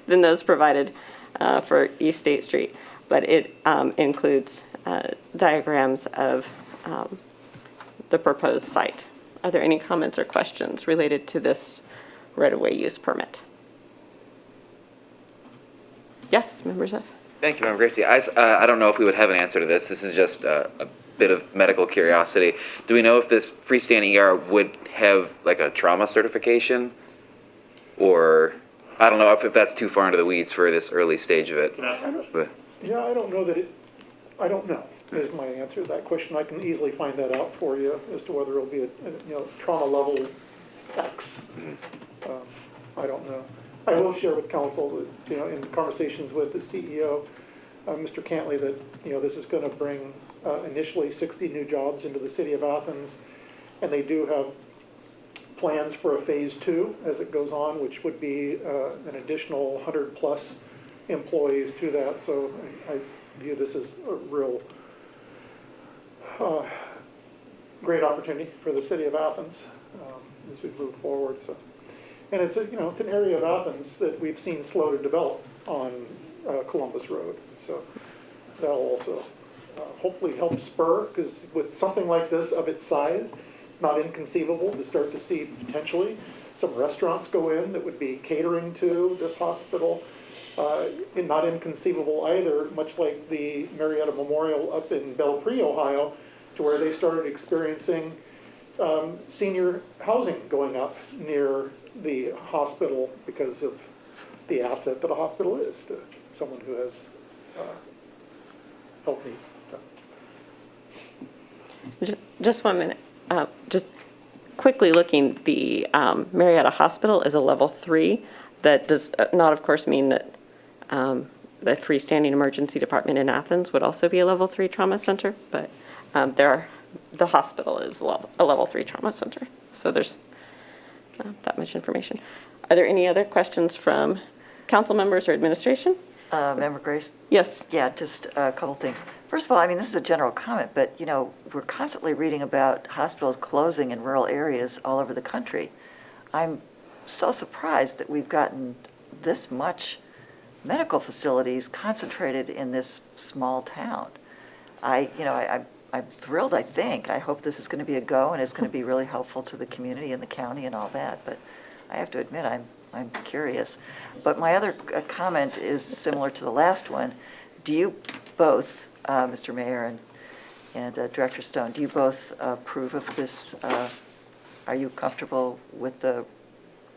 those provided for East State Street. But it includes diagrams of the proposed site. Are there any comments or questions related to this right-of-way use permit? Yes, members of. Thank you, Member Gracie. I don't know if we would have an answer to this. This is just a bit of medical curiosity. Do we know if this freestanding ER would have like a trauma certification? Or, I don't know if that's too far into the weeds for this early stage of it. Can I ask a question? But, Yeah, I don't know I don't know is my answer to that question. I can easily find that out for you as to whether it'll be a trauma level X. I don't know. I will share with council that, in conversations with the CEO, Mr. Cantley, that, this is going to bring initially 60 new jobs into the city of Athens, and they do have plans for a phase 2 as it goes on, which would be an additional 100 plus employees to that. So I view this as a real great opportunity for the city of Athens as we move forward. So, and it's it's an area of Athens that we've seen slow to develop on Columbus Road. So that'll also hopefully help spur, because with something like this of its size, it's not inconceivable to start to see potentially some restaurants go in that would be catering to this hospital. And not inconceivable either, much like the Marietta Memorial up in Belpre, Ohio, to where they started experiencing senior housing going up near the hospital because of the asset that a hospital is to someone who has health needs. Just 1 minute. Just quickly looking, the Marietta Hospital is a level 3. That does not, of course, mean that the freestanding emergency department in Athens would also be a level 3 trauma center, but the hospital is a level 3 trauma center. So there's that much information. Are there any other questions from council members or administration? Member Grace? Yes. Yeah, just a couple things. First of all, I mean, this is a general comment, but, you know, we're constantly reading about hospitals closing in rural areas all over the country. I'm so surprised that we've gotten this much medical facilities concentrated in this small town. I'm thrilled, I think. I hope this is going to be a go and it's going to be really helpful to the community and the county and all that, but I have to admit, I'm curious. But my other comment is similar to the last one. Do you both, Mr. Mayor and Director Stone, do you both approve of this? Are you comfortable with the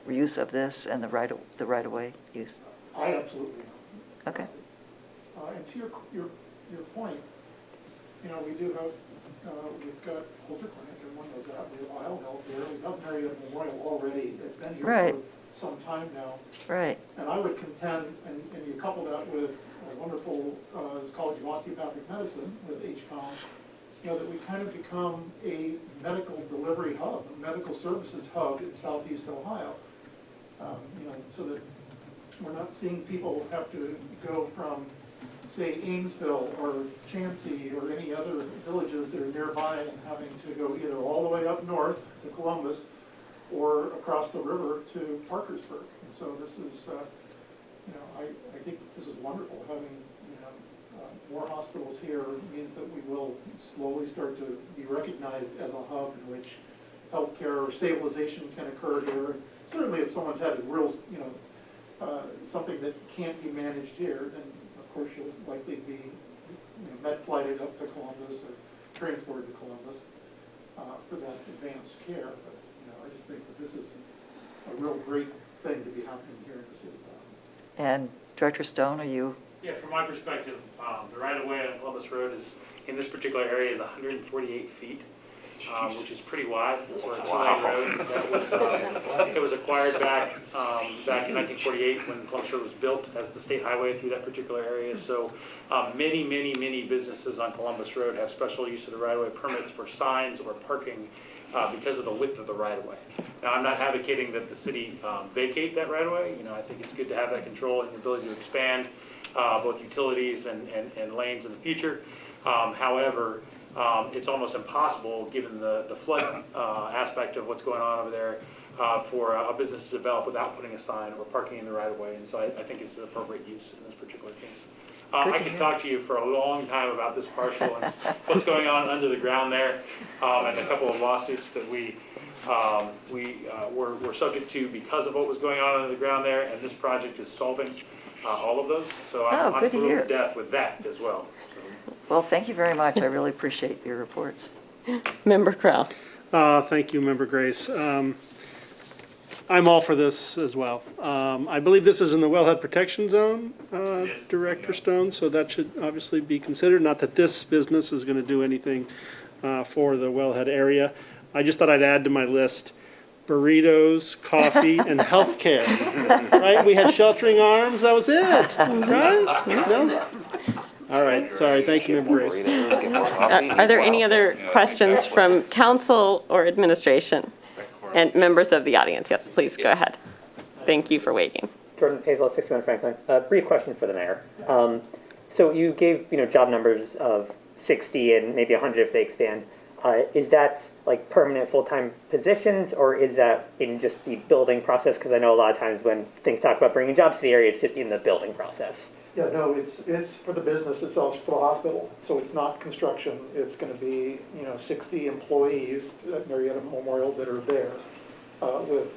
use of this and the right-of-way use? I absolutely am. Okay. And to your point, you know, we do have, we've got Holter Clinic, everyone knows that, we have Ohio Health here, we have Marietta Memorial already, it's been here Right. for some time now. Right. And I would contend, and you couple that with a wonderful College of Osteopathic Medicine with HCOM, you know, that we kind of become a medical delivery hub, a medical services hub in southeast Ohio. You know, so that we're not seeing people have to go from, say, Amesville or Chansey or any other villages that are nearby and having to go either all the way up north to Columbus or across the river to Parkersburg. And so this is, you know, I think this is wonderful. Having, you know, more hospitals here means that we will slowly start to be recognized as a hub in which healthcare or stabilization can occur here. Certainly if someone's had a real, you know, something that can't be managed here, then of course you'll likely be, you know, med flighted up to Columbus or transported to Columbus for that advanced care. But you know, I just think that this is a real great thing to be happening here in the city of Athens. And Director Stone, are you? Yeah, from my perspective, the right-of-way on Columbus Road is, in this particular area, is 148 feet, which is pretty wide for a two-lane road. That was, it was acquired back in 1948 when Columbus Road was built as the state highway through that particular area. So many businesses on Columbus Road have special use of the right-of-way permits for signs or parking because of the width of the right-of-way. Now, I'm not advocating that the city vacate that right-of-way. You know, I think it's good to have that control and the ability to expand both utilities and lanes in the future. However, it's almost impossible, given the flood aspect of what's going on over there, for a business to develop without putting a sign or parking in the right-of-way. And so I think it's an appropriate use in this particular case. I could talk to you for a long time about this parcel and what's going on under the ground there, and a couple of lawsuits that we were subject to because of what was going on under the ground there, and this project is solving all of those. So I'm thrilled to death with that as well. Well, thank you very much. I really appreciate your reports. Member Crowell. Thank you, Member Grace. I'm all for this as well. I believe this is in the wellhead protection zone, Director Stone, so that should obviously be considered. Not that this business is going to do anything for the wellhead area. I just thought I'd add to my list burritos, coffee, and healthcare. Right? We had sheltering arms. That was it. Right? No? All right. Sorry. Thank you, Member Grace. Are there any other questions from council or administration? And members of the audience? Yes, please go ahead. Thank you for waiting. Jordan Paisel, 61 Franklin. Brief question for the mayor. So you gave job numbers of 60 and maybe 100 if they expand. Is that like permanent full-time positions, or is that in just the building process? Because I know a lot of times when things talk about bringing jobs to the area, it's just in the building process. Yeah, no, it's for the business itself, for the hospital, so it's not construction. It's gonna be, 60 employees at Marietta Memorial that are there, with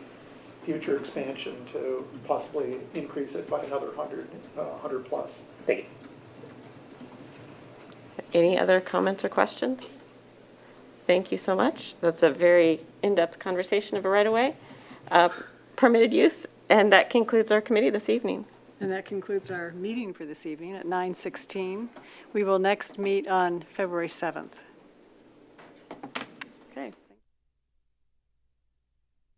future expansion to possibly increase it by another 100 plus. Thank you. Any other comments or questions? Thank you so much. That's a very in-depth conversation of a right-of-way. Permitted use, and that concludes our committee this evening. And that concludes our meeting for this evening at 9:16. We will next meet on February 7th.